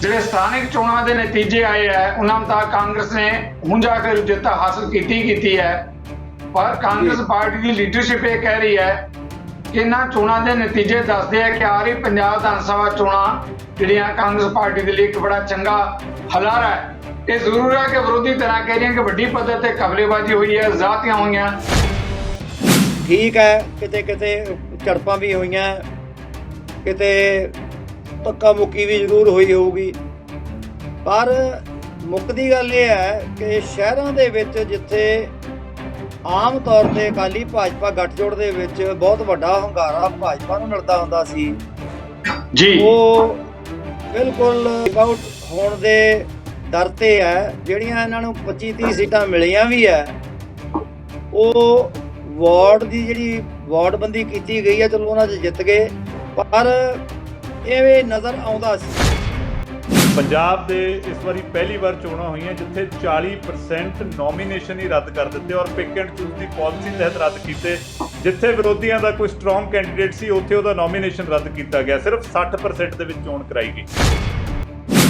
ਜਿਹੜੇ ਸਥਾਨਕ ਚੋਣਾਂ ਦੇ ਨਤੀਜੇ ਆਏ ਹੈ ਉਹਨਾਂ ਮੁਤਾਬਕ ਕਾਂਗਰਸ ਨੇ ਹੁਣ ਜਾ ਕੇ ਜਿੱਤ ਹਾਸਲ ਕੀਤੀ ਹੈ। ਪਰ ਕਾਂਗਰਸ ਪਾਰਟੀ ਦੀ ਲੀਡਰਸ਼ਿਪ ਇਹ ਕਹਿ ਰਹੀ ਹੈ ਕਿ ਇਹਨਾਂ ਚੋਣਾਂ ਦੇ ਨਤੀਜੇ ਦੱਸਦੇ ਆ ਕਿ ਆ ਰਹੀ ਪੰਜਾਬ ਵਿਧਾਨ ਸਭਾ ਚੋਣਾਂ ਜਿਹੜੀਆਂ ਕਾਂਗਰਸ ਪਾਰਟੀ ਦੇ ਲਈ ਇੱਕ ਬੜਾ ਚੰਗਾ ਹਲਾਰਾ ਹੈ। ਇਹ ਜ਼ਰੂਰ ਹੈ ਕਿ ਵਿਰੋਧੀ ਧਿਰਾਂ ਕਹਿ ਰਹੀਆਂ ਕਿ ਵੱਡੀ ਪੱਧਰ ਤੇ ਕਬਲੇਬਾਜ਼ੀ ਹੋਈ ਹੈ, ਜ਼ਾਤੀਆਂ ਹੋਈਆਂ। ਠੀਕ ਹੈ, ਕਿਤੇ ਕਿਤੇ ਝੜਪਾਂ ਵੀ ਹੋਈਆਂ, ਕਿਤੇ ਧੱਕਾ ਮੁੱਕੀ ਵੀ ਜ਼ਰੂਰ ਹੋਈ ਹੋਊਗੀ, ਪਰ ਮੁੱਕਦੀ ਗੱਲ ਇਹ ਹੈ ਕਿ ਸ਼ਹਿਰਾਂ ਦੇ ਵਿੱਚ ਜਿੱਥੇ ਆਮ ਤੌਰ ਤੇ ਅਕਾਲੀ ਭਾਜਪਾ ਗੱਠਜੋੜ ਦੇ ਵਿੱਚ ਬਹੁਤ ਵੱਡਾ ਹੁੰਗਾਰਾ ਭਾਜਪਾ ਨੂੰ ਮਿਲਦਾ ਹੁੰਦਾ ਸੀ ਜੀ, ਉਹ ਬਿਲਕੁਲ ਆਊਟ ਹੋਣ ਦੇ ਦਰ ਤੇ ਹੈ। ਜਿਹੜੀਆਂ ਇਹਨਾਂ ਨੂੰ 25-30 ਸੀਟਾਂ ਮਿਲੀਆਂ ਵੀ ਹੈ, ਉਹ ਵਾਰਡ ਦੀ ਜਿਹੜੀ ਵਾਰਡਬੰਦੀ ਕੀਤੀ ਗਈ ਹੈ, ਚਲੋ ਉਹਨਾਂ 'ਚ ਜਿੱਤ ਗਏ, ਪਰ ਇਹ ਨਜ਼ਰ ਆਉਂਦਾ ਸੀ। ਪੰਜਾਬ ਦੇ ਇਸ ਵਾਰੀ ਪਹਿਲੀ ਵਾਰ ਚੋਣਾਂ ਹੋਈਆਂ ਜਿੱਥੇ 40% ਨੋਮੀਨੇਸ਼ਨ ਹੀ ਰੱਦ ਕਰ ਦਿੱਤੇ ਔਰ pick and choose the policy ਤਹਿਤ ਰੱਦ ਕੀਤੇ। ਜਿੱਥੇ ਵਿਰੋਧੀਆਂ ਦਾ ਕੋਈ ਸਟਰੋਂਗ ਕੈਂਡੀਡੇਟ ਸੀ ਉੱਥੇ ਉਹਦਾ ਨੋਮੀਨੇਸ਼ਨ ਰੱਦ ਕੀਤਾ ਗਿਆ। ਸਿਰਫ 60% ਦੇ ਵਿੱਚ ਚੋਣ ਕਰਾਈ ਗਈ।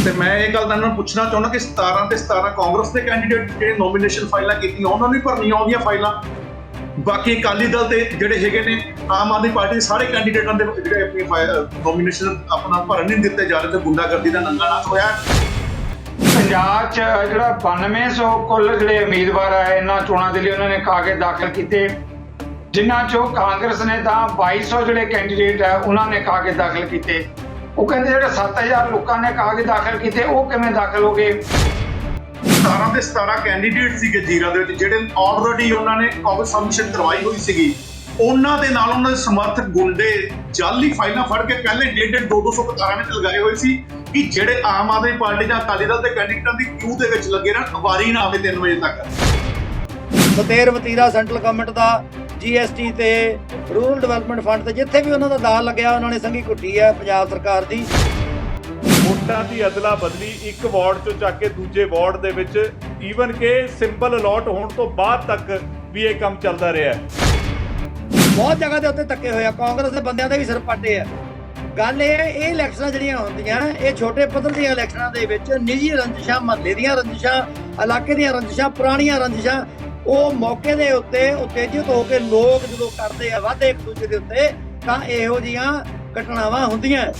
ਤੇ ਮੈਂ ਇਹ ਗੱਲ ਤੁਹਾਨੂੰ ਪੁੱਛਣਾ ਚਾਹੁੰਦਾ ਕਿ 17 ਤੇ 17 ਕਾਂਗਰਸ ਦੇ ਕੈਂਡੀਡੇਟ ਜਿਹੜੇ ਨੋਮੀਨੇਸ਼ਨ ਫਾਈਲਾਂ ਕੀਤੀਆਂ ਉਹਨਾਂ ਨੂੰ ਭਰਨੀਆਂ ਆਉਂਦੀਆਂ ਫਾਈਲਾਂ। ਬਾਕੀ ਅਕਾਲੀ ਦਲ ਤੇ ਜਿਹੜੇ ਹੈਗੇ ਨੇ ਆਮ ਆਦਮੀ ਪਾਰਟੀ ਦੇ ਸਾਰੇ ਕੈਂਡੀਡੇਟਾਂ ਦੇ ਜਿਹੜੇ ਆਪਣੀ ਨੋਮੀਨੇਸ਼ਨ ਆਪਣਾ ਭਰਨ ਨਹੀਂ ਦਿੱਤੇ ਜਾ ਰਹੇ ਤੇ ਗੁੰਡਾਗਰਦੀ ਦਾ ਨੰਗਾ ਨਾਚ ਹੋਇਆ। ਪੰਜਾਬ 'ਚ ਜਿਹੜਾ 9200 ਕੁੱਲ ਜਿਹੜੇ ਉਮੀਦਵਾਰ ਆਏ ਇਹਨਾਂ ਚੋਣਾਂ ਦੇ ਲਈ ਉਹਨਾਂ ਨੇ ਕਾਗਜ਼ ਦਾਖਲ ਕੀਤੇ, ਜਿਨ੍ਹਾਂ 'ਚੋਂ ਕਾਂਗਰਸ ਨੇ ਤਾਂ 2200 ਜਿਹੜੇ ਕੈਂਡੀਡੇਟ ਹੈ ਉਹਨਾਂ ਨੇ ਕਾਗਜ਼ ਦਾਖਲ ਕੀਤੇ। ਉਹ ਕਹਿੰਦੇ ਜਿਹੜੇ 7000 ਲੋਕਾਂ ਨੇ ਕਾਗਜ਼ ਦਾਖਲ ਕੀਤੇ ਉਹ ਕਿਵੇਂ ਦਾਖਲ ਹੋ ਗਏ? 17 ਦੇ 17 ਕੈਂਡੀਡੇਟ ਸੀਗੇ ਜੀਰਾ ਦੇ ਵਿੱਚ ਜਿਹੜੇ ਆਲਰੇਡੀ ਉਹਨਾਂ ਨੇ ਕਾਗਜ਼ ਸਬਮਿਸ਼ਨ ਕਰਵਾਈ ਹੋਈ ਸੀਗੀ। ਉਹਨਾਂ ਦੇ ਨਾਲ ਉਹਨਾਂ ਦੇ ਸਮਰਥਕ ਗੁੰਡੇ ਜਾਲੀ ਫਾਈਲਾਂ ਫੜ ਕੇ ਪਹਿਲੇ 150 200 ਕਤਾਰਾਂ ਵਿੱਚ ਲਗਾਏ ਹੋਏ ਸੀ ਕਿ ਜਿਹੜੇ ਆਮ ਆਦਮੀ ਪਾਰਟੀ ਜਾਂ ਅਕਾਲੀ ਦਲ ਦੇ ਕੈਂਡੀਡੇਟਾਂ ਦੀ ਕਿਊ ਦੇ ਵਿੱਚ ਲੱਗੇ ਰਹਿਣ, ਵਾਰੀ ਨਾ ਆਵੇ 3 ਵਜੇ ਤੱਕ। ਬਤੇਰ ਵਤੀਰਾ ਸੈਂਟਰਲ ਗਵਰਨਮੈਂਟ ਦਾ GST ਤੇ ਰੂਰਲ ਡਿਵੈਲਪਮੈਂਟ ਫੰਡ ਤੇ ਜਿੱਥੇ ਵੀ ਉਹਨਾਂ ਦਾ ਦਾਅ ਲੱਗਿਆ ਉਹਨਾਂ ਨੇ ਸੰਘੀ ਕੁੱਟੀ ਹੈ ਪੰਜਾਬ ਸਰਕਾਰ ਦੀ। ਵੋਟਾਂ ਦੀ ਅਦਲਾ ਬਦਲੀ ਇੱਕ ਵਾਰਡ ਚੋਂ ਚੱਕ ਕੇ ਦੂਜੇ ਵਾਰਡ ਦੇ ਵਿੱਚ, ਈਵਨ ਕਿ ਸਿੰਪਲ ਅਲਾਟ ਹੋਣ ਤੋਂ ਬਾਅਦ ਤੱਕ ਵੀ ਇਹ ਕੰਮ ਚੱਲਦਾ ਰਿਹਾ। ਬਹੁਤ ਜਗ੍ਹਾ ਦੇ ਉੱਤੇ ਧੱਕੇ ਹੋਇਆ, ਕਾਂਗਰਸ ਦੇ ਬੰਦਿਆਂ ਦੇ ਵੀ ਸਿਰ ਪਾਟੇ ਆ। ਗੱਲ ਇਹ ਇਲੈਕਸ਼ਨਾਂ ਜਿਹੜੀਆਂ ਹੁੰਦੀਆਂ ਇਹ ਛੋਟੇ ਪੱਧਰ ਦੀਆਂ ਇਲੈਕਸ਼ਨਾਂ ਦੇ ਵਿੱਚ ਨਿੱਜੀ ਰੰਜਿਸ਼ਾਂ, ਮਹੱਲੇ ਦੀਆਂ ਰੰਜਿਸ਼ਾਂ, ਇਲਾਕੇ ਦੀਆਂ ਰੰਜਿਸ਼ਾਂ, ਪੁਰਾਣੀਆਂ ਰੰਜਿਸ਼ਾਂ, ਉਹ ਮੌਕੇ ਦੇ ਉੱਤੇ ਉਤੇਜਿਤ ਹੋ ਕੇ ਲੋਕ ਜਦੋਂ ਕਰਦੇ ਆ ਵਾਧੇ ਇੱਕ ਦੂਜੇ ਦੇ ਉੱਤੇ, ਤਾਂ ਇਹੋ ਜਿਹੀਆਂ ਘਟਨਾਵਾਂ ਹੁੰਦੀਆਂ।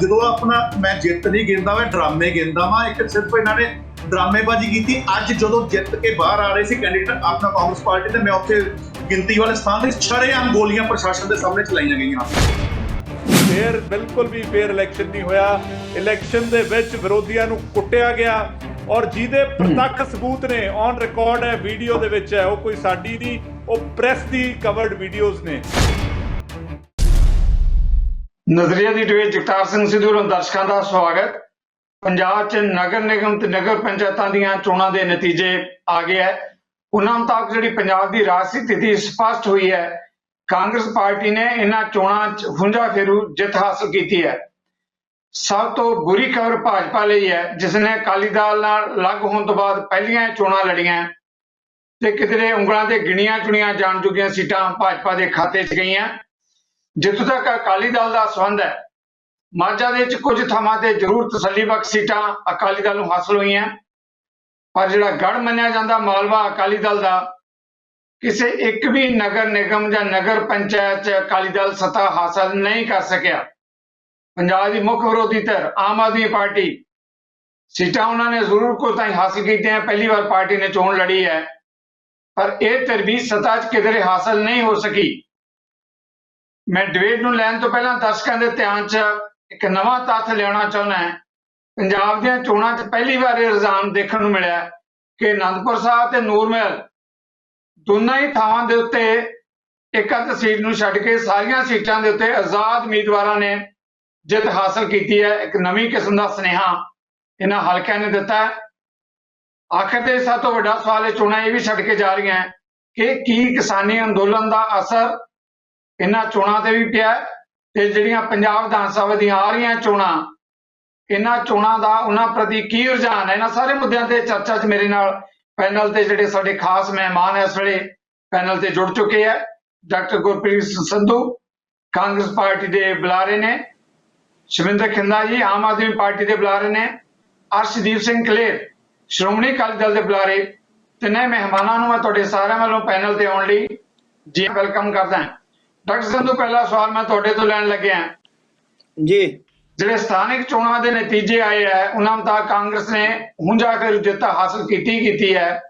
ਜਦੋਂ ਆਪਣਾ ਮੈਂ ਜਿੱਤ ਨਹੀਂ ਗਿਣਦਾ ਵਾ, ਡਰਾਮੇ ਗਿਣਦਾ ਵਾ। ਇੱਕ ਸਿਰਫ ਇਹਨਾਂ ਨੇ ਡਰਾਮੇਬਾਜ਼ੀ ਕੀਤੀ। ਅੱਜ ਜਦੋਂ ਜਿੱਤ ਕੇ ਬਾਹਰ ਆ ਰਹੇ ਸੀ ਕੈਂਡੀਡੇਟ ਆਪਣਾ ਕਾਂਗਰਸ ਪਾਰਟੀ ਦੇ, ਮੈਂ ਉੱਥੇ ਗਿਣਤੀ ਵਾਲੇ ਸਥਾਨ ਤੇ ਸ਼ਰੇਆਮ ਗੋਲੀਆਂ ਪ੍ਰਸ਼ਾਸਨ ਦੇ ਸਾਹਮਣੇ ਚਲਾਈਆਂ ਗਈਆਂ। ਫੇਰ ਬਿਲਕੁਲ ਵੀ ਫੇਰ ਇਲੈਕਸ਼ਨ ਨਹੀਂ ਹੋਇਆ। ਇਲੈਕਸ਼ਨ ਦੇ ਵਿੱਚ ਵਿਰੋਧੀਆਂ ਨੂੰ ਕੁੱਟਿਆ ਗਿਆ ਔਰ ਜਿਹਦੇ ਪ੍ਰਤੱਖ ਸਬੂਤ ਨੇ ਔਨ ਰਿਕਾਰਡ ਹੈ, ਵੀਡੀਓ ਦੇ ਵਿੱਚ ਹੈ, ਉਹ ਕੋਈ ਸਾਡੀ ਨਹੀਂ, ਉਹ ਪ੍ਰੈਸ ਦੀ ਕਵਰਡ ਵੀਡੀਓਜ਼ ਨੇ। ਨਜ਼ਰੀਆ ਦੀ ਟੀਵੀ ਜਗਤਾਰ ਸਿੰਘ ਸਿੱਧੂ ਨੂੰ ਦਰਸ਼ਕਾਂ ਦਾ ਸਵਾਗਤ। ਪੰਜਾਬ 'ਚ ਨਗਰ ਨਿਗਮ ਤੇ ਨਗਰ ਪੰਚਾਇਤਾਂ ਦੀਆਂ ਚੋਣਾਂ ਦੇ ਨਤੀਜੇ ਆ ਗਏ ਹੈ। ਉਹਨਾਂ ਮੁਤਾਬਕ ਜਿਹੜੀ ਪੰਜਾਬ ਦੀ ਰਾਜਸੀ ਸਥਿਤੀ ਸਪਸ਼ਟ ਹੋਈ ਹੈ। ਕਾਂਗਰਸ ਪਾਰਟੀ ਨੇ ਇਹਨਾਂ ਚੋਣਾਂ 'ਚ ਹੁੰਜਾ ਫੇਰੂ ਜਿੱਤ ਹਾਸਲ ਕੀਤੀ ਹੈ। ਸਭ ਤੋਂ ਬੁਰੀ ਖਬਰ ਭਾਜਪਾ ਲਈ ਹੈ, ਜਿਸ ਨੇ ਅਕਾਲੀ ਦਲ ਨਾਲ ਅਲੱਗ ਹੋਣ ਤੋਂ ਬਾਅਦ ਪਹਿਲੀਆਂ ਚੋਣਾਂ ਲੜੀਆਂ ਤੇ ਕਿਧਰੇ ਉਂਗਲਾਂ ਤੇ ਗਿਣੀਆਂ ਚੁਣੀਆਂ ਜਾਣ ਚੁੱਕੀਆਂ ਸੀਟਾਂ ਭਾਜਪਾ ਦੇ ਖਾਤੇ 'ਚ ਗਈਆਂ। ਜਿੱਥੋਂ ਤੱਕ ਅਕਾਲੀ ਦਲ ਦਾ ਸੰਬੰਧ ਹੈ, ਮਾਝਾ ਦੇ ਵਿੱਚ ਕੁਝ ਥਾਵਾਂ ਤੇ ਜ਼ਰੂਰ ਤਸੱਲੀਬਖਸ਼ ਸੀਟਾਂ ਅਕਾਲੀ ਦਲ ਨੂੰ ਹਾਸਲ ਹੋਈਆਂ, ਪਰ ਜਿਹੜਾ ਗੜ੍ਹ ਮੰਨਿਆ ਜਾਂਦਾ ਮਾਲਵਾ ਅਕਾਲੀ ਦਲ ਦਾ, ਕਿਸੇ ਇੱਕ ਵੀ ਨਗਰ ਨਿਗਮ ਜਾਂ ਨਗਰ ਪੰਚਾਇਤ 'ਚ ਅਕਾਲੀ ਦਲ ਸੱਤਾ ਹਾਸਲ ਨਹੀਂ ਕਰ ਸਕਿਆ। ਪੰਜਾਬ ਦੀ ਮੁੱਖ ਵਿਰੋਧੀ ਧਿਰ ਆਮ ਆਦਮੀ ਪਾਰਟੀ, ਸੀਟਾਂ ਉਹਨਾਂ ਨੇ ਜ਼ਰੂਰ ਕੋਈ ਤਾਂ ਹਾਸਲ ਕੀਤੀਆਂ, ਪਹਿਲੀ ਵਾਰ ਪਾਰਟੀ ਨੇ ਚੋਣ ਲੜੀ ਹੈ, ਪਰ ਇਹ ਧਿਰ ਵੀ ਸੱਤਾ 'ਚ ਕਿਧਰੇ ਹਾਸਲ ਨਹੀਂ ਹੋ ਸਕੀ। ਮੈਂ ਡਿਬੇਟ ਨੂੰ ਲੈਣ ਤੋਂ ਪਹਿਲਾਂ ਦਰਸ਼ਕਾਂ ਦੇ ਧਿਆਨ 'ਚ ਇੱਕ ਨਵਾਂ ਤੱਥ ਲਿਆਉਣਾ ਚਾਹੁੰਦਾ ਹਾਂ। ਪੰਜਾਬ ਦੀਆਂ ਚੋਣਾਂ 'ਚ ਪਹਿਲੀ ਵਾਰ ਇਹ ਰੁਝਾਨ ਦੇਖਣ ਨੂੰ ਮਿਲਿਆ ਕਿ ਅਨੰਦਪੁਰ ਸਾਹਿਬ ਤੇ ਨੂਰਮਹਿਲ ਦੋਨਾਂ ਹੀ ਥਾਵਾਂ ਦੇ ਉੱਤੇ ਇੱਕ ਅੱਧ ਸੀਟ ਨੂੰ ਛੱਡ ਕੇ ਸਾਰੀਆਂ ਸੀਟਾਂ ਦੇ ਉੱਤੇ ਆਜ਼ਾਦ ਉਮੀਦਵਾਰਾਂ ਨੇ ਜਿੱਤ ਹਾਸਲ ਕੀਤੀ ਹੈ। ਇੱਕ ਨਵੀਂ ਕਿਸਮ ਦਾ ਸੁਨੇਹਾ ਇਹਨਾਂ ਹਲਕਿਆਂ ਨੇ ਦਿੱਤਾ ਹੈ। ਆਖਿਰ ਤੇ ਸਭ ਤੋਂ ਵੱਡਾ ਸਵਾਲ ਇਹ ਚੋਣਾਂ ਇਹ ਵੀ ਛੱਡ ਕੇ ਜਾ ਰਹੀਆਂ ਕਿ ਕੀ ਕਿਸਾਨੀ ਅੰਦੋਲਨ ਦਾ ਅਸਰ ਇਹਨਾਂ ਚੋਣਾਂ ਤੇ ਵੀ ਪਿਆ, ਤੇ ਜਿਹੜੀਆਂ ਪੰਜਾਬ ਵਿਧਾਨ ਸਭਾ ਦੀਆਂ ਆ ਰਹੀਆਂ ਚੋਣਾਂ, ਇਹਨਾਂ ਚੋਣਾਂ ਦਾ ਉਹਨਾਂ ਪ੍ਰਤੀ ਕੀ ਰੁਝਾਨ ਹੈ। ਇਹਨਾਂ ਸਾਰੇ ਮੁੱਦਿਆਂ ਤੇ ਚਰਚਾ 'ਚ ਮੇਰੇ ਨਾਲ ਪੈਨਲ ਤੇ ਜਿਹੜੇ ਸਾਡੇ ਖਾਸ ਮਹਿਮਾਨ ਇਸ ਵੇਲੇ ਪੈਨਲ ਤੇ ਜੁੜ ਚੁੱਕੇ ਹੈ। ਡਾਕਟਰ ਗੁਰਪ੍ਰੀਤ ਸੰਧੂ ਕਾਂਗਰਸ ਪਾਰਟੀ ਦੇ ਬੁਲਾਰੇ ਨੇ, ਸ਼ਿਵਿੰਦਰ ਖਿੰਦਾ ਜੀ ਆਮ ਆਦਮੀ ਪਾਰਟੀ ਦੇ ਬੁਲਾਰੇ ਨੇ, ਅਰਸ਼ਦੀਪ ਸਿੰਘ ਕਲੇਰ ਸ਼੍ਰੋਮਣੀ ਅਕਾਲੀ ਦਲ ਦੇ ਬੁਲਾਰੇ, ਤਿੰਨੇ ਮਹਿਮਾਨਾਂ ਨੂੰ ਮੈਂ ਤੁਹਾਡੇ ਸਾਰਿਆਂ ਵੱਲੋਂ ਪੈਨਲ ਤੇ ਆਉਣ ਲਈ ਜੀ ਵੈਲਕਮ ਕਰਦਾ ਹਾਂ। ਡਾਕਟਰ ਸੰਧੂ, ਪਹਿਲਾ ਸਵਾਲ ਮੈਂ ਤੁਹਾਡੇ ਤੋਂ ਲੈਣ ਲੱਗਿਆ ਜੀ। ਜਿਹੜੇ ਸਥਾਨਕ ਚੋਣਾਂ ਦੇ ਨਤੀਜੇ ਆਏ ਹੈ ਉਹਨਾਂ ਮੁਤਾਬਕ ਕਾਂਗਰਸ ਨੇ ਹੁਣ ਜਾ ਕੇ ਜਿੱਤ ਹਾਸਲ ਕੀਤੀ ਹੈ,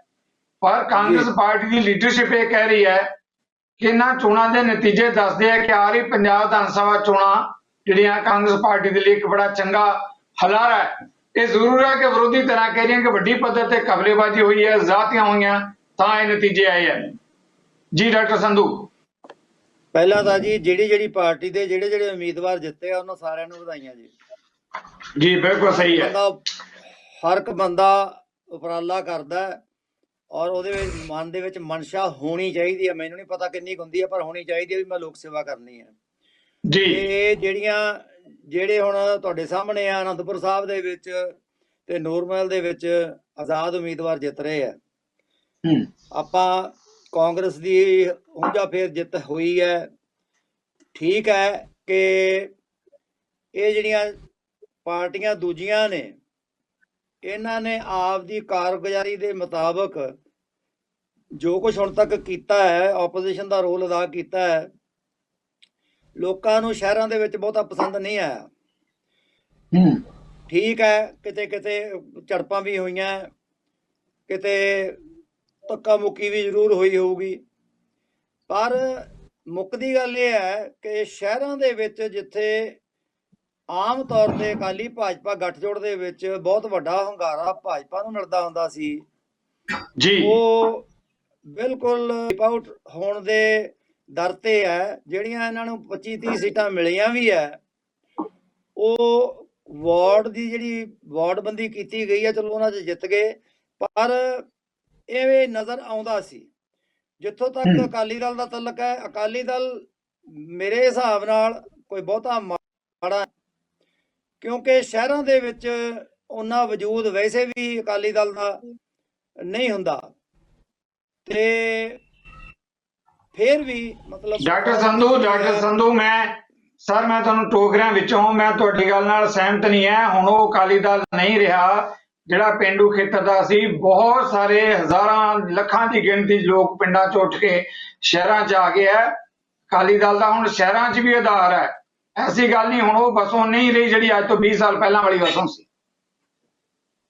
ਪਰ ਕਾਂਗਰਸ ਪਾਰਟੀ ਦੀ ਲੀਡਰਸ਼ਿਪ ਇਹ ਕਹਿ ਰਹੀ ਹੈ ਕਿ ਇਹਨਾਂ ਚੋਣਾਂ ਦੇ ਨਤੀਜੇ ਦੱਸਦੇ ਆ ਕਿ ਆ ਰਹੀ ਪੰਜਾਬ ਵਿਧਾਨ ਸਭਾ ਚੋਣਾਂ ਜਿਹੜੀਆਂ ਕਾਂਗਰਸ ਪਾਰਟੀ ਦੇ ਲਈ ਇੱਕ ਬੜਾ ਚੰਗਾ ਹਲਾਰਾ ਹੈ। ਇਹ ਜ਼ਰੂਰ ਹੈ ਕਿ ਵਿਰੋਧੀ ਧਿਰਾਂ ਕਹਿ ਰਹੀਆਂ ਕਿ ਵੱਡੀ ਪੱਧਰ ਤੇ ਕਬਲੇਬਾਜ਼ੀ ਹੋਈ ਹੈ, ਜ਼ਾਤੀਆਂ ਹੋਈਆਂ, ਤਾਂ ਇਹ ਨਤੀਜੇ ਆਏ ਹੈ। ਜੀ ਡਾਕਟਰ ਸੰਧੂ। ਪਹਿਲਾਂ ਤਾਂ ਜੀ ਜਿਹੜੀ ਪਾਰਟੀ ਦੇ ਜਿਹੜੇ ਉਮੀਦਵਾਰ ਜਿੱਤੇ ਆ ਉਹਨਾਂ ਸਾਰਿਆਂ ਨੂੰ ਵਧਾਈਆਂ ਜੀ। ਜੀ ਬਿਲਕੁਲ ਸਹੀ ਹੈ। ਹਰ ਇੱਕ ਬੰਦਾ ਉਪਰਾਲਾ ਕਰਦਾ ਔਰ ਉਹਦੇ ਵਿੱਚ ਮਨ ਦੇ ਵਿੱਚ ਮਨਸ਼ਾ ਹੋਣੀ ਚਾਹੀਦੀ ਹੈ। ਮੈਨੂੰ ਨਹੀਂ ਪਤਾ ਕਿੰਨੀ ਹੁੰਦੀ ਹੈ, ਪਰ ਹੋਣੀ ਚਾਹੀਦੀ ਹੈ ਵੀ ਮੈਂ ਲੋਕ ਸੇਵਾ ਕਰਨੀ ਹੈ ਜੀ। ਇਹ ਜਿਹੜੇ ਹੁਣ ਤੁਹਾਡੇ ਸਾਹਮਣੇ ਆ ਅਨੰਦਪੁਰ ਸਾਹਿਬ ਦੇ ਵਿੱਚ ਤੇ ਨੂਰਮਹਿਲ ਦੇ ਵਿੱਚ ਆਜ਼ਾਦ ਉਮੀਦਵਾਰ ਜਿੱਤ ਰਹੇ ਆ। ਆਪਾਂ ਕਾਂਗਰਸ ਦੀ ਉਂਝਾ ਫੇਰ ਜਿੱਤ ਹੋਈ ਹੈ। ਠੀਕ ਹੈ ਕਿ ਇਹ ਜਿਹੜੀਆਂ ਪਾਰਟੀਆਂ ਦੂਜੀਆਂ ਨੇ ਇਹਨਾਂ ਨੇ ਆਪ ਦੀ ਕਾਰਗੁਜ਼ਾਰੀ ਦੇ ਮੁਤਾਬਕ ਜੋ ਕੁਝ ਹੁਣ ਤੱਕ ਕੀਤਾ ਹੈ, ਆਪੋਜੀਸ਼ਨ ਦਾ ਰੋਲ ਅਦਾ ਕੀਤਾ ਹੈ, ਲੋਕਾਂ ਨੂੰ ਸ਼ਹਿਰਾਂ ਦੇ ਵਿੱਚ ਬਹੁਤਾ ਪਸੰਦ ਨਹੀਂ ਆਇਆ। ਠੀਕ ਹੈ, ਕਿਤੇ ਝੜਪਾਂ ਵੀ ਹੋਈਆਂ, ਕਿਤੇ ਧੱਕਾ ਮੁੱਕੀ ਵੀ ਜ਼ਰੂਰ ਹੋਈ ਹੋਊਗੀ, ਪਰ ਮੁੱਕਦੀ ਗੱਲ ਇਹ ਹੈ ਕਿ ਸ਼ਹਿਰਾਂ ਦੇ ਵਿੱਚ ਜਿੱਥੇ ਆਮ ਤੌਰ ਤੇ ਅਕਾਲੀ ਭਾਜਪਾ ਗੱਠਜੋੜ ਦੇ ਵਿੱਚ ਬਹੁਤ ਵੱਡਾ ਹੁੰਗਾਰਾ ਭਾਜਪਾ ਨੂੰ ਮਿਲਦਾ ਹੁੰਦਾ ਸੀ ਜੀ, ਉਹ ਬਿਲਕੁਲ ਆਊਟ ਹੋਣ ਦੇ ਦਰ ਤੇ ਹੈ। ਜਿਹੜੀਆਂ ਇਹਨਾਂ ਨੂੰ 25-30 ਸੀਟਾਂ ਮਿਲੀਆਂ ਵੀ ਹੈ, ਉਹ ਵਾਰਡ ਦੀ ਜਿਹੜੀ ਵਾਰਡਬੰਦੀ ਕੀਤੀ ਗਈ ਹੈ, ਚਲੋ ਉਹਨਾਂ 'ਚ ਜਿੱਤ ਗਏ, ਪਰ ਇਹ ਨਜ਼ਰ ਆਉਂਦਾ ਸੀ। ਜਿੱਥੋਂ ਤੱਕ ਅਕਾਲੀ ਦਲ ਦਾ ਤਲਕ ਹੈ, ਅਕਾਲੀ ਦਲ ਮੇਰੇ ਹਿਸਾਬ ਨਾਲ ਕੋਈ ਬਹੁਤਾ ਮਾੜਾ, ਕਿਉਂਕਿ ਸ਼ਹਿਰਾਂ ਦੇ ਵਿੱਚ ਉਹਨਾਂ ਵਜੂਦ ਵੈਸੇ ਵੀ ਅਕਾਲੀ ਦਲ ਦਾ ਨਹੀਂ ਹੁੰਦਾ, ਤੇ ਫਿਰ ਵੀ ਮਤਲਬ ਡਾਕਟਰ ਸੰਧੂ ਮੈਂ ਤੁਹਾਨੂੰ ਟੋਕ ਰਿਹਾ ਵਿੱਚੋਂ, ਮੈਂ ਤੁਹਾਡੀ ਗੱਲ ਨਾਲ ਸਹਿਮਤ ਨਹੀਂ ਹੈ। ਹੁਣ ਉਹ ਅਕਾਲੀ ਦਲ ਨਹੀਂ ਰਿਹਾ ਜਿਹੜਾ ਪਿੰਡੂ ਖੇਤਰ ਦਾ ਸੀ। ਬਹੁਤ ਸਾਰੇ ਹਜ਼ਾਰਾਂ ਲੱਖਾਂ ਦੀ ਗਿਣਤੀ ਲੋਕ ਪਿੰਡਾਂ 'ਚ ਉੱਠ ਕੇ ਸ਼ਹਿਰਾਂ 'ਚ ਆ ਗਏ ਹੈ। ਅਕਾਲੀ ਦਲ ਦਾ ਹੁਣ ਸ਼ਹਿਰਾਂ 'ਚ ਵੀ ਆਧਾਰ ਹੈ, ਐਸੀ ਗੱਲ ਨਹੀਂ ਹੁਣ ਉਹ ਵਸੋਂ ਨਹੀਂ ਰਹੀ ਜਿਹੜੀ ਅੱਜ ਤੋਂ 20 ਸਾਲ ਪਹਿਲਾਂ ਵਾਲੀ ਵਸੋਂ ਸੀ।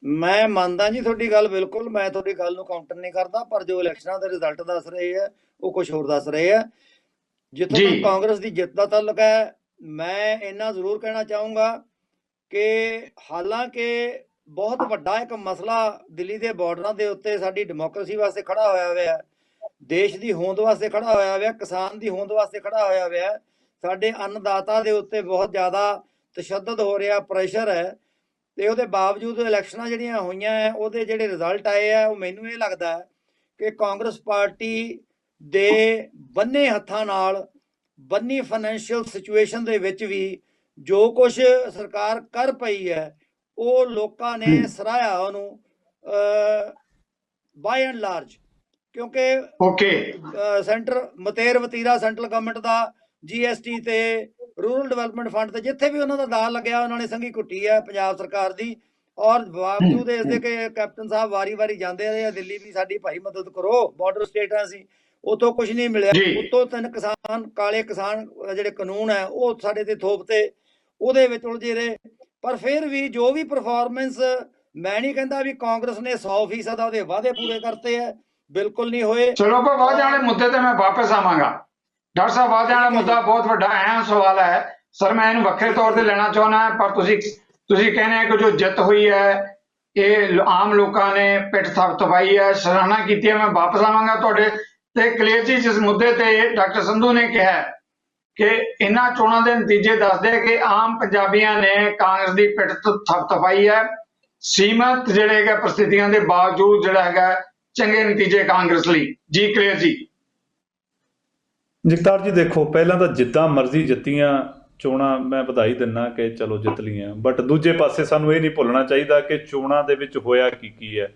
ਮੈਂ ਮੰਨਦਾ ਜੀ ਤੁਹਾਡੀ ਗੱਲ, ਬਿਲਕੁਲ ਮੈਂ ਤੁਹਾਡੀ ਗੱਲ ਨੂੰ ਕਾਊਂਟਰ ਨਹੀਂ ਕਰਦਾ, ਪਰ ਜੋ ਇਲੈਕਸ਼ਨਾਂ ਦੇ ਰਿਜ਼ਲਟ ਦੱਸ ਰਹੇ ਆ ਉਹ ਕੁਝ ਹੋਰ ਦੱਸ ਰਹੇ ਆ। ਜਿੱਥੋਂ ਤੱਕ ਕਾਂਗਰਸ ਦੀ ਜਿੱਤ ਦਾ ਤਾਲੁਕ ਹੈ, ਮੈਂ ਇੰਨਾ ਜ਼ਰੂਰ ਕਹਿਣਾ ਚਾਹੂੰਗਾ ਕਿ ਹਾਲਾਂਕਿ ਬਹੁਤ ਵੱਡਾ ਇੱਕ ਮਸਲਾ ਦਿੱਲੀ ਦੇ ਬਾਰਡਰਾਂ ਦੇ ਉੱਤੇ ਸਾਡੀ ਡੈਮੋਕ੍ਰੇਸੀ ਵਾਸਤੇ ਖੜਾ ਹੋਇਆ ਹੋਇਆ, ਦੇਸ਼ ਦੀ ਹੋਂਦ ਵਾਸਤੇ ਖੜਾ ਹੋਇਆ ਹੋਇਆ, ਕਿਸਾਨ ਦੀ ਹੋਂਦ ਵਾਸਤੇ ਖੜਾ ਹੋਇਆ ਹੋਇਆ, ਸਾਡੇ ਅੰਨਦਾਤਾ ਦੇ ਉੱਤੇ ਬਹੁਤ ਜ਼ਿਆਦਾ ਤਸ਼ੱਦਦ ਹੋ ਰਿਹਾ, ਪ੍ਰੈਸ਼ਰ ਹੈ, ਤੇ ਉਹਦੇ ਬਾਵਜੂਦ ਇਲੈਕਸ਼ਨਾਂ ਜਿਹੜੀਆਂ ਹੋਈਆਂ ਹੈ ਉਹਦੇ ਜਿਹੜੇ ਰਿਜ਼ਲਟ ਆਏ ਆ, ਉਹ ਮੈਨੂੰ ਇਹ ਲੱਗਦਾ ਹੈ ਕਿ ਕਾਂਗਰਸ ਪਾਰਟੀ ਦੇ ਬੰਨੇ ਹੱਥਾਂ ਨਾਲ ਬੰਨੀ ਫਾਈਨੈਂਸ਼ੀਅਲ ਸਿਚੁਏਸ਼ਨ ਦੇ ਵਿੱਚ ਵੀ ਜੋ ਕੁਝ ਸਰਕਾਰ ਕਰ ਪਈ ਹੈ ਉਹ ਲੋਕਾਂ ਨੇ ਸਰਾਹਿਆ ਉਹਨੂੰ ਬਾਈ ਐਂਡ ਲਾਰਜ, ਕਿਉਂਕਿ ਸੈਂਟਰ ਮਤੇਰ ਵਤੀਰਾ ਸੈਂਟਰਲ ਗਵਰਨਮੈਂਟ ਦਾ GST ਤੇ ਰੂਰਲ ਡਿਵੈਲਪਮੈਂਟ ਫੰਡ ਤੇ ਜਿੱਥੇ ਵੀ ਉਹਨਾਂ ਦਾ ਦਾਅ ਲੱਗਿਆ ਉਹਨਾਂ ਨੇ ਸੰਘੀ ਕੁੱਟੀ ਹੈ ਪੰਜਾਬ ਸਰਕਾਰ ਦੀ। ਔਰ ਬਾਵਜੂਦ ਇਸ ਦੇ ਕਿ ਕੈਪਟਨ ਸਾਹਿਬ ਵਾਰੀ ਜਾਂਦੇ ਰਹੇ ਆ ਦਿੱਲੀ ਵੀ ਸਾਡੀ ਭਾਈ ਮਦਦ ਕਰੋ, ਬਾਰਡਰ ਸਟੇਟਾਂ ਸੀ, ਉਤੋਂ ਕੁਝ ਨਹੀਂ ਮਿਲਿਆ। ਉਤੋਂ 3 ਕਿਸਾਨ ਕਾਲੇ ਕਿਸਾਨ ਜਿਹੜੇ ਕਾਨੂੰਨ ਹੈ ਉਹ ਸਾਡੇ ਤੇ ਥੋਪ ਤੇ ਉਹਦੇ ਵਿੱਚ ਉਲਝੇ ਰਹੇ। ਪਰ ਫਿਰ ਵੀ ਜੋ ਵੀ ਪਰਫਾਰਮੈਂਸ, ਮੈਂ ਨਹੀਂ ਕਹਿੰਦਾ ਵੀ ਕਾਂਗਰਸ ਨੇ 100% ਉਹਦੇ ਵਾਅਦੇ ਪੂਰੇ ਕਰਤੇ ਹੈ, ਬਿਲਕੁਲ ਨਹੀਂ ਹੋਏ। ਚਲੋ ਪਰ ਵਾਅਦਿਆਂ ਵਾਲੇ ਮੁੱਦੇ ਤੇ ਮੈਂ ਵਾਪਸ ਆਵਾਂਗਾ। ਡਾਕਟਰ ਸਾਹਿਬ, ਵਾਅਦਿਆਂ ਵਾਲਾ ਮੁੱਦਾ ਬਹੁਤ ਵੱਡਾ ਅਹਿਮ ਸਵਾਲ ਹੈ ਸਰ, ਮੈਂ ਇਹਨੂੰ ਵੱਖਰੇ ਤੌਰ ਤੇ ਲੈਣਾ ਚਾਹੁੰਦਾ, ਪਰ ਤੁਸੀਂ ਕਹਿੰਦੇ ਆ ਕਿ ਜੋ ਜਿੱਤ ਹੋਈ ਹੈ ਇਹ ਆਮ ਲੋਕਾਂ ਨੇ ਪਿੱਠ ਥਪਥਪਾਈ ਹੈ, ਸਰਾਹਨਾ ਕੀਤੀ ਹੈ। ਮੈਂ ਵਾਪਸ ਆਵਾਂਗਾ ਤੁਹਾਡੇ ਤੇ ਕਲੇਰ ਜੀ, ਜਿਸ ਮੁੱਦੇ ਤੇ ਡਾਕਟਰ ਸੰਧੂ ਨੇ ਕਿਹਾ ਕਿ ਇਹਨਾਂ ਚੋਣਾਂ ਦੇ ਨਤੀਜੇ ਦੱਸਦੇ ਕਿ ਆਮ ਪੰਜਾਬੀਆਂ ਨੇ ਕਾਂਗਰਸ ਦੀ ਪਿੱਠ ਥਪਥਪਾਈ ਹੈ, ਸੀਮਤ ਜਿਹੜੇ ਹੈਗਾ ਪ੍ਰਸਥਿਤੀਆਂ ਦੇ ਬਾਵਜੂਦ ਜਿਹੜਾ ਹੈਗਾ ਚੰਗੇ ਨਤੀਜੇ ਕਾਂਗਰਸ ਲਈ। ਜੀ ਕਲੇਰ ਜੀ। ਜਗਤਾਰ ਜੀ ਦੇਖੋ, ਪਹਿਲਾਂ ਤਾਂ ਜਿੱਦਾਂ ਮਰਜ਼ੀ ਜਿੱਤੀਆਂ ਚੋਣਾਂ ਮੈਂ ਵਧਾਈ ਦਿੰਦਾ ਕਿ ਚਲੋ ਜਿੱਤ ਲਈਆਂ, ਬਟ ਦੂਜੇ ਪਾਸੇ ਸਾਨੂੰ ਇਹ ਨਹੀਂ ਭੁੱਲਣਾ ਚਾਹੀਦਾ ਕਿ ਚੋਣਾਂ ਦੇ ਵਿੱਚ ਹੋਇਆ ਕੀ ਹੈ।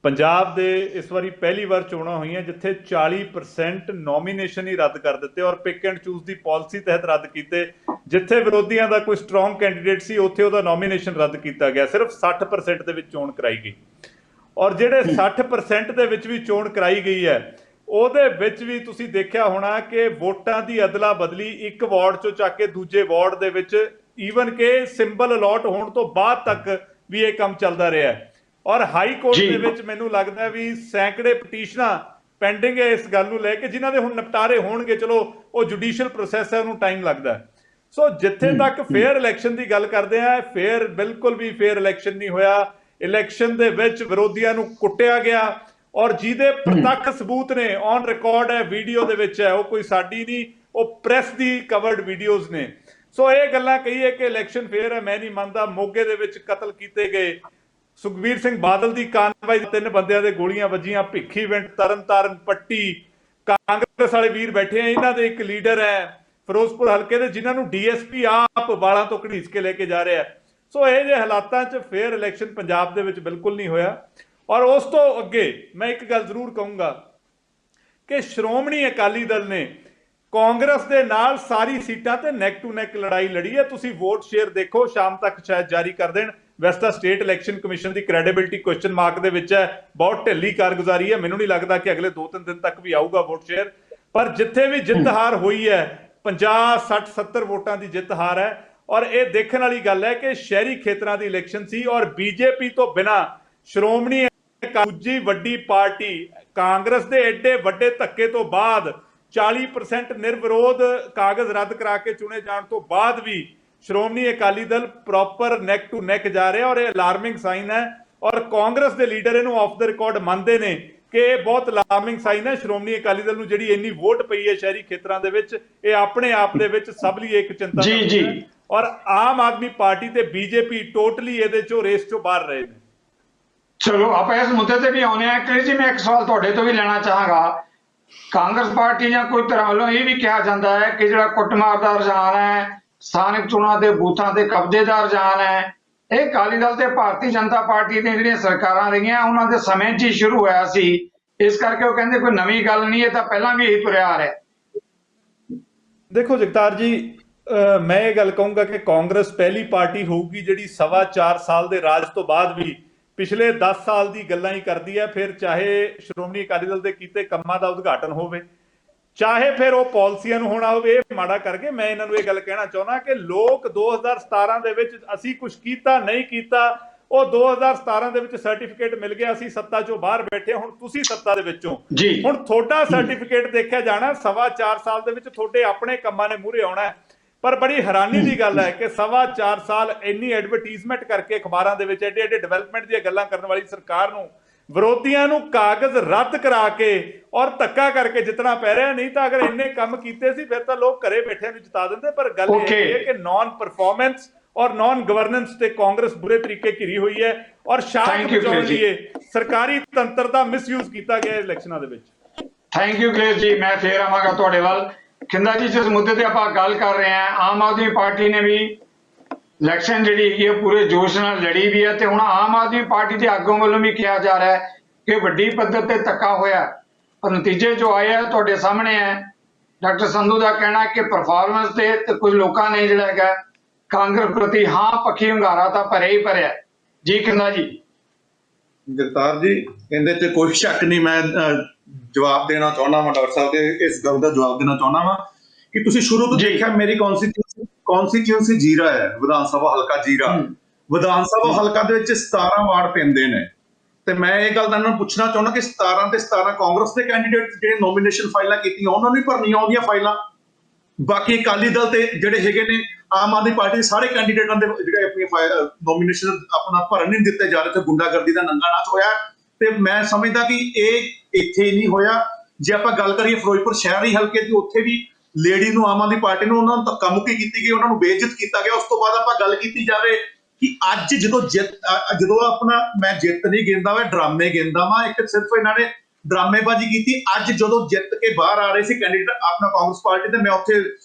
ਪੰਜਾਬ ਦੇ ਇਸ ਵਾਰੀ ਪਹਿਲੀ ਵਾਰ ਚੋਣਾਂ ਹੋਈਆਂ ਜਿੱਥੇ 40% ਨੋਮੀਨੇਸ਼ਨ ਹੀ ਰੱਦ ਕਰ ਦਿੱਤੇ ਔਰ pick and choose the policy ਤਹਿਤ ਰੱਦ ਕੀਤੇ। ਜਿੱਥੇ ਵਿਰੋਧੀਆਂ ਦਾ ਕੋਈ ਸਟਰੋਂਗ ਕੈਂਡੀਡੇਟ ਸੀ ਉੱਥੇ ਉਹਦਾ ਨੋਮੀਨੇਸ਼ਨ ਰੱਦ ਕੀਤਾ ਗਿਆ। ਸਿਰਫ 60% ਦੇ ਵਿੱਚ ਚੋਣ ਕਰਾਈ ਗਈ ਔਰ ਜਿਹੜੇ 60% ਦੇ ਵਿੱਚ ਵੀ ਚੋਣ ਕਰਾਈ ਗਈ ਹੈ ਉਹਦੇ ਵਿੱਚ ਵੀ ਤੁਸੀਂ ਦੇਖਿਆ ਹੋਣਾ ਕਿ ਵੋਟਾਂ ਦੀ ਅਦਲਾ ਬਦਲੀ ਇੱਕ ਵਾਰਡ ਚੋਂ ਚੱਕ ਕੇ ਦੂਜੇ ਵਾਰਡ ਦੇ ਵਿੱਚ ਈਵਨ ਕਿ ਸਿੰਬਲ ਅਲਾਟ ਹੋਣ ਤੋਂ ਬਾਅਦ ਤੱਕ ਵੀ ਇਹ ਕੰਮ ਚੱਲਦਾ ਰਿਹਾ ਹੈ। ਔਰ ਹਾਈ ਕੋਰਟ ਦੇ ਵਿੱਚ ਮੈਨੂੰ ਲੱਗਦਾ ਵੀ ਸੈਂਕੜੇ ਪਟੀਸ਼ਨਾਂ ਪੈਂਡਿੰਗ ਹੈ ਇਸ ਗੱਲ ਨੂੰ ਲੈ ਕੇ ਜਿਨ੍ਹਾਂ ਦੇ ਹੁਣ ਨਿਪਟਾਰੇ ਹੋਣਗੇ। ਚਲੋ ਉਹ ਜੁਡੀਸ਼ੀਅਲ ਪ੍ਰੋਸੈਸ ਹੈ, ਉਹਨੂੰ ਟਾਈਮ ਲੱਗਦਾ। ਸੋ ਜਿੱਥੇ ਤੱਕ ਫੇਅਰ ਇਲੈਕਸ਼ਨ ਦੀ ਗੱਲ ਕਰਦੇ ਆ, ਫੇਅਰ ਬਿਲਕੁਲ ਵੀ ਫੇਅਰ ਇਲੈਕਸ਼ਨ ਨਹੀਂ ਹੋਇਆ। ਇਲੈਕਸ਼ਨ ਦੇ ਵਿੱਚ ਵਿਰੋਧੀਆਂ ਨੂੰ ਕੁੱਟਿਆ ਗਿਆ ਔਰ ਜਿਹਦੇ ਪ੍ਰਤੱਖ ਸਬੂਤ ਨੇ ਔਨ ਰਿਕਾਰਡ ਹੈ, ਵੀਡੀਓ ਦੇ ਵਿੱਚ ਹੈ, ਉਹ ਕੋਈ ਸਾਡੀ ਨਹੀਂ, ਉਹ ਪ੍ਰੈਸ ਦੀ ਕਵਰਡ ਵੀਡੀਓਜ਼ ਨੇ। ਸੋ ਇਹ ਗੱਲਾਂ ਕਹੀਏ ਕਿ ਇਲੈਕਸ਼ਨ ਫੇਅਰ ਹੈ, ਮੈਂ ਨਹੀਂ ਮੰਨਦਾ। ਮੋਗੇ ਦੇ ਵਿੱਚ ਕਤਲ ਕੀਤੇ ਗਏ, ਸੁਖਬੀਰ ਸਿੰਘ ਬਾਦਲ ਦੀ ਕਾਨਵਾਈ 3 ਬੰਦਿਆਂ ਦੇ ਗੋਲੀਆਂ ਵੱਜੀਆਂ, ਭਿੱਖੀਵਿੰਡ, ਤਰਨਤਾਰਨ, ਪੱਟੀ, ਕਾਂਗਰਸ ਵਾਲੇ ਵੀਰ ਬੈਠੇ ਆ, ਇਹਨਾਂ ਦੇ ਇੱਕ ਲੀਡਰ ਹੈ ਫਿਰੋਜ਼ਪੁਰ ਹਲਕੇ ਦੇ ਜਿਨ੍ਹਾਂ ਨੂੰ ਡੀਐਸਪੀ ਆਪ ਵਾਲਾਂ ਤੋਂ ਘੜੀਸ ਕੇ ਲੈ ਕੇ ਜਾ ਰਿਹਾ। ਸੋ ਇਹ ਜਿਹੇ ਹਾਲਾਤਾਂ 'ਚ ਫੇਅਰ ਇਲੈਕਸ਼ਨ ਪੰਜਾਬ ਦੇ ਵਿੱਚ ਬਿਲਕੁਲ ਨਹੀਂ ਹੋਇਆ। ਔਰ ਉਸ ਤੋਂ ਅੱਗੇ ਮੈਂ ਇੱਕ ਗੱਲ ਜ਼ਰੂਰ ਕਹੂੰਗਾ ਕਿ ਸ਼੍ਰੋਮਣੀ ਅਕਾਲੀ ਦਲ ਨੇ ਕਾਂਗਰਸ ਦੇ ਨਾਲ ਸਾਰੀ ਸੀਟਾਂ ਤੇ ਨੈਕ ਟੂ ਨੈਕ ਲੜਾਈ ਲੜੀ ਹੈ। ਤੁਸੀਂ ਵੋਟ ਸ਼ੇਅਰ ਦੇਖੋ, ਸ਼ਾਮ ਤੱਕ ਸ਼ਾਇਦ ਜਾਰੀ ਕਰ ਦੇਣ। ਵੈਸੇ ਤਾਂ ਸਟੇਟ ਇਲੈਕਸ਼ਨ ਕਮਿਸ਼ਨ ਦੀ ਕ੍ਰੈਡੀਬਿਲਿਟੀ ਕੁਐਸਚਨ ਮਾਰਕ ਦੇ ਵਿੱਚ ਹੈ, ਬਹੁਤ ਢਿੱਲੀ ਕਾਰਗੁਜ਼ਾਰੀ ਹੈ। ਮੈਨੂੰ ਨਹੀਂ ਲੱਗਦਾ ਕਿ ਅਗਲੇ 2-3 ਦਿਨ ਤੱਕ ਵੀ ਆਊਗਾ ਵੋਟ ਸ਼ੇਅਰ। ਪਰ ਜਿੱਥੇ ਵੀ ਜਿੱਤ ਹਾਰ ਹੋਈ ਹੈ 50, 60, 70 ਵੋਟਾਂ ਦੀ ਜਿੱਤ ਹਾਰ ਹੈ। ਔਰ ਇਹ ਦੇਖਣ ਵਾਲੀ ਗੱਲ ਹੈ ਕਿ ਸ਼ਹਿਰੀ ਖੇਤਰਾਂ ਦੀ ਇਲੈਕਸ਼ਨ ਸੀ ਔਰ ਬੀਜੇਪੀ ਤੋਂ ਬਿਨਾਂ ਸ਼੍ਰੋਮਣੀ ਦੂਜੀ ਵੱਡੀ ਪਾਰਟੀ ਕਾਂਗਰਸ ਦੇ ਐਡੇ ਵੱਡੇ ਧੱਕੇ ਤੋਂ ਬਾਅਦ 40% ਨਿਰਵਿਰੋਧ ਕਾਗਜ਼ ਰੱਦ ਕਰਾ ਕੇ ਚੁਣੇ ਜਾਣ ਤੋਂ ਬਾਅਦ ਵੀ Shiromani Akali Dal proper neck to neck ਜਾ ਰਿਹਾ ਔਰ ਇਹ ਅਲਾਰਮਿੰਗ ਸਾਈਨ ਹੈ। ਔਰ ਕਾਂਗਰਸ ਦੇ ਲੀਡਰ ਇਹਨੂੰ ਆਫ ਦਾ ਰਿਕਾਰਡ ਮੰਨਦੇ ਨੇ ਕਿ ਇਹ ਬਹੁਤ ਅਲਾਰਮਿੰਗ ਸਾਈਨ ਹੈ। ਸ਼੍ਰੋਮਣੀ ਅਕਾਲੀ ਦਲ ਨੂੰ ਜਿਹੜੀ ਇੰਨੀ ਵੋਟ ਪਈ ਹੈ ਸ਼ਹਿਰੀ ਖੇਤਰਾਂ ਦੇ ਵਿੱਚ, ਇਹ ਆਪਣੇ ਆਪ ਦੇ ਵਿੱਚ ਸਭ ਲਈ ਇੱਕ ਚਿੰਤਾ ਦਾ ਵਿਸ਼ਾ ਹੈ। ਔਰ ਆਮ ਆਦਮੀ ਪਾਰਟੀ ਤੇ ਬੀਜੇਪੀ ਟੋਟਲੀ ਇਹਦੇ ਚੋਂ ਰੇਸ ਚੋਂ ਬਾਹਰ ਰਹੇ ਨੇ। ਚਲੋ ਆਪਾਂ ਇਸ ਮੁੱਦੇ ਤੇ ਵੀ ਆਉਣੇ ਆ। ਕਿ ਜੀ ਮੈਂ ਇੱਕ ਸਵਾਲ ਤੁਹਾਡੇ ਤੋਂ ਵੀ ਲੈਣਾ ਚਾਹਾਂਗਾ। ਕਾਂਗਰਸ ਪਾਰਟੀ ਜਾਂ ਕੋਈ ਤਰ੍ਹਾਂ ਵੱਲੋਂ ਇਹ ਵੀ ਕਿਹਾ ਜਾਂਦਾ ਹੈ ਕਿ ਜਿਹੜਾ ਕੁੱਟਮਾਰ ਦਾ ਰੁਝਾਨ ਹੈ, ਸਥਾਨਕ ਚੋਣਾਂ ਦੇ ਬੂਥਾਂ ਦੇ ਕਬਜ਼ੇ ਦਾ ਰੁਝਾਨ ਹੈ, ਇਹ ਅਕਾਲੀ ਦਲ ਤੇ ਭਾਰਤੀ ਜਨਤਾ ਪਾਰਟੀ ਦੀਆਂ ਜਿਹੜੀਆਂ ਸਰਕਾਰਾਂ ਰਹੀਆਂ ਉਹਨਾਂ ਦੇ ਸਮੇਂ 'ਚ ਹੀ ਸ਼ੁਰੂ ਹੋਇਆ ਸੀ। ਇਸ ਕਰਕੇ ਉਹ ਕਹਿੰਦੇ ਕੋਈ ਨਵੀਂ ਗੱਲ ਨਹੀਂ, ਇਹ ਤਾਂ ਪਹਿਲਾਂ ਵੀ ਇਹੀ ਤੁਰਿਆ ਆ ਰਿਹਾ। ਦੇਖੋ ਜਗਤਾਰ ਜੀ, ਮੈਂ ਇਹ ਗੱਲ ਕਹੂੰਗਾ ਕਿ ਕਾਂਗਰਸ ਪਹਿਲੀ ਪਾਰਟੀ ਹੋਊਗੀ ਜਿਹੜੀ 4.25 ਸਾਲ ਦੇ ਰਾਜ ਤੋਂ ਬਾਅਦ ਵੀ ਪਿਛਲੇ 10 ਸਾਲ ਦੀ ਗੱਲਾਂ ਹੀ ਕਰਦੀ ਹੈ। ਫਿਰ ਚਾਹੇ ਸ਼੍ਰੋਮਣੀ ਅਕਾਲੀ ਦਲ ਦੇ ਕੀਤੇ ਕੰਮਾਂ ਦਾ ਉਦਘਾਟਨ ਹੋਵੇ, ਚਾਹੇ ਫਿਰ ਉਹ ਪਾਲਿਸੀਆਂ ਨੂੰ ਹੋਣਾ ਹੋਵੇ। ਇਹ ਮਾੜਾ ਕਰਕੇ ਮੈਂ ਇਹਨਾਂ ਨੂੰ ਇਹ ਗੱਲ ਕਹਿਣਾ ਚਾਹੁੰਦਾ ਕਿ ਲੋਕ 2017 ਦੇ ਵਿੱਚ ਅਸੀਂ ਕੁਝ ਕੀਤਾ ਨਹੀਂ ਕੀਤਾ, ਉਹ 2017 ਦੇ ਵਿੱਚ ਸਰਟੀਫਿਕੇਟ ਮਿਲ ਗਿਆ, ਅਸੀਂ ਸੱਤਾ ਚੋਂ ਬਾਹਰ ਬੈਠੇ, ਹੁਣ ਤੁਸੀਂ ਸੱਤਾ ਦੇ ਵਿੱਚੋਂ, ਹੁਣ ਤੁਹਾਡਾ ਸਰਟੀਫਿਕੇਟ ਦੇਖਿਆ ਜਾਣਾ। 4.25 ਸਾਲ ਦੇ ਵਿੱਚ ਤੁਹਾਡੇ ਆਪਣੇ ਕੰਮਾਂ ਨੇ ਮੂਹਰੇ ਆਉਣਾ। ਪਰ ਬੜੀ ਹੈਰਾਨੀ ਦੀ ਗੱਲ ਹੈ ਕਿ 4.25 ਸਾਲ ਇੰਨੀ ਐਡਵਰਟੀਜ਼ਮੈਂਟ ਕਰਕੇ ਅਖਬਾਰਾਂ ਦੇ ਵਿੱਚ ਐਡੇ ਐਡੇ ਡਿਵੈਲਪਮੈਂਟ ਦੀਆਂ ਗੱਲਾਂ ਕਰਨ ਵਾਲੀ ਸਰਕਾਰ ਨੂੰ ਵਿਰੋਧੀਆਂ ਨੂੰ ਕਾਗਜ਼ ਰੱਦ ਕਰਾ ਕੇ ਔਰ ਧੱਕਾ ਕਰਕੇ ਜਿੱਤਣਾ ਪੈ ਰਿਹਾ। ਨਹੀਂ ਤਾਂ ਅਗਰ ਇੰਨੇ ਕੰਮ ਕੀਤੇ ਸੀ ਫਿਰ ਤਾਂ ਲੋਕ ਘਰੇ ਬੈਠਿਆਂ ਨੂੰ ਜਿਤਾ ਦਿੰਦੇ। ਪਰ ਗੱਲ ਇਹ ਹੈ ਕਿ ਨਾਨ ਪਰਫਾਰਮੈਂਸ ਔਰ ਨਾਨ ਗਵਰਨੈਂਸ ਤੇ ਕਾਂਗਰਸ ਬੁਰੇ ਤਰੀਕੇ ਘਿਰੀ ਹੋਈ ਹੈ ਔਰ ਸ਼ਾਂਤ ਬਚਾਉਣ ਲਈ ਸਰਕਾਰੀ ਤੰਤਰ ਦਾ ਮਿਸਯੂਜ਼ ਕੀਤਾ ਗਿਆ ਇਲੈਕਸ਼ਨਾਂ ਦੇ ਵਿੱਚ। ਥੈਂਕ ਯੂ ਗ੍ਰੇਸ ਜੀ। ਮੈਂ ਫੇਰ ਆਵਾਂਗਾ ਤੁਹਾਡੇ ਵੱਲ। ਖਿੰਦਾ ਜੀ, ਜਿਸ ਮੁੱਦੇ ਤੇ ਆਪਾਂ ਗੱਲ ਕਰ ਰਹੇ ਹਾਂ, ਆਮ ਆਦਮੀ ਪਾਰਟੀ ਨੇ ਵੀ ਇਲੈਕਸ਼ਨ ਜਿਹੜੀ ਹੈਗੀ ਹੈ ਪੂਰੇ ਜੋਸ਼ ਨਾਲ ਲੜੀ ਵੀ ਹੈ ਤੇ ਹੁਣ ਆਮ ਆਦਮੀ ਪਾਰਟੀ ਦੇ ਆਗੂਆਂ ਵੱਲੋਂ ਵੀ ਕਿਹਾ ਜਾ ਰਿਹਾ ਹੈ ਕਿ ਵੱਡੀ ਪੱਧਰ ਤੇ ਧੱਕਾ ਹੋਇਆ। ਪਰ ਨਤੀਜੇ ਜੋ ਆਏ ਆ ਤੁਹਾਡੇ ਸਾਹਮਣੇ ਹੈ। ਡਾਕਟਰ ਸੰਧੂ ਦਾ ਕਹਿਣਾ ਹੈ ਕਿ ਪਰਫਾਰਮੈਂਸ ਤੇ ਕੁਝ ਲੋਕਾਂ ਨੇ ਜਿਹੜਾ ਹੈਗਾ ਕਾਂਗਰਸ ਪ੍ਰਤੀ ਹਾਂ ਪੱਖੀ ਹੁੰਗਾਰਾ ਤਾਂ ਭਰਿਆ ਹੀ ਭਰਿਆ। ਜੀ ਖਿੰਦਾ ਜੀ। ਜਗਤਾਰ ਜੀ, ਇਹਦੇ 'ਚ ਕੋਈ ਸ਼ੱਕ ਨਹੀਂ। ਮੈਂ ਜਵਾਬ ਦੇਣਾ ਚਾਹੁੰਦਾ ਵਾਂ ਡਾਕਟਰ ਸਾਹਿਬ ਦੇ ਇਸ ਗੱਲ ਦਾ ਜਵਾਬ ਦੇਣਾ ਚਾਹੁੰਦਾ ਵਾਂ ਕਿ ਤੁਸੀਂ ਸ਼ੁਰੂ ਤੋਂ ਦੇਖਿਆ ਮੇਰੀ ਕੌਨਸਟੀਟਿਊਂਸੀ ਜੀਰਾ ਹੈ, ਵਿਧਾਨ ਸਭਾ ਹਲਕਾ ਜੀਰਾ। ਵਿਧਾਨ ਸਭਾ ਹਲਕਾ ਦੇ ਵਿੱਚ 17 ਵਾਰਡ ਪੈਂਦੇ ਨੇ ਤੇ ਮੈਂ ਇਹ ਗੱਲ ਤੁਹਾਨੂੰ ਪੁੱਛਣਾ ਚਾਹੁੰਦਾ ਕਿ 17 ਤੇ 17 ਕਾਂਗਰਸ ਦੇ ਕੈਂਡੀਡੇਟ ਜਿਹੜੇ ਨੋਮੀਨੇਸ਼ਨ ਫਾਈਲਾਂ ਕੀਤੀਆਂ ਉਹਨਾਂ ਨੂੰ ਭਰਨੀਆਂ ਆਉਂਦੀਆਂ ਫਾਈਲਾਂ। ਬਾਕੀ ਅਕਾਲੀ ਦਲ ਤੇ ਜਿਹੜੇ ਹੈਗੇ ਨੇ ਆਮ ਆਦਮੀ ਪਾਰਟੀ ਦੇ ਸਾਰੇ ਕੈਂਡੀਡੇਟਾਂ ਦੇ ਜਿਹੜੇ ਆਪਣੀ ਨੋਮੀਨੇਸ਼ਨ ਆਪਣਾ ਭਰਨ ਨਹੀਂ ਦਿੱਤੇ ਜਾ ਰਹੇ ਤੇ ਗੁੰਡਾਗਰਦੀ ਦਾ ਨੰਗਾ ਨਾਚ ਹੋਇਆ। ਤੇ ਮੈਂ ਸਮਝਦਾ ਕਿ ਇਹ ਇੱਥੇ ਨਹੀਂ ਹੋਇਆ। ਜੇ ਆਪਾਂ ਗੱਲ ਕਰੀਏ ਫਿਰੋਜ਼ਪੁਰ ਸ਼ਹਿਰੀ ਹਲਕੇ ਦੀ, ਉੱਥੇ ਵੀ ਲੇਡੀ ਨੂੰ ਆਮ ਆਦਮੀ ਪਾਰਟੀ ਨੂੰ ਉਹਨਾਂ ਨੂੰ ਧੱਕਾ ਮੁੱਕੀ ਕੀਤੀ ਗਈ, ਉਹਨਾਂ ਨੂੰ ਬੇਇੱਜ਼ਤ ਕੀਤਾ ਗਿਆ। ਉਸ ਤੋਂ ਬਾਅਦ ਆਪਾਂ ਗੱਲ ਕੀਤੀ ਜਾਵੇ ਕਿ ਅੱਜ ਜਦੋਂ ਆਪਣਾ ਮੈਂ ਜਿੱਤ ਨਹੀਂ ਗਿਣਦਾ ਵਾ, ਡਰਾਮੇ ਗਿਣਦਾ ਵਾ। ਇੱਕ ਸਿਰਫ ਇਹਨਾਂ ਨੇ ਡਰਾਮੇਬਾਜ਼ੀ ਕੀਤੀ। ਅੱਜ ਜਦੋਂ ਜਿੱਤ ਕੇ ਬਾਹਰ ਆ ਰਹੇ ਸੀ ਕੈਂਡੀਡੇਟ ਆਪਣਾ ਕਾਂਗਰਸ ਪਾਰਟੀ ਤੇ, ਮੈਂ ਉੱਥੇ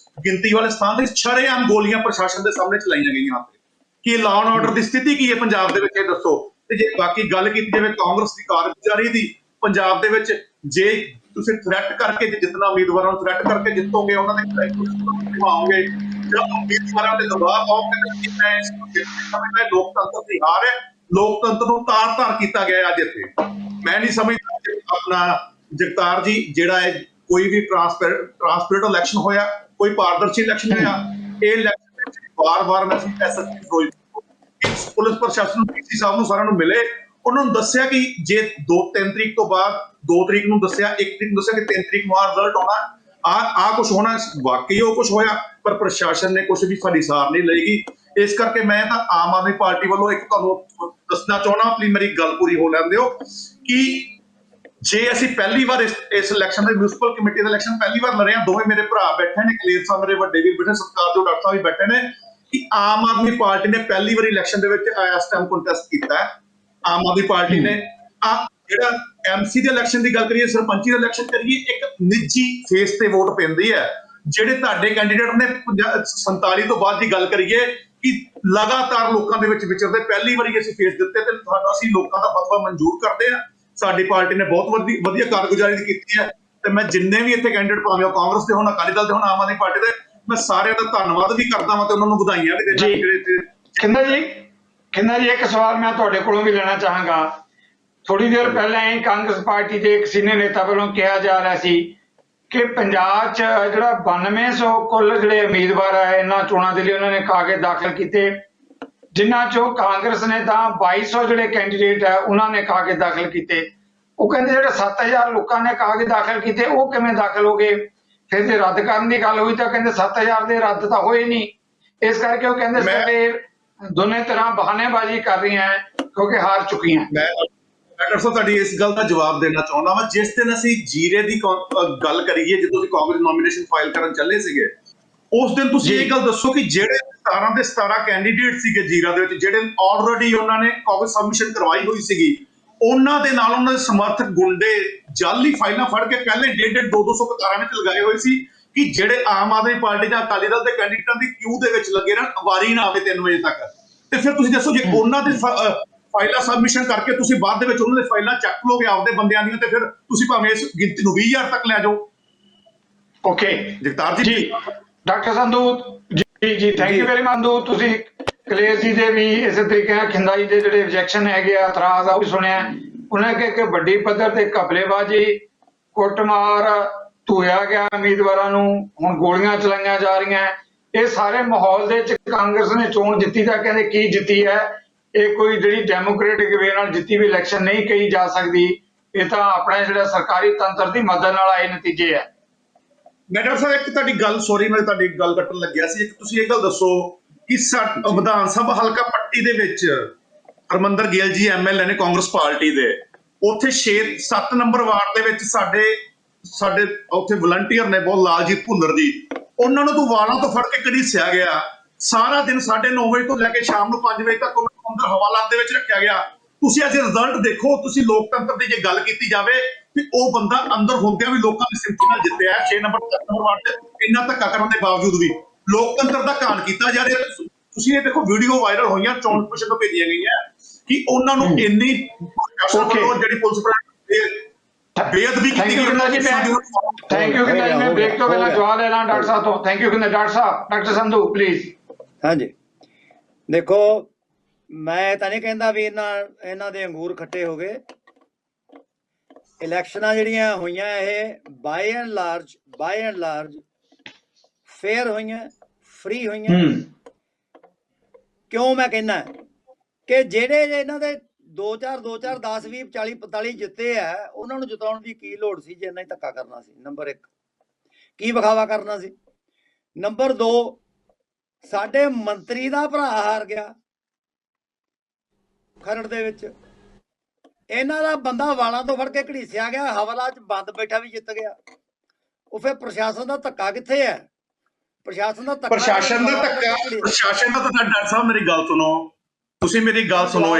ਗਿਣਤੀ ਵਾਲੇ ਸਥਾਨ ਤੇ ਸ਼ਰੇਆਮ ਗੋਲੀਆਂ ਪ੍ਰਸ਼ਾਸਨ ਦੇ ਸਾਹਮਣੇ ਚਲਾਈਆਂ ਗਈਆਂ। ਕਿ ਲਾਅ ਐਂਡ ਆਰਡਰ ਦੀ ਸਥਿਤੀ ਕੀ ਹੈ ਪੰਜਾਬ ਦੇ ਵਿੱਚ, ਇਹ ਦੱਸੋ। ਤੇ ਜੇ ਬਾਕੀ ਗੱਲ ਕੀਤੀ ਜਾਵੇ ਕਾਂਗਰਸ ਦੀ ਕਾਰਗੁਜ਼ਾਰੀ ਦੀ ਪੰਜਾਬ ਦੇ ਵਿੱਚ, ਜੇ ਤੁਸੀਂ ਥ੍ਰੈਟ ਕਰਕੇ ਜੇ ਜਿੱਤਣਾ ਉਮੀਦਵਾਰਾਂ ਨੂੰ ਥ੍ਰੈਟ ਕਰਕੇ ਜਿੱਤੋਗੇ, ਉਹਨਾਂ ਦੇ ਨਿਭਾਓਗੇ ਜਾਂ ਉਮੀਦਵਾਰਾਂ ਤੇ ਦਬਾਅ ਪਾਓਗੇ ਕਿ ਮੈਂ ਇਸ ਨੂੰ ਜਿੱਤਣਾ, ਲੋਕਤੰਤਰ ਦੀ ਹਾਰ ਹੈ। ਲੋਕਤੰਤਰ ਨੂੰ ਤਾਰ-ਤਾਰ ਕੀਤਾ ਗਿਆ ਅੱਜ ਇੱਥੇ। ਮੈਂ ਨਹੀਂ ਸਮਝਦਾ ਕਿ ਆਪਣਾ ਜਗਤਾਰ ਜੀ ਜਿਹੜਾ ਹੈ ਕੋਈ ਵੀ ਟ੍ਰਾਂਸਪੇਰੈਂਟ ਇਲੈਕਸ਼ਨ ਹੋਇਆ, ਕੋਈ ਪਾਰਦਰਸ਼ੀ ਇਲੈਕਸ਼ਨ ਹੋਇਆ, ਇਹ ਇਲੈਕਸ਼ਨ ਵਿੱਚ ਵਾਰ-ਵਾਰ ਮੈਂ ਐਸਐਸਪੀ ਫਿਰੋਜ਼ਪੁਰ ਪੁਲਿਸ ਪ੍ਰਸ਼ਾਸਨ ਨੂੰ, ਡੀਸੀ ਸਾਹਿਬ ਨੂੰ, ਸਾਰਿਆਂ ਨੂੰ ਮਿਲੇ, ਉਹਨਾਂ ਨੂੰ ਦੱਸਿਆ ਕਿ ਜੇ 2-3 ਤਰੀਕ ਤੋਂ ਬਾਅਦ 2 ਤਰੀਕ ਨੂੰ ਦੱਸਿਆ, 1 ਤਰੀਕ ਨੂੰ ਦੱਸਿਆ ਕਿ 3 ਤਰੀਕ ਨੂੰ ਆ ਰਿਜ਼ਲਟ ਆਉਣਾ, ਆ ਕੁਝ ਹੋਣਾ, ਵਾਕਈ ਉਹ ਕੁਝ ਹੋਇਆ, ਪਰ ਪ੍ਰਸ਼ਾਸਨ ਨੇ ਕੁਝ ਵੀ ਸਾਡੀ ਸਾਰ ਨਹੀਂ ਲਏਗੀ। ਇਸ ਕਰਕੇ ਮੈਂ ਤਾਂ ਆਮ ਆਦਮੀ ਪਾਰਟੀ ਵੱਲੋਂ ਇੱਕ ਤੁਹਾਨੂੰ ਦੱਸਣਾ ਚਾਹੁੰਦਾ, ਪਲੀਜ਼ ਮੇਰੀ ਗੱਲ ਪੂਰੀ ਹੋ ਲੈਣ ਦਿਓ, ਕਿ ਜੇ ਅਸੀਂ ਪਹਿਲੀ ਵਾਰ ਇਸ ਇਲੈਕਸ਼ਨ ਦੇ ਮਿਊਨਿਸਪਲ ਕਮੇਟੀ ਦਾ ਇਲੈਕਸ਼ਨ ਪਹਿਲੀ ਵਾਰ ਲੜੇ ਹਾਂ, ਦੋਵੇਂ ਮੇਰੇ ਭਰਾ ਬੈਠੇ ਨੇ, ਕਲੇਰ ਸਾਹਿਬ ਮੇਰੇ ਵੱਡੇ ਵੀਰ ਬੈਠੇ, ਸਤਿਕਾਰਯੋਗ ਡਾਕਟਰ ਸਾਹਿਬ ਵੀ ਬੈਠੇ ਨੇ, ਕਿ ਆਮ ਆਦਮੀ ਪਾਰਟੀ ਨੇ ਪਹਿਲੀ ਵਾਰੀ ਇਲੈਕਸ਼ਨ ਦੇ ਵਿੱਚ ਇਸ ਟਾਈਮ ਕੰਟੈਸਟ ਕੀਤਾ ਹੈ। ਆਮ ਆਦਮੀ ਪਾਰਟੀ ਨੇ ਜਿਹੜਾ ਐਮਸੀ ਦੇ ਇਲੈਕਸ਼ਨ ਦੀ ਗੱਲ ਕਰੀਏ, ਸਰਪੰਚੀ ਦਾ ਇਲੈਕਸ਼ਨ ਕਰੀਏ, ਇੱਕ ਨਿੱਜੀ ਫੇਸ ਤੇ ਵੋਟ ਪੈਂਦੀ ਹੈ। ਜਿਹੜੇ ਤੁਹਾਡੇ ਕੈਂਡੀਡੇਟ ਨੇ 47 ਤੋਂ ਬਾਅਦ ਦੀ ਗੱਲ ਕਰੀਏ ਕਿ ਲਗਾਤਾਰ ਲੋਕਾਂ ਦੇ ਵਿੱਚ ਵਿਚਰਦੇ, ਪਹਿਲੀ ਵਾਰੀ ਅਸੀਂ ਫੇਸ ਦਿੱਤੇ ਤੇ ਅਸੀਂ ਲੋਕਾਂ ਦਾ ਫਤਵਾ ਮਨਜ਼ੂਰ ਕਰਦੇ ਹਾਂ। ਸਾਡੀ ਪਾਰਟੀ ਨੇ ਬਹੁਤ ਵਧੀਆ ਕਾਰਗੁਜ਼ਾਰੀ ਕੀਤੀ ਹੈ ਤੇ ਮੈਂ ਜਿੰਨੇ ਵੀ ਇੱਥੇ ਕੈਂਡੀਡੇਟ ਭਾਵੇਂ ਉਹ ਕਾਂਗਰਸ ਦੇ ਹੋਣ, ਅਕਾਲੀ ਦਲ ਦੇ ਹੋਣ, ਆਮ ਆਦਮੀ ਪਾਰਟੀ ਦੇ, ਮੈਂ ਸਾਰਿਆਂ ਦਾ ਧੰਨਵਾਦ ਵੀ ਕਰਦਾ ਹਾਂ ਤੇ ਉਹਨਾਂ ਨੂੰ ਵਧਾਈਆਂ ਵੀ ਦਿੰਦਾ। ਖਿੰਦਾ ਜੀ ਇੱਕ ਸਵਾਲ ਮੈਂ ਤੁਹਾਡੇ ਕੋਲੋਂ ਵੀ ਲੈਣਾ ਚਾਹਾਂਗਾ। ਥੋੜੀ ਦੇਰ ਪਹਿਲਾਂ ਹੀ ਕਾਂਗਰਸ ਪਾਰਟੀ ਦੇ ਇੱਕ ਸੀਨੀਅਰ ਨੇਤਾ ਵੱਲੋਂ ਕਿਹਾ ਜਾ ਰਿਹਾ ਸੀ ਕਿ ਪੰਜਾਬ 'ਚ ਜਿਹੜਾ 9200 ਕੁੱਲ ਜਿਹੜੇ ਉਮੀਦਵਾਰ ਹੈ ਇਹਨਾਂ ਚੋਣਾਂ ਦੇ ਲਈ ਉਹਨਾਂ ਨੇ ਕਾਗਜ਼ ਦਾਖਲ ਕੀਤੇ, ਜਿਨ੍ਹਾਂ ਚੋਂ ਕਾਂਗਰਸ ਨੇ ਤਾਂ 2200 ਜਿਹੜੇ ਕੈਂਡੀਡੇਟ ਹੈ ਉਹਨਾਂ ਨੇ ਕਾਗਜ਼ ਦਾਖਲ ਕੀਤੇ। ਉਹ ਕਹਿੰਦੇ ਜਿਹੜੇ 7000 ਲੋਕਾਂ ਨੇ ਕਾਗਜ਼ ਦਾਖਲ ਕੀਤੇ ਉਹ ਕਿਵੇਂ ਦਾਖਲ ਹੋ ਗਏ? ਫਿਰ ਜੇ ਰੱਦ ਕਰਨ ਦੀ ਗੱਲ ਹੋਈ ਤਾਂ ਕਹਿੰਦੇ 7000 ਦੇ ਰੱਦ ਤਾਂ ਹੋਏ ਨਹੀਂ। ਇਸ ਕਰਕੇ ਉਹ ਕਹਿੰਦੇ ਸਾਡੇ ਦੋਨੇ ਤਰ੍ਹਾਂ ਬਹਾਨੇਬਾਜ਼ੀ ਕਰ ਰਹੀਆਂ ਕਿਉਂਕਿ ਹਾਰ ਚੁੱਕੀਆਂ। ਮੈਂ ਡਾਕਟਰ ਸਾਹਿਬ ਤੁਹਾਡੀ ਇਸ ਗੱਲ ਦਾ ਜਵਾਬ ਦੇਣਾ ਚਾਹੁੰਦਾ ਹਾਂ। ਜਿਸ ਦਿਨ ਅਸੀਂ ਜੀਰੇ ਦੀ ਗੱਲ ਕਰੀਏ, ਜਦੋਂ ਅਸੀਂ ਕਾਂਗਰਸ ਨੋਮੀਨੇਸ਼ਨ ਫਾਈਲ ਕਰਨ ਚੱਲੇ ਸੀਗੇ, ਉਸ ਦਿਨ ਤੁਸੀਂ ਇਹ ਗੱਲ ਦੱਸੋ ਕਿ ਜਿਹੜੇ 17 ਦੇ 17 ਕੈਂਡੀਡੇਟ ਸੀਗੇ ਜੀਰਾ ਦੇ ਵਿੱਚ, ਜਿਹੜੇ ਆਲਰੇਡੀ ਉਹਨਾਂ ਨੇ ਕਾਗਜ਼ ਸਬਮਿਸ਼ਨ ਕਰਵਾਈ ਹੋਈ ਸੀਗੀ, ਉਹਨਾਂ ਦੇ ਨਾਲ ਉਹਨਾਂ ਦੇ ਸਮਰਥਕ ਗੁੰਡੇ ਜਾਲੀ ਫਾਈਲਾਂ ਫੜ ਕੇ ਪਹਿਲੇ 150 200 ਕਤਾਰਾਂ ਵਿੱਚ ਲਗਾਏ ਹੋਏ ਸੀ ਕਿ ਜਿਹੜੇ ਆਮ ਆਦਮੀ ਪਾਰਟੀ ਜਾਂ ਅਕਾਲੀ ਦਲ ਦੇ ਕੈਂਡੀਡੇਟਾਂ ਦੀ ਕਿਊ ਦੇ ਵਿੱਚ ਲੱਗੇ ਰਹਿਣ, ਵਾਰੀ ਨਾ ਆਵੇ 3 ਵਜੇ ਤੱਕ। ਤੇ ਫਿਰ ਤੁਸੀਂ ਦੱਸੋ, ਜੇ ਉਹਨਾਂ ਦੇ ਫਾਈਲਾਂ ਸਬਮਿਸ਼ਨ ਕਰਕੇ ਤੁਸੀਂ ਬਾਅਦ ਦੇ ਵਿੱਚ ਉਹਨਾਂ ਦੇ ਫਾਈਲਾਂ ਚੱਕ ਲੋਗੇ ਆਪਦੇ ਬੰਦਿਆਂ ਦੀਆਂ, ਤੇ ਫਿਰ ਤੁਸੀਂ ਭਾਵੇਂ ਇਸ ਗਿਣਤੀ ਨੂੰ 20000 ਤੱਕ ਲੈ ਜਾਓ। ਓਕੇ ਜਗਤਾਰ ਜੀ, doctor Sandhu ji thank you very much. ਤੁਸੀਂ ਕਲੇਰ ਜੀ ਦੇ ਵੀ ਇਸੇ ਤਰੀਕੇ ਨਾਲ ਖਿੰਦਾ ਜੀ ਦੇ ਜਿਹੜੇ ਆਬਜੈਕਸ਼ਨ ਹੈਗੇ ਆ, ਇਤਰਾਜ਼ ਆ, ਉਹ ਵੀ ਸੁਣਿਆ। ਉਹਨਾਂ ਨੇ ਕਿ ਵੱਡੀ ਪੱਧਰ ਤੇ ਘਪਲੇਬਾਜ਼ੀ, ਕੁੱਟਮਾਰ, ਧੋਇਆ ਗਿਆ ਉਮੀਦਵਾਰਾਂ ਨੂੰ, ਹੁਣ ਗੋਲੀਆਂ ਚਲਾਈਆਂ ਜਾ ਰਹੀਆਂ। ਇਹ ਸਾਰੇ ਮਾਹੌਲ ਦੇ ਵਿੱਚ ਕਾਂਗਰਸ ਨੇ ਚੋਣ ਜਿੱਤੀ ਤਾਂ ਕਹਿੰਦੇ ਕੀ ਜਿੱਤੀ ਹੈ, ਇਹ ਕੋਈ ਜਿਹੜੀ ਡੈਮੋਕ੍ਰੈਟਿਕ ਵੇ ਨਾਲ ਜਿੱਤੀ ਵੀ ਇਲੈਕਸ਼ਨ ਨਹੀਂ ਕਹੀ ਜਾ ਸਕਦੀ। ਇਹ ਤਾਂ ਆਪਣੇ ਜਿਹੜਾ ਸਰਕਾਰੀ ਤੰਤਰ ਦੀ ਮਦਦ ਨਾਲ ਆਏ ਨਤੀਜੇ ਹੈ। ਮੈਂ ਡਾਕਟਰ ਸਾਹਿਬ ਇੱਕ ਤੁਹਾਡੀ ਗੱਲ, ਸੌਰੀ ਮੈਂ ਤੁਹਾਡੀ ਗੱਲ ਕੱਟਣ ਲੱਗਿਆ ਸੀ, ਇੱਕ ਤੁਸੀਂ ਇਹ ਗੱਲ ਦੱਸੋ ਕਿ ਵਿਧਾਨ ਸਭਾ ਹਲਕਾ ਪੱਟੀ ਦੇ ਵਿੱਚ ਹਰਮੰਦਰ ਗਿੱਲ ਜੀ ਐਮਐਲਏ ਨੇ ਕਾਂਗਰਸ ਪਾਰਟੀ ਦੇ, ਉੱਥੇ 7 ਨੰਬਰ ਵਾਰਡ ਦੇ ਵਿੱਚ ਸਾਡੇ ਉੱਥੇ ਵਲੰਟੀਅਰ ਨੇ ਬਹੁਤ, ਲਾਲਜੀਤ ਭੁੱਲਰ ਜੀ, ਉਹਨਾਂ ਨੂੰ ਤੂੰ ਵਾਲਾਂ ਤੋਂ ਫੜ ਕੇ ਘੜੀਸਿਆ ਗਿਆ। ਸਾਰਾ ਦਿਨ 9:30 ਵਜੇ ਤੋਂ ਲੈ ਕੇ ਸ਼ਾਮ ਨੂੰ 5 ਵਜੇ ਤੱਕ ਉਹਨਾਂ ਨੂੰ ਅੰਦਰ ਹਵਾਲਾਤ ਦੇ ਵਿੱਚ ਰੱਖਿਆ ਗਿਆ। ਤੁਸੀਂ ਅੱਜ ਰਿਜ਼ਲਟ ਦੇਖੋ, ਤੁਸੀਂ ਲੋਕਤੰਤਰ ਦੀ ਜੇ ਗੱਲ ਕੀਤੀ ਜਾਵੇ ਕਿ ਉਹ ਬੰਦਾ ਅੰਦਰ ਹੁੰਦਿਆਂ ਵੀ ਲੋਕਾਂ ਦੀ ਸਿੰਪਥੀ ਨਾਲ ਜਿੱਤਿਆ 6 ਨੰਬਰ 7 ਨੰਬਰ ਵਾਰਡ ਤੇ, ਇੰਨਾ ਧੱਕਾ ਕਰਨ ਦੇ ਬਾਵਜੂਦ ਵੀ ਲੋਕਤੰਤਰ ਦਾ ਘਾਣ ਕੀਤਾ ਜਾ ਰਿਹਾ। ਤੁਸੀਂ ਇਹ ਦੇਖੋ, ਵੀਡੀਓ ਵਾਇਰਲ ਹੋਈਆਂ, ਚੋਣ ਕਮਿਸ਼ਨ ਤੋਂ ਭੇਜੀਆਂ ਗਈਆਂ ਕਿ ਉਹਨਾਂ ਨੂੰ ਇੰਨੀ ਜਿਹੜੀ ਪੁਲਿਸ ਬੇਅਦਬੀ ਕੀਤੀ ਗਈ। ਥੈਂਕ ਯੂ ਕਿੰਨਾ ਜੀ, ਮੈਂ ਬ੍ਰੇਕ ਤੋਂ ਪਹਿਲਾਂ ਜਵਾਬ ਲੈ ਲਾਂ ਡਾਕਟਰ ਸਾਹਿਬ ਤੋਂ। ਥੈਂਕ ਯੂ ਕਿੰਨਾ doctor Sahib. Doctor Sandhu please. ਹਾਂਜੀ, ਦੇਖੋ ਮੈਂ ਤਾਂ ਨਹੀਂ ਕਹਿੰਦਾ ਵੀ ਇਹਨਾਂ ਦੇ ਅੰਗੂਰ ਖੱਟੇ ਹੋ ਗਏ। ਇਲੈਕਸ਼ਨਾਂ ਜਿਹੜੀਆਂ ਹੋਈਆਂ ਇਹ ਬਾਈ ਐਂਡ ਲਾਰਜ ਫੇਅਰ ਹੋਈਆਂ, ਫ੍ਰੀ ਹੋਈਆਂ। ਕਿਉਂ ਮੈਂ ਕਹਿੰਦਾ ਕਿ ਜਿਹੜੇ ਇਹਨਾਂ ਦੇ 2-4 10 20 40 45 ਜਿੱਤੇ ਆ, ਉਹਨਾਂ ਨੂੰ ਜਿਤਾਉਣ ਦੀ ਕੀ ਲੋੜ ਸੀ ਜੇ ਇੰਨਾ ਹੀ ਧੱਕਾ ਕਰਨਾ ਸੀ? ਨੰਬਰ 1, ਕੀ ਵਿਖਾਵਾ ਕਰਨਾ ਸੀ? ਨੰਬਰ 2, ਸਾਡੇ ਮੰਤਰੀ ਦਾ ਭਰਾ ਹਾਰ ਗਿਆ ਖਰੜ ਦੇ ਵਿੱਚ, ਇਹਨਾਂ ਦਾ ਬੰਦਾ ਵਾਲਾਂ ਤੋਂ ਫੜ ਕੇ ਘੜੀਸਿਆ ਗਿਆ, ਹਵਾਲਾ 'ਚ ਬੰਦ ਬੈਠਾ ਵੀ ਜਿੱਤ ਗਿਆ। ਉਹ ਫਿਰ ਪ੍ਰਸ਼ਾਸਨ ਦਾ ਧੱਕਾ ਕਿੱਥੇ ਹੈ? ਪ੍ਰਸ਼ਾਸਨ ਦਾ ਧੱਕਾ ਡਾਕਟਰ ਸਾਹਿਬ ਮੇਰੀ ਗੱਲ ਸੁਣੋ, ਤੁਸੀਂ ਮੇਰੀ ਗੱਲ ਸੁਣੋ, ਤੁਸੀਂ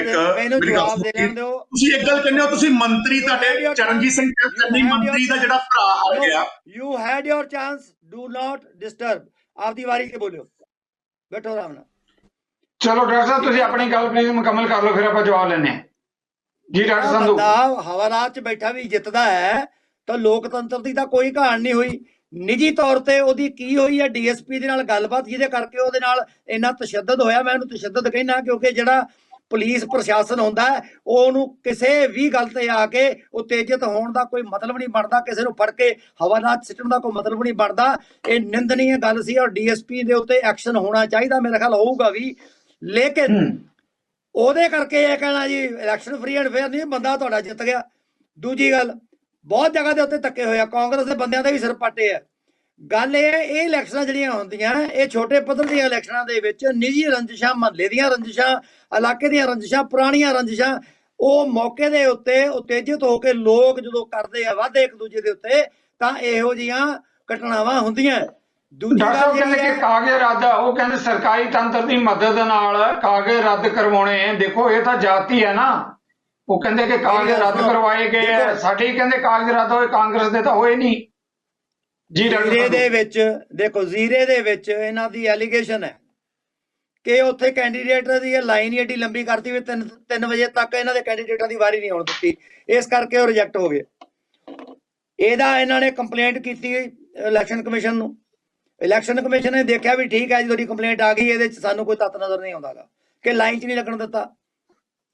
ਇੱਕ ਗੱਲ ਕਹਿੰਦੇ ਹੋ, ਤੁਸੀਂ ਮੰਤਰੀ ਤੁਹਾਡੇ ਚਰਨਜੀਤ ਸਿੰਘ ਚੰਨੀ ਮੰਤਰੀ ਦਾ ਜਿਹੜਾ ਭਰਾ ਹਾਰ ਗਿਆ। You had your chance, do not disturb. ਆਪਦੀ ਵਾਰੀ ਤੇ ਬੋਲਿਓ, ਬੈਠੋ ਆਰਾਮ ਨਾਲ। ਚਲੋ ਡਾਕਟਰ ਸਾਹਿਬ ਤੁਸੀਂ ਆਪਣੀ ਗੱਲ ਪਲੀਜ਼ ਮੁਕੰਮਲ ਕਰ ਲਓ, ਫਿਰ ਆਪਾਂ ਜਵਾਬ ਲੈਣੇ। ਜੀ ਡਾਕਟਰ ਜਿਹੜਾ ਸੰਧੂ। ਬੰਦਾ ਹਵਾਲਾਤ 'ਚ ਬੈਠਾ ਵੀ ਜਿੱਤਦਾ ਹੈ ਤਾਂ ਲੋਕਤੰਤਰ ਦੀ ਤਾਂ ਕੋਈ ਕਹਾਣ ਨਹੀਂ ਹੋਈ। ਨਿੱਜੀ ਤੌਰ ਤੇ ਉਹਦੀ ਕੀ ਹੋਈ ਹੈ ਡੀਐਸਪੀ ਦੇ ਨਾਲ ਗੱਲਬਾਤ, ਜਿਹਦੇ ਕਰਕੇ ਉਹਦੇ ਨਾਲ ਇੰਨਾ ਤਸ਼ੱਦਦ ਹੋਇਆ। ਮੈਂ ਉਹਨੂੰ ਤਸ਼ੱਦਦ ਕਹਿਣਾ ਕਿਉਂਕਿ ਜਿਹੜਾ ਪੁਲਿਸ ਪ੍ਰਸ਼ਾਸਨ ਹੁੰਦਾ ਹੈ ਉਹਨੂੰ ਕਿਸੇ ਵੀ ਗੱਲ ਤੇ ਆ ਕੇ ਉਤੇਜਿਤ ਹੋਣ ਦਾ ਕੋਈ ਮਤਲਬ ਨਹੀਂ ਬਣਦਾ, ਕਿਸੇ ਨੂੰ ਫੜ ਕੇ ਹਵਾਲਾਤ ਸਿੱਟਣ ਦਾ ਕੋਈ ਮਤਲਬ ਨਹੀਂ ਬਣਦਾ। ਇਹ ਨਿੰਦਨੀय ਗੱਲ ਸੀ ਔਰ ਡੀਐਸਪੀ ਦੇ ਉੱਤੇ ਐਕਸ਼ਨ ਹੋਣਾ ਚਾਹੀਦਾ, ਮੇਰਾ ਖਿਆਲ ਹੋਊਗਾ ਵੀ। ਲੇਕਿਨ ਉਹਦੇ ਕਰਕੇ ਇਹ ਕਹਿਣਾ ਜੀ ਇਲੈਕਸ਼ਨ ਫ੍ਰੀ ਐਂਡ ਫੇਅਰ ਨਹੀਂ, ਬੰਦਾ ਤੁਹਾਡਾ ਜਿੱਤ ਗਿਆ। ਦੂਜੀ ਗੱਲ, ਬਹੁਤ ਜਗ੍ਹਾ ਦੇ ਉੱਤੇ ਧੱਕੇ ਹੋਇਆ, ਕਾਂਗਰਸ ਦੇ ਬੰਦਿਆਂ ਦੇ ਵੀ ਸਿਰ ਪਾਟੇ ਆ। ਗੱਲ ਇਹ ਹੈ, ਇਹ ਇਲੈਕਸ਼ਨਾਂ ਜਿਹੜੀਆਂ ਹੁੰਦੀਆਂ ਇਹ ਛੋਟੇ ਪੱਧਰ ਦੀਆਂ ਇਲੈਕਸ਼ਨਾਂ ਦੇ ਵਿੱਚ ਨਿੱਜੀ ਰੰਜਿਸ਼ਾਂ, ਮਹੱਲੇ ਦੀਆਂ ਰੰਜਿਸ਼ਾਂ, ਇਲਾਕੇ ਦੀਆਂ ਰੰਜਿਸ਼ਾਂ, ਪੁਰਾਣੀਆਂ ਰੰਜਿਸ਼ਾਂ, ਉਹ ਮੌਕੇ ਦੇ ਉੱਤੇ ਉਤੇਜਿਤ ਹੋ ਕੇ ਲੋਕ ਜਦੋਂ ਕਰਦੇ ਆ ਵਾਅਦੇ ਇੱਕ ਦੂਜੇ ਦੇ ਉੱਤੇ ਤਾਂ ਇਹੋ ਜਿਹੀਆਂ ਘਟਨਾਵਾਂ ਹੁੰਦੀਆਂ। ਦੂਜੀ ਡਾਕਟਰ ਗੱਲ ਸਾਹਿਬ ਕਹਿੰਦੇ ਜਿਹੜੀ ਕਿ ਹੈ, ਕਾਗਜ਼ ਰੱਦ, ਉਹ ਕਹਿੰਦੇ ਸਰਕਾਰੀ ਤੰਤਰ ਦੀ ਮਦਦ ਨਾਲ ਕਾਗਜ਼ ਰੱਦ ਕਰਵਾਉਣੇ। ਦੇਖੋ ਇਹ ਤਾਂ ਜਾਤੀ ਹੈ ਨਾ, ਉਹ ਕਹਿੰਦੇ ਕਿ ਕਾਗਜ਼ ਰੱਦ ਕਰਵਾਏ ਗਏ ਆ, ਸਾਡੇ ਕਹਿੰਦੇ ਕਾਗਜ਼ ਰੱਦ ਹੋਏ, ਕਾਂਗਰਸ ਦੇ ਤਾਂ ਹੋਏ ਨਹੀਂ। ਜੀ ਡਾਕਟਰ ਜ਼ੀਰੇ ਸੰਧੂ। ਦੇ ਵਿੱਚ ਦੇਖੋ, ਜ਼ੀਰੇ ਦੇ ਵਿੱਚ ਇਹਨਾਂ ਦੀ ਐਲੀਗੇਸ਼ਨ ਹੈ ਕਿ ਉੱਥੇ ਕੈਂਡੀਡੇਟ ਦੀ ਲਾਈਨ ਹੀ ਏਡੀ ਲੰਬੀ ਕਰਤੀ ਵੀ 3 ਵਜੇ ਤੱਕ ਇਹਨਾਂ ਦੇ ਕੈਂਡੀਡੇਟਾਂ ਦੀ ਵਾਰੀ ਨਹੀਂ ਆਉਣ ਦਿੱਤੀ, ਇਸ ਕਰਕੇ ਉਹ ਰਿਜੈਕਟ ਹੋ ਗਏ। ਇਹਦਾ ਇਹਨਾਂ ਨੇ ਕੰਪਲੇਂਟ ਕੀਤੀ ਇਲੈਕਸ਼ਨ ਕਮਿਸ਼ਨ ਨੂੰ। ਇਲੈਕਸ਼ਨ ਕਮਿਸ਼ਨ ਨੇ ਦੇਖਿਆ ਵੀ ਠੀਕ ਹੈ ਜੀ, ਤੁਹਾਡੀ ਕੰਪਲੇਂਟ ਆ ਗਈ, ਇਹਦੇ 'ਚ ਸਾਨੂੰ ਕੋਈ ਤੱਤ ਨਜ਼ਰ ਨਹੀਂ ਆਉਂਦਾਗਾ ਕਿ ਲਾਈਨ 'ਚ ਨਹੀਂ ਲੱਗਣ ਦਿੱਤਾ।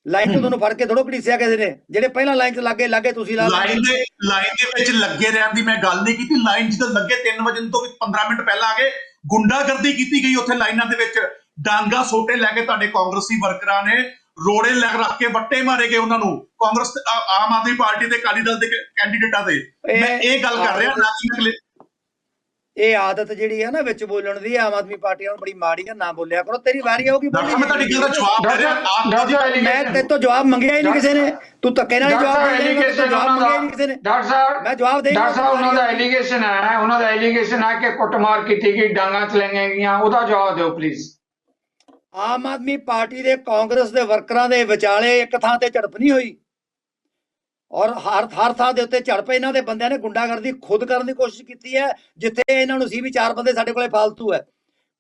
ਲਾਈਨ 'ਚ ਤੁਹਾਨੂੰ ਫੜ ਕੇ ਥੋੜ੍ਹਾ ਘੜੀਸਿਆ ਕਿਸੇ ਨੇ, ਜਿਹੜੇ ਪਹਿਲਾਂ ਲਾਈਨ 'ਚ ਲੱਗੇ ਤੁਸੀਂ ਲਾ ਲਾਈਨ ਦੇ ਵਿੱਚ ਲੱਗੇ ਰਹਿਣ ਦੀ ਮੈਂ ਗੱਲ ਨਹੀਂ ਕੀਤੀ। ਲਾਈਨ 'ਚ ਤਾਂ ਲੱਗੇ 3 ਵਜੇ ਤੋਂ ਵੀ 15 ਮਿੰਟ ਪਹਿਲਾਂ ਆ ਗਏ, ਗੁੰਡਾਗਰਦੀ ਕੀਤੀ ਗਈ ਉੱਥੇ ਲਾਈਨਾਂ ਦੇ ਵਿੱਚ। ਡਾਂਗਾ ਸੋਟੇ ਲੈ ਕੇ ਤੁਹਾਡੇ ਕਾਂਗਰਸੀ ਵਰਕਰਾਂ ਨੇ ਰੋੜੇ ਲੈ ਰੱਖ ਕੇ ਵੱਟੇ ਮਾਰੇ ਗਏ ਉਹਨਾਂ ਨੂੰ, ਕਾਂਗਰਸ ਆਮ ਆਦਮੀ ਪਾਰਟੀ ਤੇ ਅਕਾਲੀ ਦਲ ਦੇ ਕੈਂਡੀਡੇਟਾਂ ਦੇ। ਮੈਂ ਇਹ ਗੱਲ ਕਰ ਰਿਹਾ ਨਾ। ਇਹ ਆਦਤ ਜਿਹੜੀ ਹੈ ਨਾ ਵਿੱਚ ਬੋਲਣ ਦੀ, ਆਮ ਆਦਮੀ ਪਾਰਟੀ ਨੂੰ ਬੜੀ ਮਾੜੀ ਹੈ, ਨਾ ਬੋਲਿਆ ਕਰੋ। ਤੇਰੀ ਵਾਰੀ ਆਊਗੀ ਮੈਂ ਤੁਹਾਡੀ ਗੱਲ ਦਾ ਜਵਾਬ ਦੇ ਰਿਹਾ। ਮੈਂ ਤੇਰੇ ਤੋਂ ਜਵਾਬ ਮੰਗਿਆ ਹੀ ਨਹੀਂ ਕਿਸੇ ਨੇ, ਤੂੰ ਧੱਕੇ ਨਾਲ ਜਵਾਬ ਦੇ ਰਿਹਾ, ਜਵਾਬ ਮੰਗਿਆ ਹੀ ਨਹੀਂ ਕਿਸੇ ਨੇ। ਡਾਕਟਰ ਸਾਹਿਬ, ਮੈਂ ਜਵਾਬ ਦੇ ਡਾਕਟਰ ਸਾਹਿਬ ਉਹਨਾਂ ਦਾ ਐਲੀਗੇਸ਼ਨ ਹੈ ਕਿ ਕੁੱਟਮਾਰ ਕੀਤੀ ਗਈ, ਡਾਂਗਾਂ ਚਲਾਈਆਂ ਗਈਆਂ, ਉਹਦਾ ਜਵਾਬ ਦਿਓ ਪਲੀਜ਼। ਆਮ ਆਦਮੀ ਪਾਰਟੀ ਦੇ ਕਾਂਗਰਸ ਦੇ ਵਰਕਰਾਂ ਦੇ ਵਿਚਾਲੇ ਇੱਕ ਥਾਂ ਤੇ ਝੜਪ ਨਹੀਂ ਹੋਈ ਔਰ ਹਰ ਥਾਂ ਦੇ ਉੱਤੇ ਝੜਪ ਇਹਨਾਂ ਦੇ ਬੰਦਿਆਂ ਨੇ ਗੁੰਡਾਗਰਦੀ ਖੁਦ ਕਰਨ ਦੀ ਕੋਸ਼ਿਸ਼ ਕੀਤੀ ਹੈ, ਜਿੱਥੇ ਇਹਨਾਂ ਨੂੰ ਸੀ ਵੀ 4 ਬੰਦੇ ਸਾਡੇ ਕੋਲੇ ਫਾਲਤੂ ਹੈ,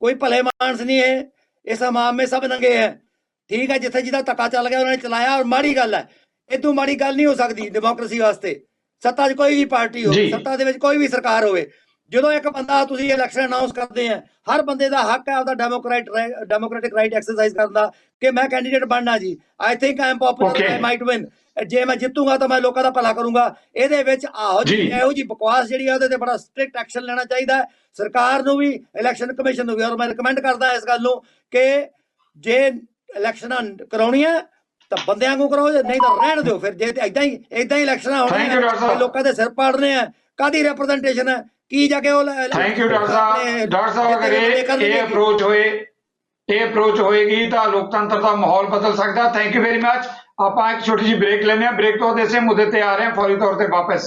ਕੋਈ ਭਲੇ ਮਾਨਸ ਨਹੀਂ ਹੈ, ਇਸ ਹਮਾਮ में सब नंगे है। ठीक है, जिथे जिदा धक्का चल गया उन्होंने चलाया और माड़ी गल है, इदू माड़ी गल नहीं हो सकती डेमोक्रेसी वास्ते। सत्ता 'ਚ कोई भी पार्टी हो, सत्ता ਦੇ ਵਿੱਚ कोई भी सरकार होवे, ਜਦੋਂ ਇੱਕ ਬੰਦਾ ਤੁਸੀਂ ਇਲੈਕਸ਼ਨ ਅਨਾਉਂਸ ਕਰਦੇ ਆ, ਹਰ ਬੰਦੇ ਦਾ ਹੱਕ ਹੈ ਆਪਦਾ ਡੈਮੋਕ੍ਰੈਟਿਕ ਰਾਈਟ ਐਕਸਰਸਾਈਜ਼ ਕਰਨ ਦਾ ਕਿ ਮੈਂ ਕੈਂਡੀਡੇਟ ਬਣਨਾ ਜੀ, I think I am popular, I might win, ਜੇ ਮੈਂ ਜਿੱਤੂਗਾ ਤਾਂ ਮੈਂ ਲੋਕਾਂ ਦਾ ਭਲਾ ਕਰੂੰਗਾ। ਇਹਦੇ ਵਿੱਚ ਇਹੋ ਜੀ ਬਕਵਾਸ ਜਿਹੜੀ ਆ ਉਹਦੇ ਤੇ ਬੜਾ ਸਟ੍ਰਿਕਟ ਐਕਸ਼ਨ ਲੈਣਾ ਚਾਹੀਦਾ ਸਰਕਾਰ ਨੂੰ ਵੀ, ਇਲੈਕਸ਼ਨ ਕਮਿਸ਼ਨ ਨੂੰ ਵੀ। ਔਰ ਮੈਂ ਰਿਕਮੈਂਡ ਕਰਦਾ ਇਸ ਗੱਲ ਨੂੰ ਕਿ ਜੇ ਇਲੈਕਸ਼ਨਾਂ ਕਰਾਉਣੀਆਂ ਤਾਂ ਬੰਦਿਆਂ ਨੂੰ ਕਰੋ, ਨਹੀਂ ਤਾਂ ਰਹਿਣ ਦਿਓ। ਫਿਰ ਜੇ ਇਦਾਂ ਹੀ ਇਲੈਕਸ਼ਨਾਂ ਹੋਣੀਆਂ, ਲੋਕਾਂ ਦੇ ਸਿਰ ਪਾੜਨੇ ਆ, ਕਾਹਦੀ ਰਿਪਰੈਜ਼ੈਂਟੇਸ਼ਨ ਹੈ, ਕੀ ਜਾ ਕੇ ਉਹ। Thank you doctor Sahib. Doctor ਸਾਹਿਬ ਅਗਰ ਇਹ ਅਪਰੋਚ ਹੋਏਗੀ ਤਾਂ ਲੋਕਤੰਤਰ ਦਾ ਮਾਹੌਲ ਬਦਲ ਸਕਦਾ। Thank you very much. ਆਪਾਂ ਇੱਕ ਛੋਟੀ ਜਿਹੀ ਬ੍ਰੇਕ ਲੈਂਦੇ ਹਾਂ, ਬ੍ਰੇਕ ਤੋਂ ਇਸੇ ਮੁੱਦੇ ਤੇ ਆ ਰਹੇ ਹਾਂ ਫੌਰੀ ਤੌਰ ਤੇ ਵਾਪਸ।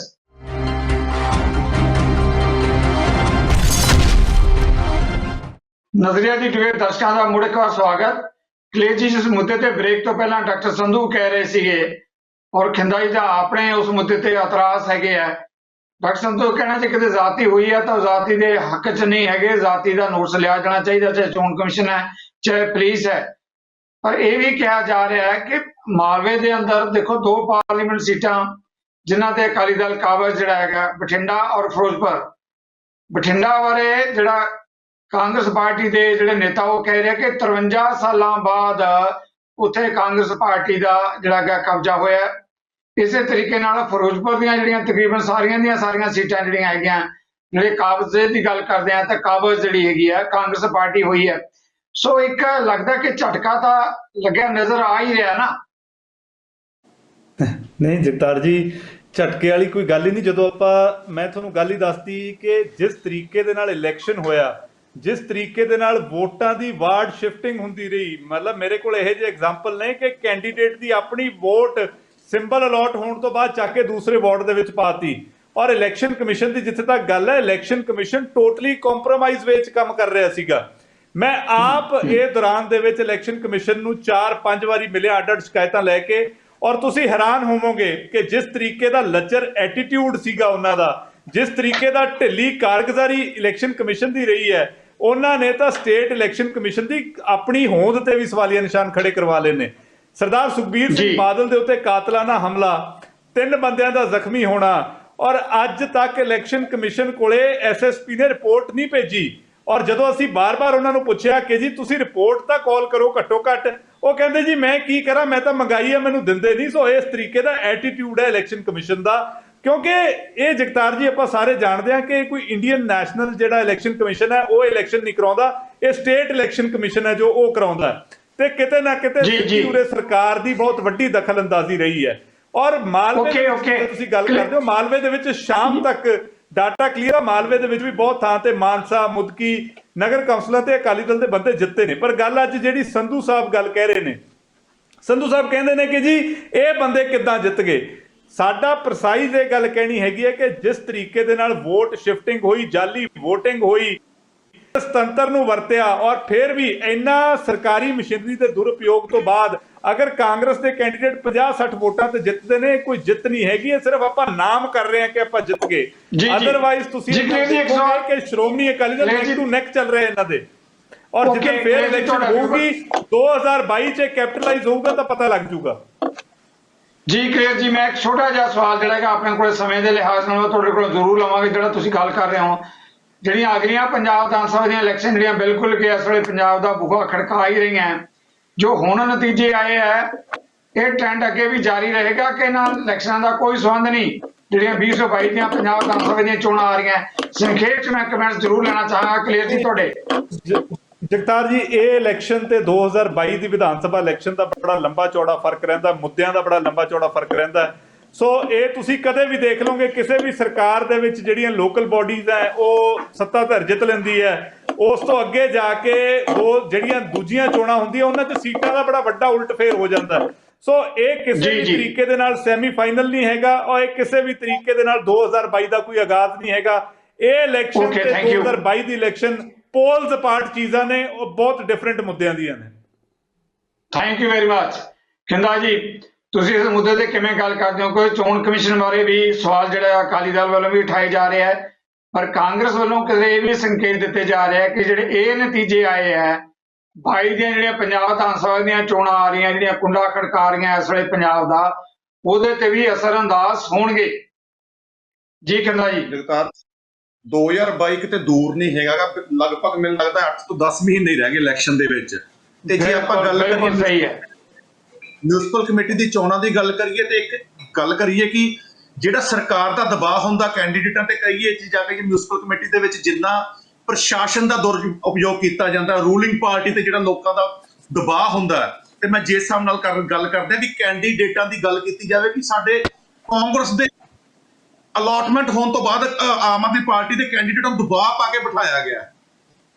ਨਜ਼ਰੀਆ ਦੀ ਟੀਵੀ ਦਰਸ਼ਕਾਂ ਦਾ ਮੁੜ ਇੱਕ ਵਾਰ ਸਵਾਗਤ। ਕਲੇਜੀ ਜਿਸ ਮੁੱਦੇ ਤੇ ਬ੍ਰੇਕ ਤੋਂ ਪਹਿਲਾਂ ਡਾਕਟਰ ਸੰਧੂ ਕਹਿ ਰਹੇ ਸੀਗੇ ਔਰ ਖਿੰਦਾਈ ਦਾ ਆਪਣੇ ਉਸ ਮੁੱਦੇ ਤੇ ਇਤਰਾਜ਼ ਹੈਗੇ ਆ। ਡਾਕਟਰ ਸੰਧੂ ਕਹਿਣਾ ਜੇ ਕਿਤੇ ਜ਼ਾਤੀ ਹੋਈ ਹੈ ਤਾਂ ਜ਼ਾਤੀ ਦੇ ਹੱਕ 'ਚ ਨਹੀਂ ਹੈਗੇ, ਜ਼ਾਤੀ ਦਾ ਨੋਟਿਸ ਲਿਆ ਜਾਣਾ ਚਾਹੀਦਾ, ਚਾਹੇ ਚੋਣ ਕਮਿਸ਼ਨ ਹੈ ਚਾਹੇ ਪੁਲਿਸ ਹੈ। ਪਰ ਇਹ ਵੀ ਕਿਹਾ ਜਾ ਰਿਹਾ ਹੈ ਕਿ ਮਾਲਵੇ ਦੇ ਅੰਦਰ ਦੇਖੋ 2 ਪਾਰਲੀਮੈਂਟ ਸੀਟਾਂ ਜਿਨ੍ਹਾਂ ਤੇ ਅਕਾਲੀ ਦਲ ਕਾਬਜ਼ ਜਿਹੜਾ ਹੈਗਾ, ਬਠਿੰਡਾ ਔਰ ਫਿਰੋਜ਼ਪੁਰ। ਬਠਿੰਡਾ ਬਾਰੇ ਜਿਹੜਾ ਕਾਂਗਰਸ ਪਾਰਟੀ ਦੇ ਜਿਹੜੇ ਨੇਤਾ ਉਹ ਕਹਿ ਰਹੇ ਕਿ 53 ਸਾਲਾਂ ਬਾਅਦ ਉੱਥੇ ਕਾਂਗਰਸ ਪਾਰਟੀ ਦਾ ਜਿਹੜਾ ਹੈਗਾ ਕਬਜ਼ਾ ਹੋਇਆ। ਇਸੇ ਤਰੀਕੇ ਨਾਲ ਫਿਰੋਜ਼ਪੁਰ ਦੀਆਂ ਜਿਹੜੀਆਂ ਤਕਰੀਬਨ ਸਾਰੀਆਂ ਸੀਟਾਂ ਜਿਹੜੀਆਂ ਹੈਗੀਆਂ, ਜਿਹੜੇ ਕਾਬਜ਼ੇ ਦੀ ਗੱਲ ਕਰਦੇ ਆ ਤਾਂ ਕਾਬਜ਼ ਜਿਹੜੀ ਹੈਗੀ ਆ ਕਾਂਗਰਸ ਪਾਰਟੀ ਹੋਈ ਹੈ। ਸੋ ਇੱਕ ਲੱਗਦਾ ਕਿ ਝਟਕਾ ਤਾਂ ਲੱਗਿਆ ਨਜ਼ਰ ਆ ਹੀ ਰਿਹਾ ਨਾ। ਨਹੀਂ ਜਗਤਾਰ ਜੀ, ਝਟਕੇ ਵਾਲੀ ਕੋਈ ਗੱਲ ਹੀ ਨਹੀਂ। ਜਦੋਂ ਮੈਂ ਤੁਹਾਨੂੰ ਗੱਲ ਹੀ ਦੱਸਦੀ ਕਿ ਜਿਸ ਤਰੀਕੇ ਦੇ ਨਾਲ ਇਲੈਕਸ਼ਨ ਹੋਇਆ, ਜਿਸ ਤਰੀਕੇ ਦੇ ਨਾਲ ਵੋਟਾਂ ਦੀ ਵਾਰਡ ਸ਼ਿਫਟਿੰਗ ਹੁੰਦੀ ਰਹੀ, ਮਤਲਬ ਮੇਰੇ ਕੋਲ ਇਹੋ ਜਿਹੇ ਐਗਜ਼ਾਮਪਲ ਨੇ ਕਿ ਕੈਂਡੀਡੇਟ ਦੀ ਆਪਣੀ ਵੋਟ ਸਿੰਬਲ ਅਲਾਟ ਹੋਣ ਤੋਂ ਬਾਅਦ ਚੱਕ ਕੇ ਦੂਸਰੇ ਵਾਰਡ ਦੇ ਵਿੱਚ ਪਾਤੀ। ਔਰ ਇਲੈਕਸ਼ਨ ਕਮਿਸ਼ਨ ਦੀ ਜਿੱਥੇ ਤੱਕ ਗੱਲ ਹੈ, ਇਲੈਕਸ਼ਨ ਕਮਿਸ਼ਨ ਟੋਟਲੀ ਕੰਪਰੋਮਾਈਜ਼ ਵਿੱਚ ਕੰਮ ਕਰ ਰਿਹਾ ਸੀਗਾ। ਮੈਂ ਆਪ ਇਹ ਦੌਰਾਨ ਦੇ ਵਿੱਚ ਇਲੈਕਸ਼ਨ ਕਮਿਸ਼ਨ ਨੂੰ 4-5 ਵਾਰੀ ਮਿਲਿਆ ਅੱਡ-ਅੱਡ ਸ਼ਿਕਾਇਤਾਂ ਲੈ ਕੇ, ਔਰ ਤੁਸੀਂ ਹੈਰਾਨ ਹੋਵੋਗੇ ਕਿ ਜਿਸ ਤਰੀਕੇ ਦਾ ਲੱਚਰ ਐਟੀਟਿਊਡ ਸੀਗਾ ਉਹਨਾਂ ਦਾ, ਜਿਸ ਤਰੀਕੇ ਦਾ ਢਿੱਲੀ ਕਾਰਗੁਜ਼ਾਰੀ ਇਲੈਕਸ਼ਨ ਕਮਿਸ਼ਨ ਦੀ ਰਹੀ ਹੈ, ਉਹਨਾਂ ਨੇ ਤਾਂ ਸਟੇਟ ਇਲੈਕਸ਼ਨ ਕਮਿਸ਼ਨ ਦੀ ਆਪਣੀ ਹੋਂਦ ਤੇ ਵੀ ਸਵਾਲੀਆ ਨਿਸ਼ਾਨ ਖੜੇ ਕਰਵਾ ਲਏ ਨੇ। ਸਰਦਾਰ ਸੁਖਬੀਰ ਸਿੰਘ ਜੀ। ਬਾਦਲ ਦੇ ਉੱਤੇ ਕਾਤਲਾਨਾ ਹਮਲਾ, 3 ਬੰਦਿਆਂ ਦਾ ਜ਼ਖਮੀ ਹੋਣਾ, ਔਰ ਅੱਜ ਤੱਕ ਇਲੈਕਸ਼ਨ ਕਮਿਸ਼ਨ ਕੋਲੇ ਐਸਐਸਪੀ ਨੇ ਰਿਪੋਰਟ ਨਹੀਂ ਭੇਜੀ। ਔਰ ਜਦੋਂ ਅਸੀਂ ਬਾਰ-ਬਾਰ ਉਹਨਾਂ ਨੂੰ ਪੁੱਛਿਆ ਕਿ ਜੀ ਤੁਸੀਂ ਰਿਪੋਰਟ ਤਾਂ ਕਾਲ ਕਰੋ ਘੱਟੋ ਘੱਟ, ਉਹ ਕਹਿੰਦੇ ਜੀ ਮੈਂ ਕੀ ਕਰਾਂ, ਮੈਂ ਤਾਂ ਮੰਗਾਈ ਆ, ਮੈਨੂੰ ਦਿੰਦੇ ਨਹੀਂ। ਸੋ ਇਸ ਤਰੀਕੇ ਦਾ ਐਟੀਟਿਊਡ ਹੈ ਇਲੈਕਸ਼ਨ ਕਮਿਸ਼ਨ ਦਾ, ਕਿਉਂਕਿ ਇਹ ਜਗਤਾਰ ਜੀ ਆਪਾਂ ਸਾਰੇ ਜਾਣਦੇ ਹਾਂ ਕਿ ਕੋਈ ਇੰਡੀਅਨ ਨੈਸ਼ਨਲ ਜਿਹੜਾ ਇਲੈਕਸ਼ਨ ਕਮਿਸ਼ਨ ਹੈ ਉਹ ਇਲੈਕਸ਼ਨ ਨਹੀਂ ਕਰਾਉਂਦਾ, ਇਹ ਸਟੇਟ ਇਲੈਕਸ਼ਨ ਕਮਿਸ਼ਨ ਹੈ ਜੋ ਉਹ ਕਰਾਉਂਦਾ। ਤੇ ਕਿਤੇ ਨਾ ਕਿਤੇ ਉਰੇ ਸਰਕਾਰ ਦੀ ਬਹੁਤ ਵੱਡੀ ਦਖਲ ਅੰਦਾਜ਼ੀ ਰਹੀ ਹੈ। ਔਰ ਮਾਲਵੇ ਤੁਸੀਂ ਗੱਲ ਕਰਦੇ ਹੋ, ਮਾਲਵੇ ਦੇ ਵਿੱਚ ਸ਼ਾਮ ਤੱਕ ਡਾਟਾ ਕਲੀਅਰ ਆ, ਮਾਲਵੇ ਦੇ ਵਿੱਚ ਵੀ ਬਹੁਤ ਥਾਂ ਤੇ ਮਾਨਸਾ, ਮੁਦਕੀ ਨਗਰ ਕੌਂਸਲਾਂ ਤੇ ਅਕਾਲੀ ਦਲ ਦੇ ਬੰਦੇ ਜਿੱਤੇ ਨੇ। ਪਰ ਗੱਲ ਅੱਜ ਜਿਹੜੀ ਸੰਧੂ ਸਾਹਿਬ ਗੱਲ ਕਹਿ ਰਹੇ ਨੇ, ਸੰਧੂ ਸਾਹਿਬ ਕਹਿੰਦੇ ਨੇ ਕਿ ਜੀ ਇਹ ਬੰਦੇ ਕਿੱਦਾਂ ਜਿੱਤ ਗਏ। ਸਾਡਾ ਪ੍ਰਸਾਈਜ਼ ਇਹ ਗੱਲ ਕਹਿਣੀ ਹੈਗੀ ਹੈ ਕਿ ਜਿਸ ਤਰੀਕੇ ਦੇ ਨਾਲ ਵੋਟ ਸ਼ਿਫਟਿੰਗ ਹੋਈ, ਜਾਲੀ ਵੋਟਿੰਗ ਹੋਈ, ਤੰਤਰ ਨੂੰ ਵਰਤਿਆ, ਔਰ ਫਿਰ ਵੀ ਇੰਨਾ ਸਰਕਾਰੀ ਮਸ਼ੀਨਰੀ ਦੇ ਦੁਰਉਪਯੋਗ ਤੋਂ ਬਾਅਦ ਅਗਰ ਕਾਂਗਰਸ ਦੇ ਕੈਂਡੀਡੇਟ 50-60 ਵੋਟਾਂ ਤੇ ਜਿੱਤਦੇ ਨੇ, ਕੋਈ ਜਿੱਤ ਨਹੀਂ ਹੈਗੀ, ਇਹ ਸਿਰਫ ਆਪਾਂ ਨਾਮ ਕਰ ਰਹੇ ਹਾਂ ਕਿ ਆਪਾਂ ਜਿੱਤ ਗਏ। ਅਦਰਵਾਈਜ਼ ਤੁਸੀਂ ਦੇਖੋਗੇ ਕਿ Shiromani Akali Dal neck to neck ਚੱਲ ਰਹੇ ਇਹਨਾਂ ਦੇ। ਔਰ ਜਦੋਂ ਫੇਰ ਇਲੈਕਸ਼ਨ ਹੋਊਗੀ 2022 ਚ ਕੈਪੀਟਲਾਈਜ਼ ਹੋਊਗਾ ਤਾਂ ਪਤਾ ਲੱਗ ਜੂਗਾ। ਜੀ ਕਲੀਅਰ ਜੀ, ਮੈਂ ਇੱਕ ਛੋਟਾ ਜਿਹਾ ਸਵਾਲ ਜਿਹੜਾ ਹੈਗਾ ਆਪਣੇ ਕੋਲ ਸਮੇਂ ਦੇ ਲਿਹਾਜ਼ ਨਾਲ ਤੁਹਾਡੇ ਕੋਲ ਜ਼ਰੂਰ ਲਵਾਂਗੇ। ਜਿਹੜਾ ਤੁਸੀਂ ਗੱਲ ਕਰ ਰਹੇ ਹੋ, ਜਿਹੜੀਆਂ ਅਗਲੀਆਂ ਪੰਜਾਬ ਵਿਧਾਨ ਸਭਾ ਦੀਆਂ ਇਲੈਕਸ਼ਨ ਜਿਹੜੀਆਂ ਬਿਲਕੁਲ ਕਿ ਇਸ ਵੇਲੇ ਪੰਜਾਬ ਦਾ ਬੂਹਾ ਖੜਕਾ ਹੀ ਰਹੀਆਂ, ਜੋ ਹੁਣ ਨਤੀਜੇ ਆਏ ਹੈ, ਇਹ ਟ੍ਰੈਂਡ ਅੱਗੇ ਵੀ ਜਾਰੀ ਰਹੇਗਾ ਕਿ ਇਹਨਾਂ ਇਲੈਕਸ਼ਨਾਂ ਦਾ ਕੋਈ ਸੰਬੰਧ ਨਹੀਂ ਜਿਹੜੀਆਂ 2022 ਦੀਆਂ ਪੰਜਾਬ ਵਿਧਾਨ ਸਭਾ ਦੀਆਂ ਚੋਣਾਂ ਆ ਰਹੀਆਂ? ਸੰਖੇਪ 'ਚ ਮੈਂ ਕਮੈਂਟਸ ਜ਼ਰੂਰ ਲੈਣਾ ਚਾਹਾਂਗਾ ਕਲੀਅਰ ਜੀ ਤੁਹਾਡੇ। ਜਗਤਾਰ ਜੀ, ਇਹ ਇਲੈਕਸ਼ਨ ਤੇ 2022 ਦੀ ਵਿਧਾਨ ਸਭਾ ਇਲੈਕਸ਼ਨ ਦਾ ਬੜਾ ਲੰਬਾ ਚੌੜਾ ਫਰਕ ਰਹਿੰਦਾ, ਮੁੱਦਿਆਂ ਦਾ ਬੜਾ ਲੰਬਾ ਚੌੜਾ ਫਰਕ ਰਹਿੰਦਾ। ਸੋ ਇਹ ਤੁਸੀਂ ਕਦੇ ਵੀ ਦੇਖ ਲਓਗੇ ਕਿਸੇ ਵੀ ਸਰਕਾਰ ਦੇ ਵਿੱਚ ਜਿਹੜੀਆਂ ਲੋਕਲ ਬਾਡੀਜ਼ ਹੈ ਉਹ ਸੱਤਾਧਰ ਜਿੱਤ ਲੈਂਦੀ ਹੈ, ਉਸ ਤੋਂ ਅੱਗੇ ਜਾ ਕੇ ਜਿਹੜੀਆਂ ਦੂਜੀਆਂ ਚੋਣਾਂ ਹੁੰਦੀਆਂ ਉਹਨਾਂ 'ਚ ਸੀਟਾਂ ਦਾ ਬੜਾ ਵੱਡਾ ਉਲਟ ਫੇਰ ਹੋ ਜਾਂਦਾ। ਸੋ ਇਹ ਕਿਸੇ ਵੀ ਤਰੀਕੇ ਦੇ ਨਾਲ ਸੈਮੀਫਾਈਨਲ ਨਹੀਂ ਹੈਗਾ, ਔਰ ਇਹ ਕਿਸੇ ਵੀ ਤਰੀਕੇ ਦੇ ਨਾਲ 2022 ਦਾ ਕੋਈ ਆਗਾਜ਼ ਨਹੀਂ ਹੈਗਾ। ਇਹ ਇਲੈਕਸ਼ਨ ਤੇ 2022 ਦੀ ਇਲੈਕਸ਼ਨ ਪੋਲਸ ਅਪਾਰਟ ਚੀਜ਼ਾਂ ਨੇ, ਉਹ ਬਹੁਤ ਡਿਫਰੈਂਟ ਮੁੱਦਿਆਂ ਦੀਆਂ ਨੇ। Thank you very much. Khinda ji, ਤੁਸੀਂ ਇਸ ਮੁੱਦੇ ਤੇ ਕਿਵੇਂ ਗੱਲ ਕਰਦੇ ਹੋ? ਕੋਈ ਚੋਣ ਕਮਿਸ਼ਨ ਬਾਰੇ ਵੀ ਸਵਾਲ ਜਿਹੜਾ ਅਕਾਲੀ ਦਲ ਵੱਲੋਂ ਵੀ ਉਠਾਏ ਜਾ ਰਿਹਾ ਹੈ, ਪਰ ਕਾਂਗਰਸ ਵੱਲੋਂ ਕਿਤੇ ਇਹ ਵੀ ਸੰਕੇਤ ਦਿੱਤੇ ਜਾ ਰਹੇ ਹੈ ਕਿ ਜਿਹੜੇ ਇਹ ਨਤੀਜੇ ਆਏ ਹੈ 22 ਦੀਆਂ ਜਿਹੜੀਆਂ ਪੰਜਾਬ ਵਿਧਾਨ ਸਭਾ ਦੀਆਂ ਚੋਣਾਂ ਆ ਰਹੀਆਂ, ਜਿਹੜੀਆਂ ਕੁੰਡਾ ਖੜਕਾ ਰਹੀਆਂ ਇਸ ਵੇਲੇ ਪੰਜਾਬ ਦਾ, ਉਹਦੇ ਤੇ ਵੀ ਅਸਰ ਅੰਦਾਜ਼ ਹੋਣਗੇ। ਜੀ ਖਿੰਦਾ ਜੀ। ਜਗਤਾਰ, 2022 ਕਿਤੇ ਦੂਰ ਨਹੀਂ ਹੈਗਾ, ਲਗਭਗ ਮੈਨੂੰ ਲੱਗਦਾ 8 ਤੋਂ 10 ਮਹੀਨੇ ਹੀ ਰਹਿ ਗਏ ਇਲੈਕਸ਼ਨ ਦੇ ਵਿੱਚ। ਤੇ ਜੇ ਆਪਾਂ ਗੱਲ ਕਰੀਏ ਸਹੀ ਹੈ ਮਿਊਨਿਸਪਲ ਕਮੇਟੀ ਦੀ ਚੋਣਾਂ ਦੀ ਗੱਲ ਕਰੀਏ ਤੇ ਇੱਕ ਗੱਲ ਕਰੀਏ ਕਿ ਜਿਹੜਾ ਸਰਕਾਰ ਦਾ ਦਬਾਅ ਹੁੰਦਾ ਕੈਂਡੀਡੇਟਾਂ ਤੇ ਕਹੀਏ ਜਾ ਕੇ ਮਿਊਨਿਸਪਲ ਕਮੇਟੀ ਦੇ ਵਿੱਚ ਜਿੰਨਾ ਪ੍ਰਸ਼ਾਸਨ ਦਾ ਦੁਰਉਪਯੋਗ ਕੀਤਾ ਜਾਂਦਾ, ਰੂਲਿੰਗ ਪਾਰਟੀ ਤੇ ਜਿਹੜਾ ਲੋਕਾਂ ਦਾ ਦਬਾਅ ਹੁੰਦਾ, ਤੇ ਮੈਂ ਜਿਸ ਹਿਸਾਬ ਨਾਲ ਗੱਲ ਕਰਦੇ ਵੀ ਕੈਂਡੀਡੇਟਾਂ ਦੀ ਗੱਲ ਕੀਤੀ ਜਾਵੇ ਕਿ ਸਾਡੇ ਕਾਂਗਰਸ ਦੇ ਅਲਾਟਮੈਂਟ ਹੋਣ ਤੋਂ ਬਾਅਦ ਆਮ ਆਦਮੀ ਪਾਰਟੀ ਦੇ ਕੈਂਡੀਡੇਟਾਂ ਨੂੰ ਦਬਾਅ ਪਾ ਕੇ ਬਿਠਾਇਆ ਗਿਆ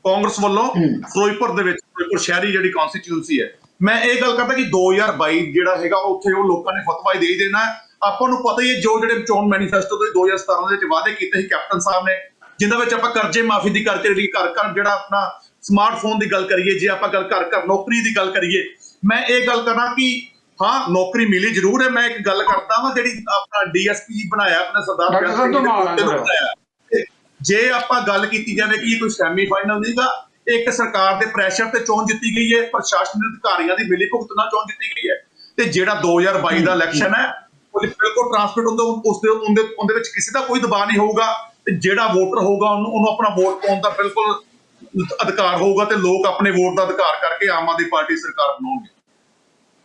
ਕਾਂਗਰਸ ਵੱਲੋਂ ਫਿਰੋਜ਼ਪੁਰ ਦੇ ਵਿੱਚ, ਫਿਰੋਜ਼ਪੁਰ ਸ਼ਹਿਰੀ ਜਿਹੜੀ ਕਨਸਟੀਟਿਊਂਸੀ ਹੈ। ਮੈਂ ਇਹ ਗੱਲ ਕਰਦਾ ਕਿ 2022 ਜਿਹੜਾ ਹੈਗਾ ਉੱਥੇ ਉਹ ਲੋਕਾਂ ਨੇ ਫਤਵਾ ਹੀ ਦੇ ਦੇਣਾ। ਆਪਾਂ ਨੂੰ ਪਤਾ ਹੀ ਹੈ ਜੋ ਜਿਹੜੇ ਚੋਣ ਮੈਨੀਫੈਸਟੋ ਦੇ 2017 ਦੇ ਵਿੱਚ ਵਾਅਦੇ ਕੀਤੇ ਸੀ ਕੈਪਟਨ ਸਾਹਿਬ ਨੇ, ਜਿਨ੍ਹਾਂ ਵਿੱਚ ਆਪਾਂ ਕਰਜ਼ੇ ਮਾਫੀ ਦੀ ਗੱਲ ਕਰੀਏ, ਘਰ ਘਰ ਜਿਹੜਾ ਆਪਣਾ ਸਮਾਰਟਫੋਨ ਦੀ ਗੱਲ ਕਰੀਏ, ਜੇ ਆਪਾਂ ਘਰ ਘਰ ਨੌਕਰੀ ਦੀ ਗੱਲ ਕਰੀਏ, ਮੈਂ ਇਹ ਗੱਲ ਕਰਾਂ ਕਿ ਹਾਂ ਨੌਕਰੀ ਮਿਲੀ ਜ਼ਰੂਰ ਹੈ। ਮੈਂ ਇੱਕ ਗੱਲ ਕਰਦਾ ਵਾਂ ਜਿਹੜੀ ਆਪਣਾ ਡੀਐਸਪੀ ਬਣਾਇਆ ਆਪਣੇ ਸਰਦਾਰ, ਜੇ ਆਪਾਂ ਗੱਲ ਕੀਤੀ ਜਾਵੇ ਕਿ ਇਹ ਕੋਈ ਸੈਮੀ ਫਾਈਨਲ ਨਹੀਂਗਾ, ਇੱਕ ਸਰਕਾਰ ਦੇ ਪ੍ਰੈਸ਼ਰ ਤੇ ਚੋਣ ਜਿੱਤੀ ਗਈ ਹੈ, ਪ੍ਰਸ਼ਾਸਨਿਕ ਅਧਿਕਾਰੀਆਂ ਦੀ ਮਿਲੀ ਭੁਗਤ ਨਾਲ ਚੋਣ ਜਿੱਤੀ ਗਈ ਹੈ। ਤੇ ਜਿਹੜਾ 2022 ਦਾ ਇਲੈਕਸ਼ਨ ਹੈ ਉਹ ਬਿਲਕੁਲ ਟਰਾਂਸਪੇਰੈਂਟ ਹੁੰਦਾ, ਉਹਦੇ ਵਿੱਚ ਕਿਸੇ ਦਾ ਕੋਈ ਦਬਾਅ ਨਹੀਂ ਹੋਊਗਾ, ਤੇ ਜਿਹੜਾ ਵੋਟਰ ਹੋਊਗਾ ਉਹਨੂੰ ਆਪਣਾ ਵੋਟ ਪਾਉਣ ਦਾ ਬਿਲਕੁਲ ਅਧਿਕਾਰ ਹੋਊਗਾ, ਤੇ ਲੋਕ ਆਪਣੇ ਵੋਟ ਦਾ ਅਧਿਕਾਰ ਕਰਕੇ ਆਮ ਆਦਮੀ ਪਾਰਟੀ ਸਰਕਾਰ ਬਣਾਉਣਗੇ।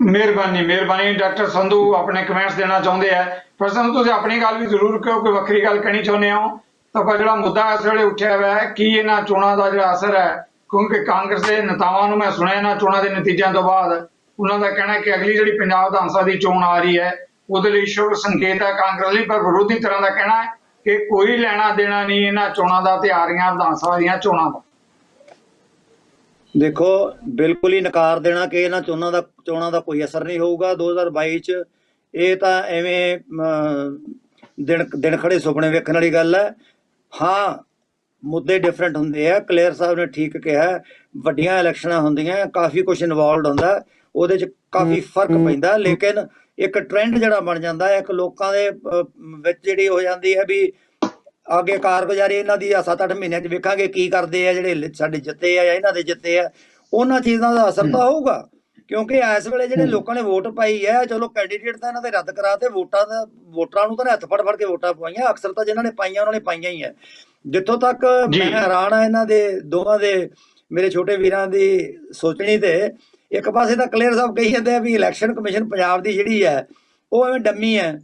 ਮਿਹਰਬਾਨੀ ਡਾਕਟਰ ਸੰਧੂ ਆਪਣੇ ਕਮੈਂਟਸ ਦੇਣਾ ਚਾਹੁੰਦੇ ਆ। ਪਰ ਸੰਧੂ ਤੁਸੀਂ ਆਪਣੀ ਗੱਲ ਵੀ ਜ਼ਰੂਰ ਕਿਉਂ ਕੋਈ ਵੱਖਰੀ ਗੱਲ ਕਹਿਣੀ ਚਾਹੁੰਦੇ ਹੋ ਤਾਂ ਪਰ ਜਿਹੜਾ ਮੁੱਦਾ ਇਸ ਵੇਲੇ ਉੱਠਿਆ ਹੋਇਆ ਹੈ ਕੀ ਇਹਨਾਂ ਚੋਣਾਂ ਦਾ ਜਿਹੜਾ ਅਸਰ ਹੈ, ਕਿਉਂਕਿ ਕਾਂਗਰਸ ਦੇ ਨੇਤਾਵਾਂ ਨੂੰ ਮੈਂ ਸੁਣਿਆ ਇਹਨਾਂ ਚੋਣਾਂ ਦੇ ਨਤੀਜਿਆਂ ਤੋਂ ਬਾਅਦ ਉਹਨਾਂ ਦਾ ਕਹਿਣਾ ਕਿ ਅਗਲੀ ਜਿਹੜੀ ਪੰਜਾਬ ਵਿਧਾਨ ਸਭਾ ਦੀ ਚੋਣ ਆ ਰਹੀ ਹੈ ਉਹਦੇ ਲਈ ਸ਼ੁਭ ਸੰਕੇਤ ਹੈ ਕਾਂਗਰਸ ਲਈ, ਪਰ ਵਿਰੋਧੀ ਤਰ੍ਹਾਂ ਦਾ ਕਹਿਣਾ ਹੈ ਕਿ ਕੋਈ ਲੈਣਾ ਦੇਣਾ ਨਹੀਂ ਇਹਨਾਂ ਚੋਣਾਂ ਦਾ ਤੇ ਆ ਰਹੀਆਂ ਵਿਧਾਨ ਸਭਾ ਦੀਆਂ ਚੋਣਾਂ ਦਾ। ਦੇਖੋ ਬਿਲਕੁਲ ਹੀ ਨਕਾਰ ਦੇਣਾ ਕਿ ਇਹਨਾਂ ਚੋਣਾਂ ਦਾ ਕੋਈ ਅਸਰ ਨਹੀਂ ਹੋਊਗਾ 2022 ਚ, ਇਹ ਤਾਂ ਐਵੇਂ ਦਿਨ ਖੜੇ ਸੁਪਨੇ ਵੇਖਣ ਵਾਲੀ ਗੱਲ ਹੈ। ਹਾਂ ਮੁੱਦੇ ਡਿਫਰੈਂਟ ਹੁੰਦੇ ਆ, ਕਲੇਰ ਸਾਹਿਬ ਨੇ ਠੀਕ ਕਿਹਾ, ਵੱਡੀਆਂ ਇਲੈਕਸ਼ਨਾਂ ਹੁੰਦੀਆਂ, ਕਾਫੀ ਕੁਛ ਇਨਵੋਲਵਡ ਹੁੰਦਾ, ਉਹਦੇ ਚ ਕਾਫੀ ਫਰਕ ਪੈਂਦਾ, ਲੇਕਿਨ ਇੱਕ ਟ੍ਰੈਂਡ ਜਿਹੜਾ ਬਣ ਜਾਂਦਾ ਹੈ, ਇੱਕ ਲੋਕਾਂ ਦੇ ਵਿੱਚ ਜਿਹੜੀ ਹੋ ਜਾਂਦੀ ਹੈ ਵੀ ਅੱਗੇ ਕਾਰਗੁਜ਼ਾਰੀ ਇਹਨਾਂ ਦੀ 7-8 ਮਹੀਨਿਆਂ 'ਚ ਵੇਖਾਂਗੇ ਕੀ ਕਰਦੇ ਆ, ਜਿਹੜੇ ਸਾਡੇ ਜਿੱਤੇ ਆ ਜਾਂ ਇਹਨਾਂ ਦੇ ਜਿੱਤੇ ਆ, ਉਹਨਾਂ ਚੀਜ਼ਾਂ ਦਾ ਅਸਰ ਤਾਂ ਹੋਊਗਾ। ਕਿਉਂਕਿ ਇਸ ਵੇਲੇ ਜਿਹੜੇ ਲੋਕਾਂ ਨੇ ਵੋਟ ਪਾਈ ਹੈ, ਚਲੋ ਕੈਂਡੀਡੇਟ ਤਾਂ ਇਹਨਾਂ ਦੇ ਰੱਦ ਕਰਾ ਤੇ ਵੋਟਰਾਂ ਨੂੰ ਤਾਂ ਹੱਥ ਫੜ ਫੜ ਕੇ ਵੋਟਾਂ ਪਵਾਈਆਂ। ਅਕਸਰ ਤਾਂ ਜਿਨ੍ਹਾਂ ਨੇ ਪਾਈਆਂ ਉਹਨਾਂ ਨੇ ਪਾਈਆਂ ਹੀ ਹੈ। ਜਿੱਥੋਂ ਤੱਕ ਮੈਂ ਹੈਰਾਨ ਆ ਇਹਨਾਂ ਦੇ ਦੋਵਾਂ ਦੇ, ਮੇਰੇ ਛੋਟੇ ਵੀਰਾਂ ਦੀ ਸੋਚਣੀ ਤੇ, ਇੱਕ ਪਾਸੇ ਤਾਂ ਕਲੀਅਰ ਸਾਹਿਬ ਕਹੀ ਜਾਂਦੇ ਆ ਵੀ ਇਲੈਕਸ਼ਨ ਕਮਿਸ਼ਨ ਪੰਜਾਬ ਦੀ ਜਿਹੜੀ ਹੈ ਉਹ ਐਵੇਂ ਡੰਮੀ ਹੈ,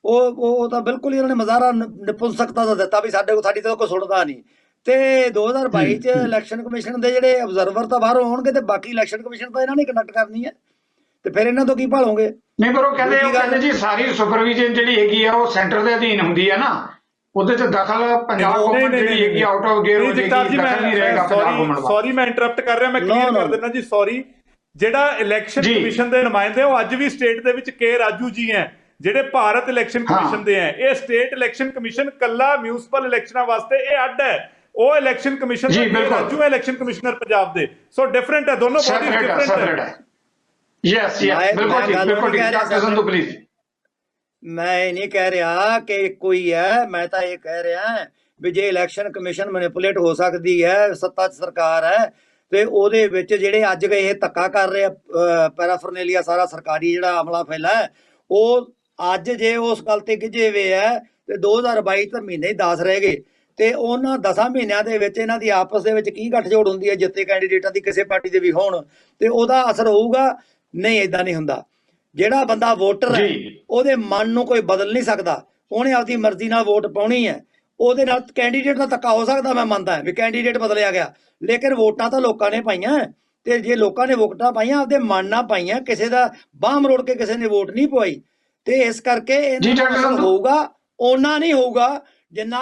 ਉਹ ਤਾਂ ਬਿਲਕੁਲ ਹੀ ਉਹਨਾਂ ਨੇ ਮਜ਼ਾਰਾ ਨਿਪੁੰਸਕਤਾ ਦਾ ਦਿੱਤਾ ਵੀ ਸਾਡੀ ਤਾਂ ਕੋਈ ਸੁਣਦਾ ਨਹੀਂ। ਤੇ 2022 ਚ ਇਲੈਕਸ਼ਨ ਕਮਿਸ਼ਨ ਦੇ ਜਿਹੜੇ ਅਬਜ਼ਰਵਰ ਤਾਂ ਬਾਹਰੋਂ ਆਉਣਗੇ ਤੇ ਬਾਕੀ ਇਲੈਕਸ਼ਨ ਕਮਿਸ਼ਨ ਤਾਂ ਇਹਨਾਂ ਨੇ ਕੰਡਕਟ ਕਰਨੀ ਹੈ, ਤੇ ਫਿਰ ਇਹਨਾਂ ਤੋਂ ਕੀ ਭਾਲੋਗੇ? ਨਹੀਂ, ਪਰ ਉਹ ਕਹਿੰਦੇ ਜੀ ਸਾਰੀ ਸੁਪਰਵਿਜ਼ਨ ਜਿਹੜੀ ਹੈਗੀ ਆ ਉਹ ਸੈਂਟਰ ਦੇ ਅਧੀਨ ਹੁੰਦੀ ਹੈ ਨਾ, ਉਹਦੇ ਚ ਦਖਲ ਪੰਜਾਬ ਗਵਰਨਮੈਂਟ ਜਿਹੜੀ ਹੈਗੀ ਆਊਟ ਆਫ ਗੇਅਰ ਹੋ ਜਾਏਗੀ, ਦਖਲ ਨਹੀਂ ਰਹੇਗਾ ਪੰਜਾਬ ਗਵਰਨਮੈਂਟ ਦਾ। ਸੌਰੀ ਮੈਂ ਇੰਟਰਰਪਟ ਕਰ ਰਿਹਾ, ਮੈਂ ਕਲੀਅਰ ਕਰ ਦਿੰਦਾ ਜੀ, ਸੌਰੀ। ਜਿਹੜਾ ਇਲੈਕਸ਼ਨ ਕਮਿਸ਼ਨ ਦੇ ਨੁਮਾਇੰਦੇ ਉਹ ਅੱਜ ਵੀ ਸਟੇਟ ਦੇ ਵਿੱਚ ਕੇ ਰਾਜੂ ਜੀ ਹੈ, ਜਿਹੜੇ ਭਾਰਤ ਇਲੈਕਸ਼ਨ ਕਮਿਸ਼ਨ ਦੇ ਹੈ। ਇਹ ਸਟੇਟ ਇਲੈਕਸ਼ਨ ਕਮਿਸ਼ਨ ਕੱਲਾ ਮਿਊਨਿਸਪਲ ਇਲੈਕਸ਼ਨਾਂ ਵਾਸਤੇ ਇਹ ਅੱਡ ਹੈ, ਉਹ ਇਲੈਕਸ਼ਨ ਕਮਿਸ਼ਨ ਦੇ ਕੇ ਰਾਜੂ ਹੈ ਇਲੈਕਸ਼ਨ ਕਮਿਸ਼ਨਰ ਪੰਜਾਬ ਦੇ। ਸੋ ਡਿਫਰੈਂਟ ਹੈ, ਦੋਨੋਂ ਬੋਡੀ ਡਿਫਰੈਂਟ ਹੈ। ਯੈਸ ਬਿਲਕੁਲ ਜੀ, ਬਿਲਕੁਲ ਡਾਕਟਰ ਸੰਧੂ ਪਲੀਜ਼। ਮੈਂ ਇਹ ਨਹੀਂ ਕਹਿ ਰਿਹਾ ਕਿ ਇੱਕੋ ਹੀ ਹੈ, ਮੈਂ ਤਾਂ ਇਹ ਕਹਿ ਰਿਹਾ ਵੀ ਜੇ ਇਲੈਕਸ਼ਨ ਕਮਿਸ਼ਨ ਮੈਨੀਪੂਲੇਟ ਹੋ ਸਕਦੀ ਹੈ, ਸੱਤਾ 'ਚ ਸਰਕਾਰ ਹੈ, ਤੇ ਉਹਦੇ ਵਿੱਚ ਜਿਹੜੇ ਅੱਜ ਇਹ ਧੱਕਾ ਕਰ ਰਹੇ ਆ ਪੈਰਾਫਰਨੇਲੀਆ ਸਾਰਾ ਸਰਕਾਰੀ ਜਿਹੜਾ ਅਮਲਾ ਫੈਲਾ ਹੈ, ਉਹ ਅੱਜ ਜੇ ਉਸ ਗੱਲ ਤੇ ਗਿੱਝੇ ਹੋਏ ਹੈ ਤੇ 2022 ਤਾਂ ਮਹੀਨੇ ਹੀ 10 ਰਹਿ ਗਏ, ਤੇ ਉਹਨਾਂ 10 ਮਹੀਨਿਆਂ ਦੇ ਵਿੱਚ ਇਹਨਾਂ ਦੀ ਆਪਸ ਦੇ ਵਿੱਚ ਕੀ ਗੱਠਜੋੜ ਹੁੰਦੀ ਹੈ ਜਿੱਤੇ ਕੈਂਡੀਡੇਟਾਂ ਦੀ ਕਿਸੇ ਪਾਰਟੀ ਦੇ ਵੀ ਹੋਣ, ਤੇ ਉਹਦਾ ਅਸਰ ਹੋਊਗਾ। ਨਹੀਂ, ਏਦਾਂ ਨਹੀਂ ਹੁੰਦਾ। ਜਿਹੜਾ ਬੰਦਾ ਵੋਟਰ ਹੈ ਉਹਦੇ ਮਨ ਨੂੰ ਕੋਈ ਬਦਲ ਨਹੀਂ ਸਕਦਾ, ਉਹਨੇ ਆਪਦੀ ਮਰਜ਼ੀ ਨਾਲ ਵੋਟ ਪਾਉਣੀ ਹੈ। ਉਹਦੇ ਨਾਲ ਕੈਂਡੀਡੇਟ ਦਾ ਧੱਕਾ ਹੋ ਸਕਦਾ, ਮੈਂ ਮੰਨਦਾ ਵੀ ਕੈਂਡੀਡੇਟ ਬਦਲਿਆ ਗਿਆ, ਲੇਕਿਨ ਵੋਟਾਂ ਤਾਂ ਲੋਕਾਂ ਨੇ ਪਾਈਆਂ, ਤੇ ਜੇ ਲੋਕਾਂ ਨੇ ਵੋਟਾਂ ਪਾਈਆਂ ਆਪਦੇ ਮਨ ਨਾਲ ਪਾਈਆਂ, ਕਿਸੇ ਦਾ ਬਾਂਹ ਮਰੋੜ ਕੇ ਕਿਸੇ ਨੇ ਵੋਟ ਨਹੀਂ ਪਵਾਈ। ਤੇ ਇਸ ਕਰਕੇ ਇਹਨਾਂ ਹੋਊਗਾ, ਓਨਾ ਨਹੀਂ ਹੋਊਗਾ ਜਿੰਨਾ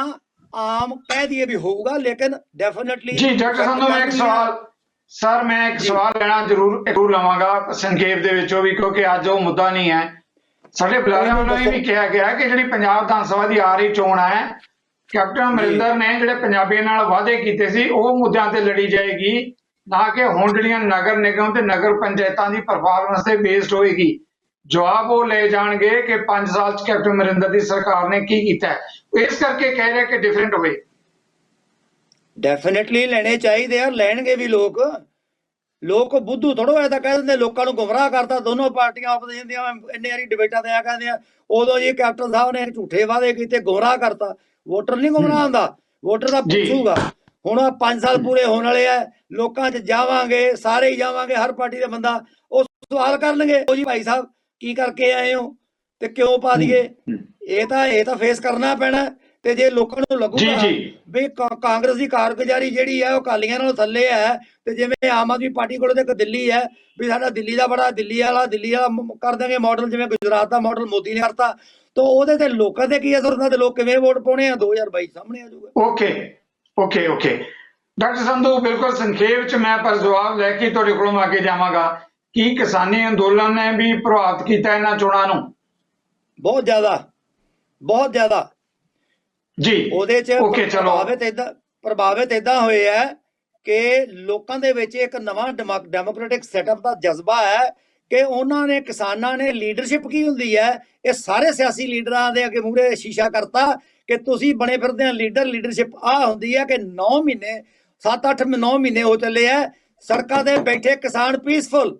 ਆਮ ਕਹਿ ਦਈਏ ਵੀ ਹੋਊਗਾ, ਲੇਕਿਨ ਡੈਫੀਨਿਟਲੀ। ਜੀ ਡਾਕਟਰ ਸੰਧੂ, ਮੈਂ ਇੱਕ ਸਵਾਲ ਲੈਣਾ ਜ਼ਰੂਰ ਲਵਾਂਗਾ ਸੰਖੇਪ ਦੇ ਵਿੱਚੋਂ ਵੀ, ਕਿਉਂਕਿ ਅੱਜ ਉਹ ਮੁੱਦਾ ਨਹੀਂ ਹੈ। ਸਾਡੇ ਬੁਲਾਰਿਆਂ ਵੱਲੋਂ ਇਹ ਵੀ ਕਿਹਾ ਗਿਆ ਕਿ ਜਿਹੜੀ ਪੰਜਾਬ ਵਿਧਾਨ ਸਭਾ ਦੀ ਆ ਰਹੀ ਚੋਣ ਹੈ, ਕੈਪਟਨ ਅਮਰਿੰਦਰ ਨੇ ਜਿਹੜੇ ਪੰਜਾਬੀਆਂ ਨਾਲ ਵਾਅਦੇ ਕੀਤੇ ਸੀ ਉਹ ਮੁੱਦਿਆਂ ਤੇ ਲੜੀ ਜਾਏਗੀ, ਨਾ ਕਿ ਹੁਣ ਜਿਹੜੀਆਂ ਨਗਰ ਨਿਗਮ ਤੇ ਨਗਰ ਪੰਚਾਇਤਾਂ ਦੀ ਪਰਫਾਰਮੈਂਸ ਤੇ ਬੇਸਡ ਹੋਏਗੀ। ਜਵਾਬ ਉਹ ਲੈ ਜਾਣਗੇ ਕਿ 5 ਸਾਲ ਚ ਕੈਪਟਨ ਅਮਰਿੰਦਰ ਦੀ ਸਰਕਾਰ ਨੇ ਕੀ ਕੀਤਾ। ਇਸ ਕਰਕੇ ਕਹਿ ਰਿਹਾ ਕਿ ਡਿਫਰੈਂਟ ਹੋਵੇ। ਡੈਫੀਨਿਟਲੀ ਲੈਣੇ ਚਾਹੀਦੇ ਆ, ਲੈਣਗੇ ਵੀ ਲੋਕ ਬੁੱਧੂ ਥੋੜੋ ਐ ਤਾਂ ਕਹਿ ਦਿੰਦੇ, ਲੋਕਾਂ ਨੂੰ ਗੁੰਮਰਾਹ ਕਰਤਾ ਦੋਨੋਂ ਪਾਰਟੀਆਂ ਆਪਸ ਦੀਆਂ। ਇੰਨੇ ਵਾਰੀ ਡਿਬੇਟਾਂ ਤੇ ਆ ਕਹਿੰਦੇ ਆ ਉਦੋਂ ਜੀ ਕੈਪਟਨ ਸਾਹਿਬ ਨੇ ਝੂਠੇ ਵਾਅਦੇ ਕੀਤੇ, ਗੁੰਮਰਾਹ ਕਰਤਾ। ਵੋਟਰ ਨਹੀਂ ਗੁੰਮਰਾਹ ਹੁੰਦਾ, ਵੋਟਰ ਤਾਂ ਪੁੱਛੂਗਾ। ਹੁਣ 5 ਸਾਲ ਪੂਰੇ ਹੋਣ ਵਾਲੇ ਆ, ਲੋਕਾਂ 'ਚ ਜਾਵਾਂਗੇ, ਸਾਰੇ ਹੀ ਜਾਵਾਂਗੇ, ਹਰ ਪਾਰਟੀ ਦਾ ਬੰਦਾ ਉਹ ਸਵਾਲ ਕਰਨਗੇ, ਉਹ ਜੀ ਭਾਈ ਸਾਹਿਬ ਕੀ ਕਰਕੇ ਆਏ ਹੋ ਤੇ ਕਿਉਂ ਪਾ ਦਈਏ। ਇਹ ਤਾਂ ਫੇਸ ਕਰਨਾ ਪੈਣਾ। ਤੇ ਜੇ ਲੋਕਾਂ ਨੂੰ ਲੱਗੂਗਾ ਵੀ ਕਾਂਗਰਸ ਦੀ ਕਾਰਗੁਜ਼ਾਰੀ ਜਿਹੜੀ ਹੈ ਉਹ ਅਕਾਲੀਆਂ ਨਾਲੋਂ ਥੱਲੇ ਹੈ, ਤੇ ਜਿਵੇਂ ਆਮ ਆਦਮੀ ਪਾਰਟੀ ਕੋਲ ਤੇ ਇੱਕ ਦਿੱਲੀ ਹੈ ਵੀ ਸਾਡਾ ਦਿੱਲੀ ਵਾਲਾ ਕਰ ਦੇਂਗੇ ਮਾਡਲ, ਜਿਵੇਂ ਗੁਜਰਾਤ ਦਾ ਮਾਡਲ ਮੋਦੀ ਨੇ ਕਰਤਾ, ਤਾਂ ਉਹਦੇ ਤੇ ਲੋਕਾਂ ਦੇ ਕੀ ਅਸਰ ਹੁੰਦਾ ਤੇ ਲੋਕ ਕਿਵੇਂ ਵੋਟ ਪਾਉਣੇ ਆ। 2022 ਸਾਹਮਣੇ ਆ ਜਾਊਗਾ। ਓਕੇ ਡਾਕਟਰ ਸੰਧੂ, ਬਿਲਕੁਲ ਸੰਖੇਪ ਚ ਮੈਂ ਪਰ ਜਵਾਬ ਲੈ ਕੇ ਤੁਹਾਡੇ ਕੋਲੋਂ ਅੱਗੇ ਜਾਵਾਂਗਾ। ਕੀ ਕਿਸਾਨੀ ਅੰਦੋਲਨ ਨੇ ਵੀ ਪ੍ਰਭਾਵਿਤ ਕੀਤਾ ਇਹਨਾਂ ਚੋਣਾਂ ਨੂੰ? ਬਹੁਤ ਜ਼ਿਆਦਾ ਜੀ। ਉਹਦੇ ਚ ਪ੍ਰਭਾਵਿਤ ਏਦਾਂ ਹੋਏ ਹੈ ਕਿ ਲੋਕਾਂ ਦੇ ਵਿੱਚ ਇੱਕ ਨਵਾਂ ਡੈਮੋਕ੍ਰੈਟਿਕ ਸੈਟਅਪ ਦਾ ਜਜ਼ਬਾ ਹੈ ਕਿ ਉਹਨਾਂ ਨੇ, ਕਿਸਾਨਾਂ ਨੇ ਲੀਡਰਸ਼ਿਪ ਕੀ ਹੁੰਦੀ ਹੈ, ਇਹ ਸਾਰੇ ਸਿਆਸੀ ਲੀਡਰਾਂ ਦੇ ਅੱਗੇ ਮੂਹਰੇ ਸ਼ੀਸ਼ਾ ਕਰਤਾ ਕਿ ਤੁਸੀਂ ਬਣੇ ਫਿਰਦੇ ਆ ਲੀਡਰਸ਼ਿਪ ਆਹ ਹੁੰਦੀ ਹੈ ਕਿ 9 ਮਹੀਨੇ 7-8-9 ਮਹੀਨੇ ਹੋ ਚੱਲੇ ਆ, ਸੜਕਾਂ ਤੇ ਬੈਠੇ ਕਿਸਾਨ ਪੀਸਫੁਲ,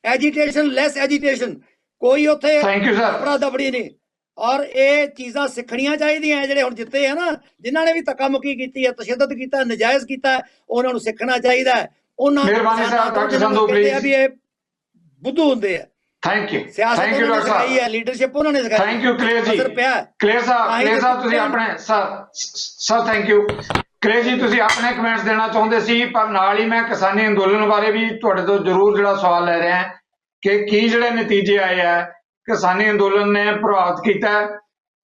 ਐਜੀਟੇਸ਼ਨ ਲੈਸ ਐਜੀਟੇਸ਼ਨ, ਕੋਈ ਉੱਥੇ ਅਫਰਾ ਦਫੜੀ ਨਹੀਂ। ਔਰ ਇਹ ਚੀਜ਼ਾਂ ਸਿੱਖਣੀਆਂ ਚਾਹੀਦੀਆਂ। ਜਿਹੜੇ ਹੁਣ ਜਿੱਤੇ ਆ ਨਾ, ਜਿਨ੍ਹਾਂ ਨੇ ਵੀ ਧੱਕਾ ਮੁੱਕੀ ਕੀਤੀ ਹੈ, ਤਸ਼ੱਦਦ ਕੀਤਾ, ਨਜਾਇਜ਼ ਕੀਤਾ, ਉਹਨਾਂ ਨੂੰ ਸਿੱਖਣਾ ਚਾਹੀਦਾ ਹੈ। ਉਹਨਾਂ ਨੂੰ ਵੀ ਇਹ ਬੁੱਧੂ ਹੁੰਦੇ ਆ। ਸਿਆਸਤ ਉਹਨਾਂ ਨੇ ਸਿਖਾਈ ਹੈ, ਲੀਡਰਸ਼ਿਪ ਉਹਨਾਂ ਨੇ ਸਿਖਾਈ। ਕਲੇਰ ਜੀ ਤੁਸੀਂ ਆਪਣੇ ਕਮੈਂਟਸ ਦੇਣਾ ਚਾਹੁੰਦੇ ਸੀ, ਪਰ ਨਾਲ ਹੀ ਮੈਂ ਕਿਸਾਨੀ ਅੰਦੋਲਨ ਬਾਰੇ ਵੀ ਤੁਹਾਡੇ ਤੋਂ ਜ਼ਰੂਰ ਜਿਹੜਾ ਸਵਾਲ ਲੈ ਰਿਹਾ ਕਿ ਕੀ ਜਿਹੜੇ ਨਤੀਜੇ ਆਏ ਆ ਕਿਸਾਨੀ ਅੰਦੋਲਨ ਨੇ ਪ੍ਰਭਾਵਿਤ ਕੀਤਾ।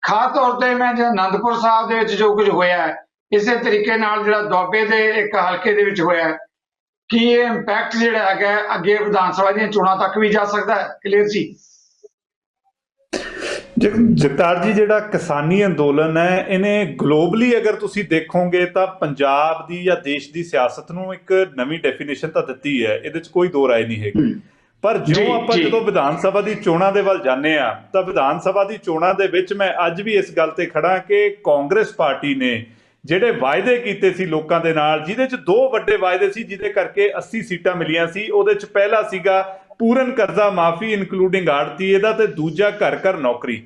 ਖਾਸ ਤੌਰ ਤੇ ਮੈਂ ਅਨੰਦਪੁਰ ਸਾਹਿਬ ਦੇ ਵਿੱਚ ਜੋ ਕੁਝ ਹੋਇਆ, ਇਸੇ ਤਰੀਕੇ ਨਾਲ ਜਿਹੜਾ ਦੁਆਬੇ ਦੇ ਇੱਕ ਹਲਕੇ ਦੇ ਵਿੱਚ ਹੋਇਆ, ਕੀ ਇਹ ਇੰਪੈਕਟ ਜਿਹੜਾ ਹੈਗਾ ਅੱਗੇ ਵਿਧਾਨ ਸਭਾ ਦੀਆਂ ਚੋਣਾਂ ਤੱਕ ਵੀ ਜਾ ਸਕਦਾ ਹੈ? ਕਲੀਅਰ ਜੀ। ਜਗਤਾਰ ਜੀ, ਜਿਹੜਾ ਕਿਸਾਨੀ ਅੰਦੋਲਨ ਹੈ, ਇਹਨੇ ਗਲੋਬਲੀ ਅਗਰ ਤੁਸੀਂ ਦੇਖੋਗੇ ਤਾਂ ਪੰਜਾਬ ਦੀ ਜਾਂ ਦੇਸ਼ ਦੀ ਸਿਆਸਤ ਨੂੰ ਇੱਕ ਨਵੀਂ ਡੈਫੀਨੇਸ਼ਨ ਤਾਂ ਦਿੱਤੀ ਹੈ, ਇਹਦੇ 'ਚ ਕੋਈ ਦੋ ਰਾਏ ਨਹੀਂ ਹੈਗੀ। ਪਰ ਜਿਉਂ ਆਪਾਂ ਜਦੋਂ ਵਿਧਾਨ ਸਭਾ ਦੀ ਚੋਣਾਂ ਦੇ ਵੱਲ ਜਾਂਦੇ ਆ, ਤਾਂ ਵਿਧਾਨ ਸਭਾ ਦੀ ਚੋਣਾਂ ਦੇ ਵਿੱਚ ਮੈਂ ਅੱਜ ਵੀ ਇਸ ਗੱਲ ਤੇ ਖੜਾ ਕਿ ਕਾਂਗਰਸ ਪਾਰਟੀ ਨੇ ਜਿਹੜੇ ਵਾਅਦੇ ਕੀਤੇ ਸੀ ਲੋਕਾਂ ਦੇ ਨਾਲ, ਜਿਹਦੇ 'ਚ ਦੋ ਵੱਡੇ ਵਾਅਦੇ ਸੀ ਜਿਹਦੇ ਕਰਕੇ 80 ਸੀਟਾਂ ਮਿਲੀਆਂ ਸੀ। ਉਹਦੇ 'ਚ ਪਹਿਲਾ ਸੀਗਾ ਪੂਰਨ ਕਰਜ਼ਾ ਮਾਫੀ ਇਨਕਲੂਡਿੰਗ ਆੜਤੀਏ ਦਾ, ਤੇ ਦੂਜਾ ਘਰ ਘਰ ਨੌਕਰੀ।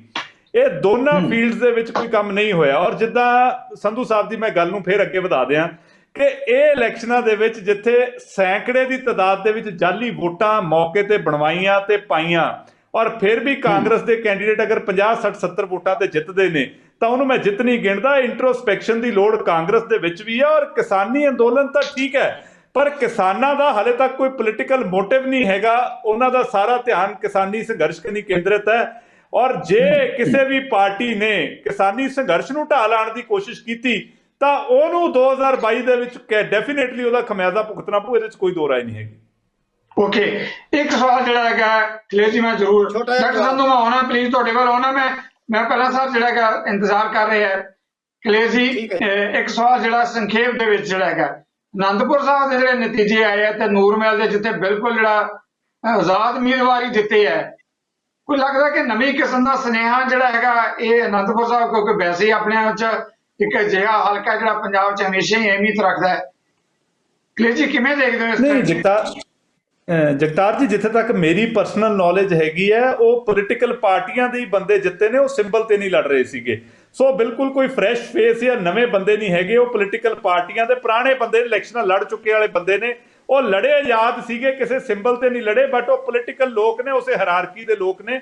ਇਹ ਦੋਨਾਂ ਫੀਲਡਸ ਦੇ ਵਿੱਚ ਕੋਈ ਕੰਮ ਨਹੀਂ ਹੋਇਆ। ਔਰ ਜਿੱਦਾਂ ਸੰਧੂ ਸਾਹਿਬ ਦੀ ਮੈਂ ਗੱਲ ਨੂੰ ਫੇਰ ਅੱਗੇ ਵਧਾ ਦਿਆਂ ਕਿ ਇਹ ਇਲੈਕਸ਼ਨਾਂ ਦੇ ਵਿੱਚ ਜਿੱਥੇ ਸੈਂਕੜੇ ਦੀ ਤਾਦਾਦ ਦੇ ਵਿੱਚ ਜਾਲੀ ਵੋਟਾਂ ਮੌਕੇ ਤੇ ਬਣਵਾਈਆਂ ਤੇ ਪਾਈਆਂ, ਔਰ ਫਿਰ ਵੀ ਕਾਂਗਰਸ ਦੇ ਕੈਂਡੀਡੇਟ ਅਗਰ 50 60 70 ਵੋਟਾਂ ਤੇ ਜਿੱਤਦੇ ਨੇ ਤਾਂ ਉਹਨੂੰ ਮੈਂ ਜਿੱਤ ਨਹੀਂ ਗਿਣਦਾ। ਇੰਟਰੋਸਪੈਕਸ਼ਨ ਦੀ ਲੋੜ ਕਾਂਗਰਸ ਦੇ ਵਿੱਚ ਵੀ ਹੈ। ਔਰ ਕਿਸਾਨੀ ਅੰਦੋਲਨ ਤਾਂ ਠੀਕ ਹੈ, ਪਰ ਕਿਸਾਨਾਂ ਦਾ ਹਾਲੇ ਤੱਕ ਕੋਈ ਪੋਲੀਟੀਕਲ ਮੋਟਿਵ ਨਹੀਂ ਹੈਗਾ। ਉਹਨਾਂ ਦਾ ਸਾਰਾ ਧਿਆਨ ਕਿਸਾਨੀ ਸੰਘਰਸ਼ ਕਨੀ ਕੇਂਦਰਿਤ ਹੈ। ਔਰ ਜੇ ਕਿਸੇ ਵੀ ਪਾਰਟੀ ਨੇ ਕਿਸਾਨੀ ਸੰਘਰਸ਼ ਨੂੰ ਢਾਹ ਲਾਉਣ ਦੀ ਕੋਸ਼ਿਸ਼ ਕੀਤੀ ਤਾਂ ਉਹਨੂੰ 2022 ਦੇ ਵਿੱਚ ਡੈਫੀਨੇਟਲੀ ਉਹਦਾ ਖਮਿਆਜ਼ਾ ਭੁਗਤਣਾ ਪਊ। ਇਹਦੇ 'ਚ ਕੋਈ ਦੋ ਰਾਏ ਨਹੀਂ ਹੈਗੀ। ਓਕੇ, ਇੱਕ ਸਵਾਲ ਜਿਹੜਾ ਹੈਗਾ ਕਲੀਅਰ ਜੀ, ਮੈਂ ਜ਼ਰੂਰ ਡਾਕਟਰ ਸੰਧੂ ਮੈਂ ਆਉਣਾ, ਪਲੀਜ਼ ਤੁਹਾਡੇ ਵੱਲ ਆਉਣਾ। ਮੈਂ ਪਹਿਲਾਂ ਸਾਹਿਬ ਜਿਹੜਾ ਹੈਗਾ ਇੰਤਜ਼ਾਰ ਕਰ ਰਿਹਾ ਹੈ ਕਲੀਅਰ ਜੀ। ਇੱਕ ਸਵਾਲ ਜਿਹੜਾ ਸੰਖੇਪ ਦੇ ਵਿੱਚ ਜਿਹੜਾ ਹੈਗਾ, ਆਨੰਦਪੁਰ ਸਾਹਿਬ ਦੇ ਜਿਹੜੇ ਨਤੀਜੇ ਆਏ ਆ ਤੇ ਨੂਰਮਹਿਲ ਦੇ ਜਿੱਥੇ ਬਿਲਕੁਲ ਜਿਹੜਾ ਆਜ਼ਾਦ ਉਮੀਦਵਾਰੀ ਦਿੱਤੇ ਹੈ, ਕੋਈ ਲੱਗਦਾ ਕਿ ਨਵੀਂ ਕਿਸਮ ਦਾ ਸੁਨੇਹਾ ਜਿਹੜਾ ਹੈਗਾ ਇਹ ਆਨੰਦਪੁਰ ਸਾਹਿਬ, ਕਿਉਂਕਿ ਵੈਸੇ ਹੀ ਆਪਣੇ ਆਪ 'ਚ ਇੱਕ ਅਜਿਹਾ ਹਲਕਾ ਜਿਹੜਾ ਪੰਜਾਬ 'ਚ ਹਮੇਸ਼ਾ ਹੀ ਅਹਿਮੀਅਤ ਰੱਖਦਾ ਹੈ। ਕਲੀਅਰ ਜੀ ਕਿਵੇਂ ਦੇਖਦੇ ਹੋ ਇਸ ਨਹੀਂ ਜਗਤਾਰ ਜੀ, ਜਿੱਥੇ ਤੱਕ ਮੇਰੀ ਪਰਸਨਲ ਨੌਲੇਜ ਹੈਗੀ ਹੈ, ਉਹ ਪੋਲੀਟੀਕਲ ਪਾਰਟੀਆਂ ਦੇ ਹੀ ਬੰਦੇ ਜਿੱਤੇ ਨੇ, ਉਹ ਸਿੰਬਲ ਤੇ ਨਹੀਂ ਲੜ ਰਹੇ ਸੀਗੇ। ਸੋ ਬਿਲਕੁਲ ਕੋਈ ਫਰੈਸ਼ ਫੇਸ ਜਾਂ ਨਵੇਂ ਬੰਦੇ ਨਹੀਂ ਹੈਗੇ। ਉਹ ਪੋਲੀਟੀਕਲ ਪਾਰਟੀਆਂ ਦੇ ਪੁਰਾਣੇ ਬੰਦੇ, ਇਲੈਕਸ਼ਨਾਂ ਲੜ ਚੁੱਕੇ ਵਾਲੇ ਬੰਦੇ ਨੇ। ਉਹ ਲੜੇ ਆਜ਼ਾਦ ਸੀਗੇ, ਕਿਸੇ ਸਿੰਬਲ ਤੇ ਨਹੀਂ ਲੜੇ, ਬਟ ਉਹ ਪੋਲੀਟੀਕਲ ਲੋਕ ਨੇ, ਉਸੇ ਹਰਾਰਕੀ ਦੇ ਲੋਕ ਨੇ।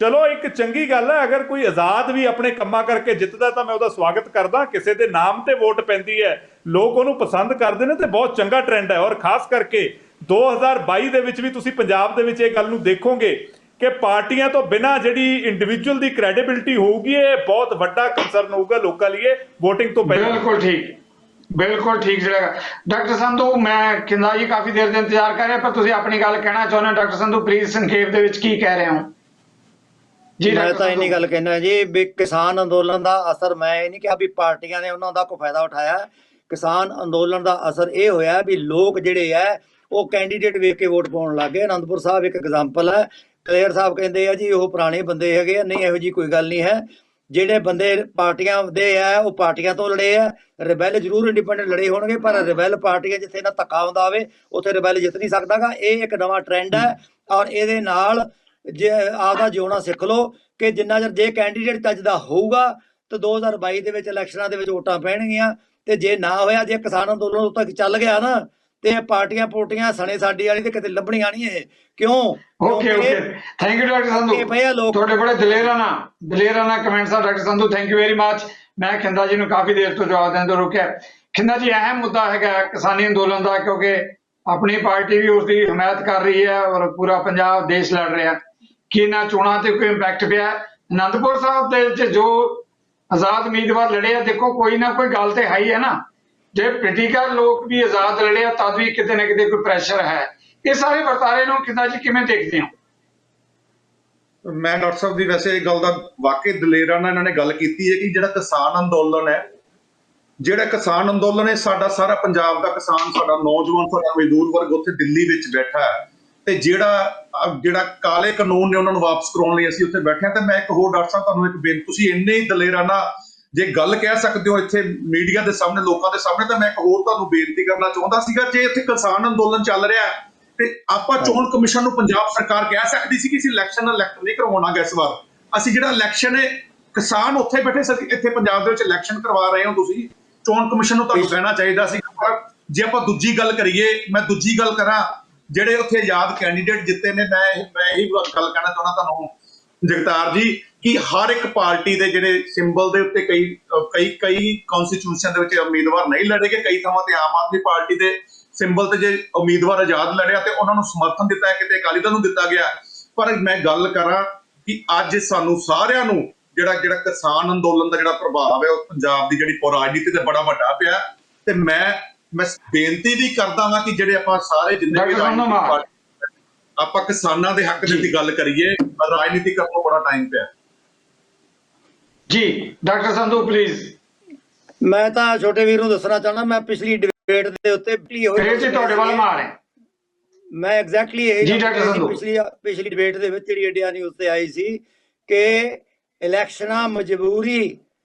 ਚਲੋ ਇੱਕ ਚੰਗੀ ਗੱਲ ਹੈ, ਅਗਰ ਕੋਈ ਆਜ਼ਾਦ ਵੀ ਆਪਣੇ ਕੰਮਾਂ ਕਰਕੇ ਜਿੱਤਦਾ ਤਾਂ ਮੈਂ ਉਹਦਾ ਸਵਾਗਤ ਕਰਦਾ। ਕਿਸੇ ਦੇ ਨਾਮ ਤੇ ਵੋਟ ਪੈਂਦੀ ਹੈ, ਲੋਕ ਉਹਨੂੰ ਪਸੰਦ ਕਰਦੇ ਨੇ, ਤੇ ਬਹੁਤ ਚੰਗਾ ਟ੍ਰੈਂਡ ਹੈ। ਔਰ ਖਾਸ ਕਰਕੇ 2022 ਦੇ ਵਿੱਚ ਵੀ ਤੁਸੀਂ ਪੰਜਾਬ ਦੇ ਵਿੱਚ ਇਹ ਗੱਲ ਨੂੰ ਦੇਖੋਗੇ ਕਿ ਪਾਰਟੀਆਂ ਤੋਂ ਬਿਨਾਂ ਜਿਹੜੀ ਇੰਡੀਵਿਜੂਅਲ ਦੀ ਕ੍ਰੈਡੀਬਿਲਿਟੀ ਹੋਊਗੀ, ਇਹ ਬਹੁਤ ਵੱਡਾ ਕੰਸਰਨ ਹੋਊਗਾ ਲੋਕਾਂ ਲਈ ਵੋਟਿੰਗ ਤੋਂ ਪਹਿਲਾਂ। ਬਿਲਕੁਲ ਠੀਕ, ਬਿਲਕੁਲ ਠੀਕ ਜਿਹੜਾ ਡਾਕਟਰ ਸੰਧੂ, ਮੈਂ ਕਿੰਨਾ ਜੀ ਕਾਫੀ ਦੇਰ ਦੇ ਇੰਤਜ਼ਾਰ ਕਰ ਰਿਹਾ, ਪਰ ਤੁਸੀਂ ਆਪਣੀ ਗੱਲ ਕਹਿਣਾ ਚਾਹੁੰਦੇ ਹੋ ਡਾਕਟਰ ਸੰਧੂ, ਪਲੀਜ਼ ਸੰਖੇਪ ਦੇ ਵਿੱਚ ਕੀ ਕਹਿ ਰਹੇ ਹੋ ਜੀ? ਮੈਂ ਤਾਂ ਇੰਨੀ ਗੱਲ ਕਹਿਣਾ ਜੀ ਵੀ ਕਿਸਾਨ ਅੰਦੋਲਨ ਦਾ ਅਸਰ, ਮੈਂ ਇਹ ਨਹੀਂ ਕਿਹਾ ਵੀ ਪਾਰਟੀਆਂ ਨੇ ਉਹਨਾਂ ਦਾ ਕੋਈ ਫਾਇਦਾ ਉਠਾਇਆ। ਕਿਸਾਨ ਅੰਦੋਲਨ ਦਾ ਅਸਰ ਇਹ ਹੋਇਆ ਵੀ ਲੋਕ ਜਿਹੜੇ ਆ ਉਹ ਕੈਂਡੀਡੇਟ ਵੇਖ ਕੇ ਵੋਟ ਪਾਉਣ ਲੱਗ ਗਏ। ਆਨੰਦਪੁਰ ਸਾਹਿਬ ਇੱਕ ਐਗਜ਼ਾਮਪਲ ਹੈ। ਕਲੇਰ ਸਾਹਿਬ ਕਹਿੰਦੇ ਆ ਜੀ ਉਹ ਪੁਰਾਣੇ ਬੰਦੇ ਹੈਗੇ ਆ, ਨਹੀਂ ਇਹੋ ਜੀ ਕੋਈ ਗੱਲ ਨਹੀਂ ਹੈ। ਜਿਹੜੇ ਬੰਦੇ ਪਾਰਟੀਆਂ ਦੇ ਆ ਉਹ ਪਾਰਟੀਆਂ ਤੋਂ ਲੜੇ ਆ। ਰਿਬੈਲ ਜ਼ਰੂਰ ਇੰਡੀਪੈਂਡੈਂਟ ਲੜੇ ਹੋਣਗੇ, ਪਰ ਰਿਬੈਲ ਪਾਰਟੀਆਂ ਜਿੱਥੇ ਨਾ ਧੱਕਾ ਹੁੰਦਾ ਹੋਵੇ ਉੱਥੇ ਰਿਬੈਲ ਜਿੱਤ ਨਹੀਂ ਸਕਦਾਗਾ। ਇਹ ਇੱਕ ਨਵਾਂ ਟ੍ਰੈਂਡ ਹੈ। ਔਰ ਇਹਦੇ ਨਾਲ ਜੇ ਆਪਦਾ ਜਿਉਣਾ ਸਿੱਖ ਲਓ ਕਿ ਜਿੰਨਾ ਚਿਰ ਜੇ ਕੈਂਡੀਡੇਟ ਚੱਜ ਦਾ ਹੋਊਗਾ ਤਾਂ 2022 ਦੇ ਵਿੱਚ ਇਲੈਕਸ਼ਨਾਂ ਦੇ ਵਿੱਚ ਵੋਟਾਂ ਪੈਣਗੀਆਂ। ਤੇ ਜੇ ਨਾ ਹੋਇਆ, ਜੇ ਕਿਸਾਨ ਅੰਦੋਲਨ ਉਦੋਂ ਤੱਕ ਚੱਲ ਗਿਆ ਨਾ, ਤੇ ਪਾਰਟੀਆਂ ਪੋਟੀਆਂ ਸਣੇ ਸਾਡੀ ਵਾਲੀ ਤੇ ਕਿਤੇ ਲੱਭਣੀਆਂ ਨਹੀਂ ਇਹ। ਕਿਉਂ? Okay thank you doctor Sandhu, ਤੁਹਾਡੇ ਬੜੇ ਦਲੇਰਾਨਾ ਕਮੈਂਟਸ ਆ doctor Sandhu, thank you very much. ਮੈਂ ਖਿੰਦਾ ਜੀ ਨੂੰ ਕਾਫੀ ਦੇਰ ਤੋਂ ਜਵਾਬ ਦੇਣ ਤੋਂ ਰੋਕਿਆ। ਖਿੰਦਾ ਜੀ, ਅਹਿਮ ਮੁੱਦਾ ਹੈਗਾ ਕਿਸਾਨੀ ਅੰਦੋਲਨ ਦਾ, ਕਿਉਂਕਿ ਆਪਣੀ ਪਾਰਟੀ ਵੀ ਉਸ ਦੀ ਹਮਾਇਤ ਕਰ ਰਹੀ ਹੈ ਔਰ ਪੂਰਾ ਪੰਜਾਬ ਦੇਸ਼ ਲੜ ਰਿਹਾ। ਕੀ ਇਹਨਾਂ ਚੋਣਾਂ ਤੇ ਕੋਈ ਇੰਪੈਕਟ ਪਿਆ? ਆਨੰਦਪੁਰ ਸਾਹਿਬ ਦੇ ਵਿੱਚ ਜੋ ਆਜ਼ਾਦ ਉਮੀਦਵਾਰ ਲੜੇ ਆ, ਦੇਖੋ ਕੋਈ ਨਾ ਕੋਈ ਗੱਲ ਤੇ ਹੈ ਹੀ ਹੈ ਨਾ। ਜੇ ਪੋਲੀਟੀਕਲ ਲੋਕ ਵੀ ਆਜ਼ਾਦ ਲੜੇ ਆ ਤਦ ਵੀ ਕਿਤੇ ਨਾ ਕਿਤੇ ਕੋਈ ਪ੍ਰੈਸ਼ਰ ਹੈ। ਇਹ ਸਾਰੇ ਵਰਤਾਰੇ ਨੂੰ ਕਿੰਨਾ ਜੀ ਕਿਵੇਂ ਦੇਖਦੇ ਹੋ? ਮੈਂ ਡਾਕਟਰ ਸਾਹਿਬ ਦੀ ਵੈਸੇ ਇਹ ਗੱਲ ਦਾ ਵਾਕਈ ਦਲੇਰਾਨਾ ਇਹਨਾਂ ਨੇ ਗੱਲ ਕੀਤੀ ਹੈ ਕਿ ਜਿਹੜਾ ਕਿਸਾਨ ਅੰਦੋਲਨ ਹੈ, ਸਾਡਾ ਸਾਰਾ ਪੰਜਾਬ ਦਾ ਕਿਸਾਨ, ਸਾਡਾ ਨੌਜਵਾਨ, ਸਾਡਾ ਮਜ਼ਦੂਰ ਵਰਗ ਉੱਥੇ ਦਿੱਲੀ ਵਿੱਚ ਬੈਠਾ ਹੈ। ਤੇ ਜਿਹੜਾ ਕਾਲੇ ਕਾਨੂੰਨ ਨੇ ਉਹਨਾਂ ਨੂੰ ਵਾਪਸ ਕਰਾਉਣ ਲਈ ਅਸੀਂ ਉੱਥੇ ਬੈਠੇ ਹਾਂ। ਤੇ ਮੈਂ ਇੱਕ ਹੋਰ ਡਾਕਟਰ ਸਾਹਿਬ ਤੁਹਾਨੂੰ ਇੱਕ ਬੇਨਤੀ, ਤੁਸੀਂ ਇੰਨੇ ਹੀ ਦਲੇਰਾਨਾ ਜੇ ਗੱਲ ਕਹਿ ਸਕਦੇ ਹੋ ਇੱਥੇ ਮੀਡੀਆ ਦੇ ਸਾਹਮਣੇ, ਲੋਕਾਂ ਦੇ ਸਾਹਮਣੇ, ਤਾਂ ਮੈਂ ਇੱਕ ਹੋਰ ਤੁਹਾਨੂੰ ਬੇਨਤੀ ਕਰਨਾ ਚਾਹੁੰਦਾ ਸੀਗਾ, ਜੇ ਇੱਥੇ ਕਿਸਾਨ ਅੰਦੋਲਨ ਚੱਲ ਰਿਹਾ ਤੇ ਆਪਾਂ ਚੋਣ ਕਮਿਸ਼ਨ ਨੂੰ ਪੰਜਾਬ ਸਰਕਾਰ ਕਹਿ ਸਕਦੀ ਸੀ ਕਿ ਅਸੀਂ ਇਲੈਕਟ ਨਹੀਂ ਕਰਵਾਉਣਾ ਇਸ ਵਾਰ। ਅਸੀਂ ਜਿਹੜਾ ਇਲੈਕਸ਼ਨ ਹੈ, ਕਿਸਾਨ ਉੱਥੇ ਬੈਠੇ, ਇੱਥੇ ਪੰਜਾਬ ਦੇ ਵਿੱਚ ਇਲੈਕਸ਼ਨ ਕਰਵਾ ਰਹੇ ਹੋ ਤੁਸੀਂ, ਚੋਣ ਕਮਿਸ਼ਨ ਨੂੰ ਤੁਹਾਨੂੰ ਕਹਿਣਾ ਚਾਹੀਦਾ ਸੀ। ਜੇ ਆਪਾਂ ਦੂਜੀ ਗੱਲ ਕਰੀਏ, ਮੈਂ ਦੂਜੀ ਗੱਲ ਕਰਾਂ, ਜਿਹੜੇ ਉੱਥੇ ਆਜ਼ਾਦ ਕੈਂਡੀਡੇਟ ਜਿੱਤੇ ਨੇ, ਮੈਂ ਇਹੀ ਗੱਲ ਕਹਿਣਾ ਚਾਹੁੰਦਾ ਤੁਹਾਨੂੰ ਜਗਤਾਰ ਜੀ, ਕਿ ਹਰ ਇੱਕ ਪਾਰਟੀ ਦੇ ਜਿਹੜੇ ਸਿੰਬਲ ਦੇ ਉੱਤੇ ਕਈ ਕਨਸਟੀਟਿਊਸ਼ਨ ਦੇ ਵਿੱਚ ਉਮੀਦਵਾਰ ਨਹੀਂ ਲੜੇਗੇ। ਕਈ ਥਾਵਾਂ ਤੇ ਆਮ ਆਦਮੀ ਪਾਰਟੀ ਦੇ ਸਿੰਬਲ ਤੇ ਜੇ ਉਮੀਦਵਾਰ ਆਜ਼ਾਦ ਲੜਿਆ ਤੇ ਉਹਨਾਂ ਨੂੰ ਸਮਰਥਨ ਦਿੱਤਾ, ਕਿਤੇ ਅਕਾਲੀ ਦਲ ਨੂੰ ਦਿੱਤਾ ਗਿਆ। ਪਰ ਮੈਂ ਗੱਲ ਕਰਾਂ ਕਿ ਅੱਜ ਸਾਨੂੰ ਸਾਰਿਆਂ ਨੂੰ ਜਿਹੜਾ ਕਿਸਾਨ ਅੰਦੋਲਨ ਦਾ ਜਿਹੜਾ ਪ੍ਰਭਾਵ ਹੈ, ਉਹ ਪੰਜਾਬ ਦੀ ਜਿਹੜੀ ਰਾਜਨੀਤੀ ਤੇ ਬੜਾ ਵੱਡਾ ਪਿਆ। ਤੇ ਮੈਂ ਬੇਨਤੀ ਵੀ ਕਰਦਾ ਹਾਂ ਕਿ ਜਿਹੜੇ ਆਪਾਂ ਸਾਰੇ ਜਿੰਨੇ ਵੀ ਆਪਾਂ ਕਿਸਾਨਾਂ ਦੇ ਹੱਕ ਦੀ ਗੱਲ ਕਰੀਏ, ਰਾਜਨੀਤੀ ਕਰਨ ਨੂੰ ਬੜਾ ਟਾਈਮ ਪਿਆ ਜੀ। Doctor Sandhu please. ਮੈਂ ਤਾਂ ਛੋਟੇ ਵੀਰ ਨੂੰ ਦੱਸਣਾ ਚਾਹੁੰਦਾ, ਮੈਂ ਪਿਛਲੀ ਡਿਬੇਟ ਦੇ ਉੱਤੇ ਤੁਹਾਡੇ ਵੱਲ ਮਾਰ ਹੈ। ਮੈਂ ਐਗਜ਼ੈਕਟਲੀ ਇਹ ਪਿਛਲੀ ਡਿਬੇਟ ਦੇ ਵਿੱਚ ਜਿਹੜੀ ਇੰਡੀਆ ਨਿਊਜ਼ ਤੇ ਆਈ ਸੀ ਕਿ ਇਲੈਕਸ਼ਨਾਂ ਮਜਬੂਰੀ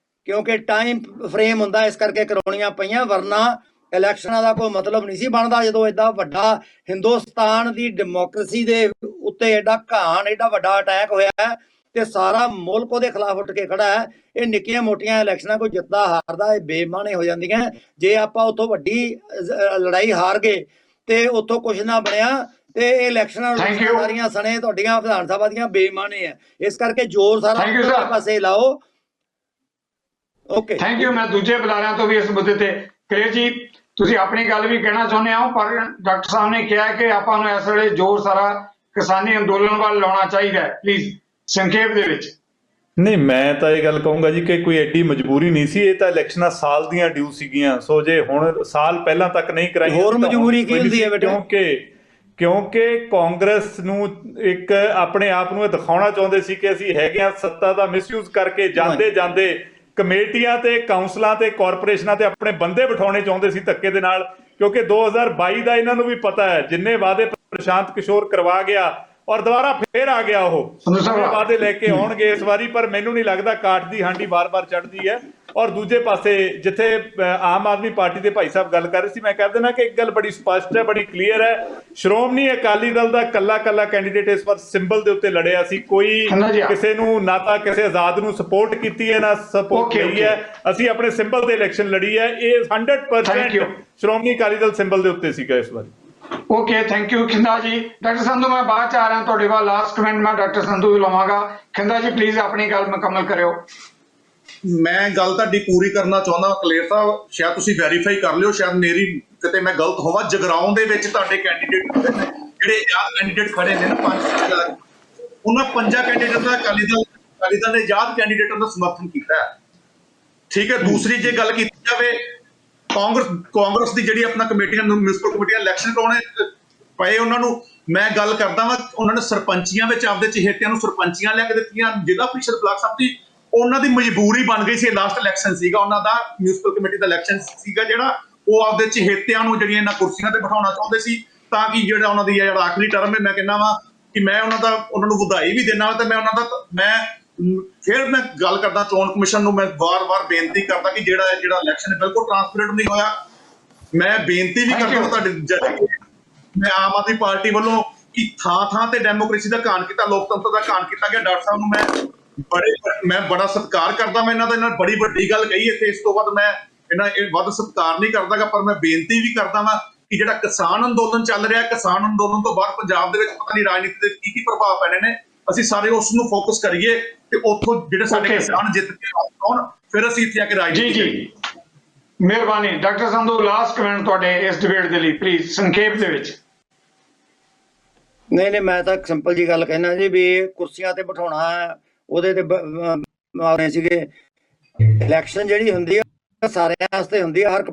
ਕਿਉਂਕਿ ਟਾਈਮ ਫਰੇਮ ਹੁੰਦਾ, ਇਸ ਕਰਕੇ ਕਰਾਉਣੀਆਂ ਪਈਆਂ, ਵਰਨਾ ਇਲੈਕਸ਼ਨਾਂ ਦਾ ਕੋਈ ਮਤਲਬ ਨਹੀਂ ਸੀ ਬਣਦਾ। ਜਦੋਂ ਐਡਾ ਵੱਡਾ ਹਿੰਦੁਸਤਾਨ ਦੀ ਡੈਮੋਕ੍ਰੇਸੀ ਦੇ ਉੱਤੇ ਐਡਾ ਘਾਣ, ਐਡਾ ਵੱਡਾ ਅਟੈਕ ਹੋਇਆ ਹੈ ਤੇ ਸਾਰਾ ਮੁਲਕ ਉਹਦੇ ਖਿਲਾਫ ਉੱਠ ਕੇ ਖੜਾ ਹੈ। ਇਹ ਨਿੱਕੀਆਂ ਮੋਟੀਆਂ ਇਲੈਕਸ਼ਨਾਂ ਕੋਈ ਜਿੱਤਦਾ ਹਾਰਦਾ ਇਹ ਬੇਈਮਾਨੀ ਹੋ ਜਾਂਦੀਆਂ। ਜੇ ਆਪਾਂ ਉੱਥੋਂ ਵੱਡੀ ਲੜਾਈ ਹਾਰ ਗਏ ਤੇ ਉੱਥੋਂ ਕੁਝ ਨਾ ਬਣਿਆ ਤੇ ਇਹ ਇਲੈਕਸ਼ਨਾਂ ਸਾਰੀਆਂ ਸਣੇ ਤੁਹਾਡੀਆਂ ਵਿਧਾਨ ਸਭਾ ਦੀਆਂ ਬੇਈਮਾਨੀ ਹੈ। ਇਸ ਕਰਕੇ ਜ਼ੋਰ ਸਾਰਾ ਪਾਸੇ ਲਾਓ। Okay, thank you. ਮੈਂ ਦੂਜੇ ਬੁਲਾਰਿਆਂ ਤੋਂ ਵੀ ਇਸ ਮੁੱਦੇ ਤੇ ਕਲੀਅਰ ਜੀ, ਤੁਸੀਂ ਆਪਣੀ ਗੱਲ ਵੀ ਕਹਿਣਾ ਚਾਹੁੰਦੇ ਹੋ, ਪਰ ਡਾਕਟਰ ਸਾਹਿਬ ਨੇ ਕਿਹਾ ਕਿ ਆਪਾਂ ਨੂੰ ਇਸ ਵੇਲੇ ਜ਼ੋਰ ਸਾਰਾ ਕਿਸਾਨੀ ਅੰਦੋਲਨ ਵੱਲ ਲਾਉਣਾ ਚਾਹੀਦਾ ਹੈ। ਪਲੀਜ਼ ਸੰਖੇਪ ਦੇ ਵਿੱਚ। ਨਹੀਂ, ਮੈਂ ਤਾਂ ਇਹ ਗੱਲ ਕਹੂੰਗਾ ਜੀ ਕਿ ਕੋਈ ਐਡੀ ਮਜਬੂਰੀ ਨਹੀਂ ਸੀ। ਇਹ ਤਾਂ ਇਲੈਕਸ਼ਨਾਂ ਸਾਲ ਦੀਆਂ ਡਿਊ ਸੀਗੀਆਂ। ਸੋ ਜੇ ਹੁਣ ਸਾਲ ਪਹਿਲਾਂ ਤੱਕ ਨਹੀਂ ਕਰਾਈਆਂ, ਹੋਰ ਮਜਬੂਰੀ ਕੀ ਹੁੰਦੀ ਹੈ ਬੇਟਾ? ਕਿਉਂਕਿ ਕਾਂਗਰਸ ਨੂੰ ਇੱਕ ਆਪਣੇ ਆਪ ਨੂੰ ਇਹ ਦਿਖਾਉਣਾ ਚਾਹੁੰਦੇ ਸੀ ਕਿ ਅਸੀਂ ਹੈਗੇ ਆ, ਸੱਤਾ ਦਾ ਮਿਸਯੂਜ਼ ਕਰਕੇ ਜਾਂਦੇ ਕਮੇਟੀਆਂ ਤੇ ਕਾਉਂਸਲਾਂ ਤੇ ਕਾਰਪੋਰੇਸ਼ਨਾਂ ਤੇ ਆਪਣੇ ਬੰਦੇ ਬਿਠਾਉਣੇ ਚਾਹੁੰਦੇ ਸੀ ਧੱਕੇ ਦੇ ਨਾਲ। ਕਿਉਂਕਿ 2022 ਦਾ ਇਹਨਾਂ ਨੂੰ ਵੀ ਪਤਾ ਹੈ, ਜਿੰਨੇ ਵਾਅਦੇ ਪ੍ਰਸ਼ਾਂਤ ਕਿਸ਼ੋਰ ਕਰਵਾ ਗਿਆ ਔਰ ਦੁਬਾਰਾ ਫੇਰ ਆ ਗਿਆ, ਉਹ ਵਾਅਦੇ ਲੈ ਕੇ ਆਉਣਗੇ ਇਸ ਵਾਰੀ। ਪਰ ਮੈਨੂੰ ਨਹੀਂ ਲੱਗਦਾ, ਕਾਠ ਦੀ ਹਾਂਡੀ ਵਾਰ-ਵਾਰ ਚੜ੍ਹਦੀ ਹੈ। ਔਰ ਦੂਜੇ ਪਾਸੇ ਜਿੱਥੇ ਆਮ ਆਦਮੀ ਪਾਰਟੀ ਦੇ ਭਾਈ ਸਾਹਿਬ ਗੱਲ ਕਰ ਰਹੇ ਸੀ, ਮੈਂ ਕਹਿ ਦੇਣਾ ਕਿ ਇੱਕ ਗੱਲ ਬੜੀ ਸਪਸ਼ਟ ਹੈ, ਬੜੀ ਕਲੀਅਰ ਹੈ। ਸ਼੍ਰੋਮਣੀ ਅਕਾਲੀ ਦਲ ਦਾ ਕੱਲਾ ਕੈਂਡੀਡੇਟ ਇਸ ਵਾਰ ਸਿੰਬਲ ਦੇ ਉੱਤੇ ਲੜਿਆ ਸੀ। ਕੋਈ ਕਿਸੇ ਨੂੰ ਨਾ ਤਾਂ ਕਿਸੇ ਆਜ਼ਾਦ ਨੂੰ ਸਪੋਰਟ ਕੀਤੀ ਹੈ, ਨਾ ਸਪੋਰਟ ਲਈ ਹੈ। ਅਸੀਂ ਆਪਣੇ ਸਿੰਬਲ ਦੇ ਇਲੈਕਸ਼ਨ ਲੜੀ ਹੈ। ਇਹ 100% ਸ਼੍ਰੋਮਣੀ ਅਕਾਲੀ ਦਲ ਸਿੰਬਲ ਦੇ ਉੱਤੇ ਸੀਗਾ ਇਸ ਵਾਰੀ। ਓਕੇ, ਥੈਂਕ ਯੂ ਖਿੰਦਾ ਜੀ। ਡਾਕਟਰ ਸੰਧੂ, ਮੈਂ ਬਾਅਦ ਚ ਆ ਰਿਹਾ ਤੁਹਾਡੇ ਵੱਲ। ਲਾਸਟ ਕਮੈਂਟ ਮੈਂ ਡਾਕਟਰ ਸੰਧੂ ਲਵਾਂਗਾ। ਖਿੰਦਾ ਜੀ ਪਲੀਜ਼ ਆਪਣੀ ਗੱਲ ਮੁਕੰਮਲ ਕਰਿਓ। ਮੈਂ ਗੱਲ ਤੁਹਾਡੀ ਪੂਰੀ ਕਰਨਾ ਚਾਹੁੰਦਾ ਕਲੇਰ ਸਾਹਿਬ, ਸ਼ਾਇਦ ਤੁਸੀਂ ਵੈਰੀਫਾਈ ਕਰ ਲਿਓ, ਸ਼ਾਇਦ ਮੇਰੀ ਕਿਤੇ ਮੈਂ ਗਲਤ ਹੋਵਾਂ। ਜਗਰਾਉਂ ਦੇ ਵਿੱਚ ਤੁਹਾਡੇ ਕੈਂਡੀਡੇਟ ਜਿਹੜੇ ਆਜ਼ਾਦ ਕੈਂਡੀਡੇਟ ਖੜੇ ਨੇ ਨਾ, 5 ਉਹਨਾਂ 5 ਕੈਂਡੀਡੇਟ ਦਾ ਅਕਾਲੀ ਦਲ ਨੇ ਆਜ਼ਾਦ ਕੈਂਡੀਡੇਟਾਂ ਦਾ ਸਮਰਥਨ ਕੀਤਾ ਹੈ। ਠੀਕ ਹੈ। ਦੂਸਰੀ ਜੇ ਗੱਲ ਕੀਤੀ ਜਾਵੇ, ਕਾਂਗਰਸ ਦੀ ਜਿਹੜੀ ਆਪਣਾ ਕਮੇਟੀਆਂ, ਮਿਊਨਿਸਪਲ ਕਮੇਟੀਆਂ ਇਲੈਕਸ਼ਨ ਕਰਾਉਣੇ ਪਏ ਉਹਨਾਂ ਨੂੰ, ਮੈਂ ਗੱਲ ਕਰਦਾ ਵਾਂ, ਉਹਨਾਂ ਨੇ ਸਰਪੰਚੀਆਂ ਵਿੱਚ ਆਪਦੇ ਚਹੇਤਿਆਂ ਨੂੰ ਸਰਪੰਚੀਆਂ ਲਿਆ ਕੇ ਦਿੱਤੀਆਂ। ਜ਼ਿਲ੍ਹਾ ਪ੍ਰੀਸ਼ਦ ਬਲਾਕ ਸੰਮਤੀ ਉਹਨਾਂ ਦੀ ਮਜਬੂਰੀ ਬਣ ਗਈ ਸੀ। ਲਾਸਟ ਇਲੈਕਸ਼ਨ ਸੀਗਾ ਉਹਨਾਂ ਦਾ, ਮਿਊਨਿਸਪਲ ਕਮੇਟੀ ਦਾ ਇਲੈਕਸ਼ਨ ਸੀਗਾ ਜਿਹੜਾ ਉਹ ਆਪਦੇ ਚਹੇਤਿਆਂ ਨੂੰ ਜਿਹੜੀਆਂ ਇਹਨਾਂ ਕੁਰਸੀਆਂ ਤੇ ਬਿਠਾਉਣਾ ਚਾਹੁੰਦੇ ਸੀ, ਤਾਂ ਕਿ ਜਿਹੜਾ ਉਹਨਾਂ ਦੀ ਜਿਹੜਾ ਆਖਰੀ ਟਰਮ ਹੈ, ਮੈਂ ਕਹਿੰਦਾ ਵਾਂ ਕਿ ਮੈਂ ਉਹਨਾਂ ਨੂੰ ਵਧਾਈ ਵੀ ਦੇਣਾ ਤੇ ਫਿਰ ਮੈਂ ਗੱਲ ਕਰਦਾ ਚੋਣ ਕਮਿਸ਼ਨ ਨੂੰ, ਮੈਂ ਵਾਰ-ਵਾਰ ਬੇਨਤੀ ਕਰਦਾ ਕਿ ਜਿਹੜਾ ਇਲੈਕਸ਼ਨ ਬਿਲਕੁਲ ਟਰਾਂਸਪੇਰੈਂਟ ਨਹੀਂ ਹੋਇਆ। ਮੈਂ ਬੇਨਤੀ ਵੀ ਕਰਦਾ ਤੁਹਾਡੇ ਮੈਂ ਆਮ ਆਦਮੀ ਪਾਰਟੀ ਵੱਲੋਂ ਕਿ ਥਾਂ ਤੇ ਡੈਮੋਕ੍ਰੇਸੀ ਦਾ ਘਾਣ ਕੀਤਾ, ਲੋਕਤੰਤਰ ਦਾ ਘਾਣ ਕੀਤਾ ਗਿਆ। ਡਾਕਟਰ ਸਾਹਿਬ ਨੂੰ ਮੈਂ ਬੜਾ ਸਤਿਕਾਰ ਕਰਦਾ। ਮੈਂ ਇਹਨਾਂ ਦਾ ਬੜੀ ਵੱਡੀ ਗੱਲ ਕਹੀ ਇੱਥੇ, ਇਸ ਤੋਂ ਬਾਅਦ ਮੈਂ ਇਹ ਵੱਧ ਸਤਿਕਾਰ ਨਹੀਂ ਕਰਦਾਗਾ, ਪਰ ਮੈਂ ਬੇਨਤੀ ਵੀ ਕਰਦਾ ਵਾਂ ਕਿ ਜਿਹੜਾ ਕਿਸਾਨ ਅੰਦੋਲਨ ਚੱਲ ਰਿਹਾ, ਕਿਸਾਨ ਅੰਦੋਲਨ ਤੋਂ ਬਾਅਦ ਪੰਜਾਬ ਦੇ ਵਿੱਚ ਪਤਾ ਨਹੀਂ ਰਾਜਨੀਤੀ ਦੇ ਕੀ ਪ੍ਰਭਾਵ ਪੈਣੇ ਨੇ, ਅਸੀਂ ਸਾਰੇ ਉਸ ਨੂੰ ਫੋਕਸ ਕਰੀਏ ਤੇ ਉੱਥੋਂ ਜਿਹੜੇ ਸਾਡੇ ਕਿਸਾਨ ਜਿੱਤ ਕੇ ਆਉਣ, ਫਿਰ ਅਸੀਂ ਇੱਥੇ ਆ ਕੇ ਰਾਜਨੀਤੀ ਕਰੀਏ। ਮਿਹਰਬਾਨੀ। ਡਾਕਟਰ ਸੰਧੂ, ਲਾਸਟ ਕਮੈਂਟ ਤੁਹਾਡੇ ਇਸ ਡਿਬੇਟ ਦੇ ਲਈ ਪਲੀਜ਼ ਸੰਖੇਪ ਦੇ ਵਿੱਚ। ਨਹੀਂ, ਮੈਂ ਤਾਂ ਸਿੰਪਲ ਜੀ ਗੱਲ ਕਹਿਣਾ ਜੀ ਵੀ ਕੁਰਸੀਆਂ ਤੇ ਬਿਠਾਉਣਾ ਹੈ, ਉਹਦੇ ਤੇ ਮਾਰੇ ਸੀਗੇ। ਇਲੈਕਸ਼ਨ ਜਿਹੜੀ ਹੁੰਦੀ ਹੈ ਸਾਰਿਆਂ ਵਾਸਤੇ ਹੁੰਦੀ ਹੈ, ਹਰ ਇੱਕ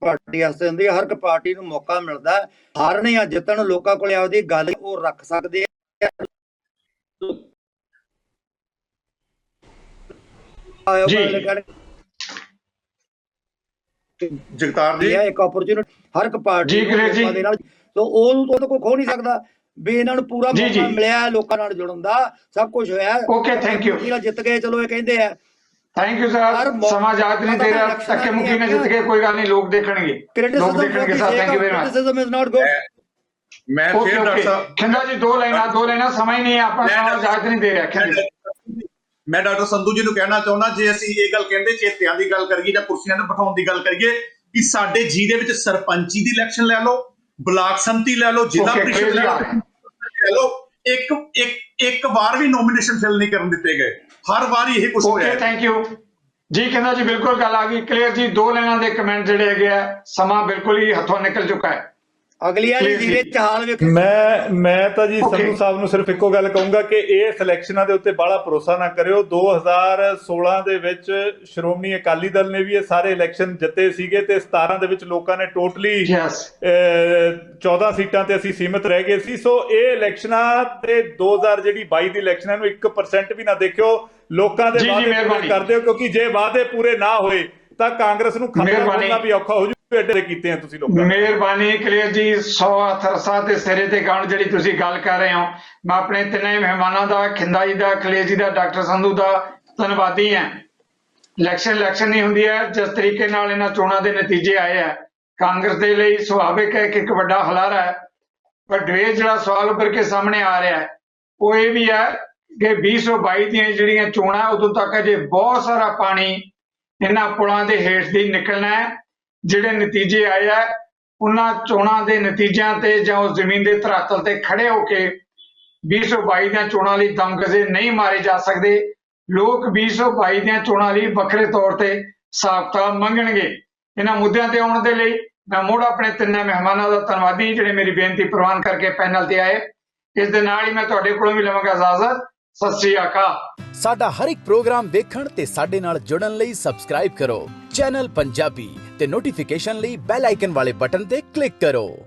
ਪਾਰਟੀ ਵਾਸਤੇ ਹੁੰਦੀ ਹੈ। ਹਰ ਇੱਕ ਪਾਰਟੀ ਨੂੰ ਮੌਕਾ ਮਿਲਦਾ, ਹਾਰਨ ਜਾਂ ਜਿੱਤਣ ਲੋਕਾਂ ਕੋਲ ਆਪਦੀ ਗੱਲ ਉਹ ਰੱਖ ਸਕਦੇ ਆ। ਜਗਤਾਰ ਜੀ, ਇੱਕ ਓਪਰਚੁਨਿਟੀ ਹਰ ਇੱਕ ਪਾਰਟੀ ਦੇ ਨਾਲ, ਸੋ ਉਹ ਤਾਂ ਕੋਈ ਖੋ ਨਹੀਂ ਸਕਦਾ ਵੀ ਇਹਨਾਂ ਨੂੰ ਪੂਰਾ ਮੌਕਾ ਮਿਲਿਆ ਲੋਕਾਂ ਨਾਲ ਜੁੜਨ ਦਾ, ਸਭ ਕੁਝ ਹੋਇਆ। Okay, thank you. ਜਿੱਤ ਗਏ, ਚਲੋ ਇਹ ਕਹਿੰਦੇ ਆ ਥੈਂਕ ਯੂ ਸਰ। ਸਮਾਂ ਜਾਤ ਨਹੀਂ ਦੇ ਰਿਹਾ, ਧੱਕੇ ਮੁੱਕੀ ਨੇ ਜਿੱਤ ਗਏ, ਕੋਈ ਗੱਲ ਨਹੀਂ, ਲੋਕ ਦੇਖਣਗੇ sir. Thank you very much. ਮੈਂ ਫਿਰ ਡਾਕਟਰ ਸਾਹਿਬ ਖਿੰਦਾ ਜੀ ਦੋ ਲਾਈਨਾਂ ਸਮਾਂ ਹੀ ਨਹੀਂ ਹੈ, ਆਪਾਂ ਇਜਾਜ਼ਤ ਨਹੀਂ ਦੇ ਰਿਹਾ। ਮੈਂ ਡਾਕਟਰ ਸੰਧੂ ਜੀ ਨੂੰ ਕਹਿਣਾ ਚਾਹੁੰਦਾ, ਜੇ ਅਸੀਂ ਇਹ ਗੱਲ ਕਹਿੰਦੇ ਚੇਤਿਆਂ ਦੀ ਗੱਲ ਕਰੀਏ ਜਾਂ ਕੁਰਸੀਆਂ ਤੇ ਬਿਠਾਉਣ ਦੀ ਗੱਲ ਕਰੀਏ, ਕਿ ਸਾਡੇ ਜ਼ਿਲ੍ਹੇ ਵਿੱਚ ਸਰਪੰਚੀ ਦੀ ਇਲੈਕਸ਼ਨ ਲੈ ਲਓ, ਬਲਾਕ ਸੰਮਤੀ ਲੈ ਲਓ, ਜ਼ਿਲ੍ਹਾ ਪ੍ਰੀਸ਼ਦ ਲੈ ਲਓ, ਇੱਕ ਵਾਰ ਵੀ ਨੋਮੀਨੇਸ਼ਨ ਫਿਲ ਨਹੀਂ ਕਰਨ ਦਿੱਤੇ ਗਏ। ਹਰ ਵਾਰ ਇਹ ਕੁਝ ਹੋਇਆ। ਥੈਂਕ ਯੂ ਜੀ। ਕਹਿੰਦਾ ਜੀ ਬਿਲਕੁਲ ਗੱਲ ਆ ਗਈ ਕਲੀਅਰ ਜੀ। 2 ਲਾਈਨਾਂ ਦੇ ਕਮੈਂਟ ਜਿਹੜੇ ਹੈਗੇ ਆ, ਸਮਾਂ ਬਿਲਕੁਲ ਹੀ ਹੱਥੋਂ ਨਿਕਲ ਚੁੱਕਾ ਹੈ। ਅਗਲੀ ਵਾਲੀ ਜ਼ਿਲ੍ਹੇ ਚ ਹਾਲ ਵੇਖ। ਮੈਂ ਤਾਂ ਜੀ ਸੰਧੂ ਸਾਹਿਬ ਨੂੰ ਸਿਰਫ ਇੱਕੋ ਗੱਲ ਕਹੂੰਗਾ ਕਿ ਇਹ ਸਿਲੈਕਸ਼ਨਾਂ ਦੇ ਉੱਤੇ ਬਾਹਲਾ ਭਰੋਸਾ ਨਾ ਕਰਿਓ। 2016 ਦੇ ਵਿੱਚ ਸ਼੍ਰੋਮਣੀ ਅਕਾਲੀ ਦਲ ਨੇ ਵੀ ਇਹ ਸਾਰੇ ਇਲੈਕਸ਼ਨ ਜਿੱਤੇ ਸੀਗੇ ਤੇ 17 ਦੇ ਵਿੱਚ ਲੋਕਾਂ ਨੇ ਟੋਟਲੀ 14 ਸੀਟਾਂ ਤੇ ਅਸੀਂ ਸੀਮਿਤ ਰਹਿ ਗਏ ਸੀ। ਸੋ ਇਹ ਇਲੈਕਸ਼ਨਾਂ ਤੇ 2022 ਦੀ ਇਲੈਕਸ਼ਨਾਂ ਨੂੰ 1% ਵੀ ਨਾ ਦੇਖਿਓ। ਲੋਕਾਂ ਦੇ ਵਾਅਦੇ ਪੂਰੇ ਕਰ ਦਿਓ, ਕਿਉਂਕਿ ਜੇ ਵਾਅਦੇ ਪੂਰੇ ਨਾ ਹੋਏ ਤਾਂ ਕਾਂਗਰਸ ਨੂੰ ਖਤਰਾ ਹੋਣਾ ਵੀ ਔਖਾ ਹੋ ਜੂ। ਕੀਤੇ ਆ ਤੁਸੀਂ ਲੋਕਾਂ। ਮਿਹਰਬਾਨੀ ਕਲੀਅਰ ਜੀ। 100 ਹੱਥ ਰਸਾ ਤੇ ਸਿਰੇ ਤੇ ਗਾਣ ਜਿਹੜੀ ਤੁਸੀਂ ਗੱਲ ਕਰ ਰਹੇ ਹੋ, ਮੈਂ ਆਪਣੇ ਤਿੰਨੇ ਮਹਿਮਾਨਾਂ ਦਾ, ਖਿੰਦਾ ਜੀ ਦਾ, ਕਲੀਅਰ ਜੀ ਦਾ, ਡਾਕਟਰ ਸੰਧੂ ਦਾ ਧੰਨਵਾਦੀ ਹਾਂ। ਇਲੈਕਸ਼ਨ ਨਹੀਂ ਹੁੰਦੀ ਹੈ। ਜਿਸ ਤਰੀਕੇ ਨਾਲ ਇਹਨਾਂ ਚੋਣਾਂ ਦੇ ਨਤੀਜੇ ਆਏ ਹੈ, ਕਾਂਗਰਸ ਦੇ ਲਈ ਸੁਭਾਵਿਕ ਹੈ ਕਿ ਇੱਕ ਵੱਡਾ ਹਲਾਰਾ ਹੈ। ਪਰ ਡਵੇਜ ਜਿਹੜਾ ਸਵਾਲ ਉੱਭਰ ਕੇ ਸਾਹਮਣੇ ਆ ਰਿਹਾ ਹੈ ਉਹ ਇਹ ਵੀ ਹੈ ਕਿ 2022 ਦੀਆਂ ਜਿਹੜੀਆਂ ਚੋਣਾਂ ਉਦੋਂ ਤੱਕ ਅਜੇ ਬਹੁਤ ਸਾਰਾ ਪਾਣੀ ਇਹਨਾਂ ਪੁਲਾਂ ਦੇ ਹੇਠ ਦੀ ਨਿਕਲਣਾ ਹੈ। ਜਿਹੜੇ ਨਤੀਜੇ ਆਏ ਹੈ ਉਹਨਾਂ ਚੋਣਾਂ ਦੇ ਨਤੀਜਿਆਂ ਤੇ ਜਾਂ ਉਸ ਜ਼ਮੀਨ ਦੇ ਧਰਾਤਲ ਤੇ ਖੜੇ ਹੋ ਕੇ 2022 ਦੀਆਂ ਚੋਣਾਂ ਲਈ ਦਮਗਜ਼ੇ ਨਹੀਂ ਮਾਰੇ ਜਾ ਸਕਦੇ। ਲੋਕ 2022 ਦੀਆਂ ਚੋਣਾਂ ਲਈ ਵੱਖਰੇ ਤੌਰ ਤੇ ਸਾਬਤਾ ਮੰਗਣਗੇ। ਇਹਨਾਂ ਮੁੱਦਿਆਂ ਤੇ ਆਉਣ ਦੇ ਲਈ ਮੈਂ ਮੁੜ ਆਪਣੇ ਤਿੰਨਾਂ ਮਹਿਮਾਨਾਂ ਦਾ ਧੰਨਵਾਦੀ ਜਿਹੜੇ ਮੇਰੀ ਬੇਨਤੀ ਪ੍ਰਵਾਨ ਕਰਕੇ ਪੈਨਲ ਤੇ ਆਏ। ਇਸ ਦੇ ਨਾਲ ਹੀ ਮੈਂ ਤੁਹਾਡੇ ਕੋਲੋਂ ਵੀ ਲਵਾਂਗਾ ਇਜਾਜ਼ਤ। ਸਤਿ ਸ੍ਰੀ ਅਕਾਲ। ਸਾਡਾ ਹਰ ਇੱਕ ਪ੍ਰੋਗਰਾਮ ਦੇਖਣ ਤੇ ਸਾਡੇ ਨਾਲ ਜੁੜਨ ਲਈ ਸਬਸਕ੍ਰਾਈਬ ਕਰੋ ਚੈਨਲ ਪੰਜਾਬੀ ਤੇ ਨੋਟੀਫਿਕੇਸ਼ਨ ਲਈ ਬੈਲ ਆਈਕਨ ਵਾਲੇ ਬਟਨ ਤੇ ਕਲਿੱਕ ਕਰੋ।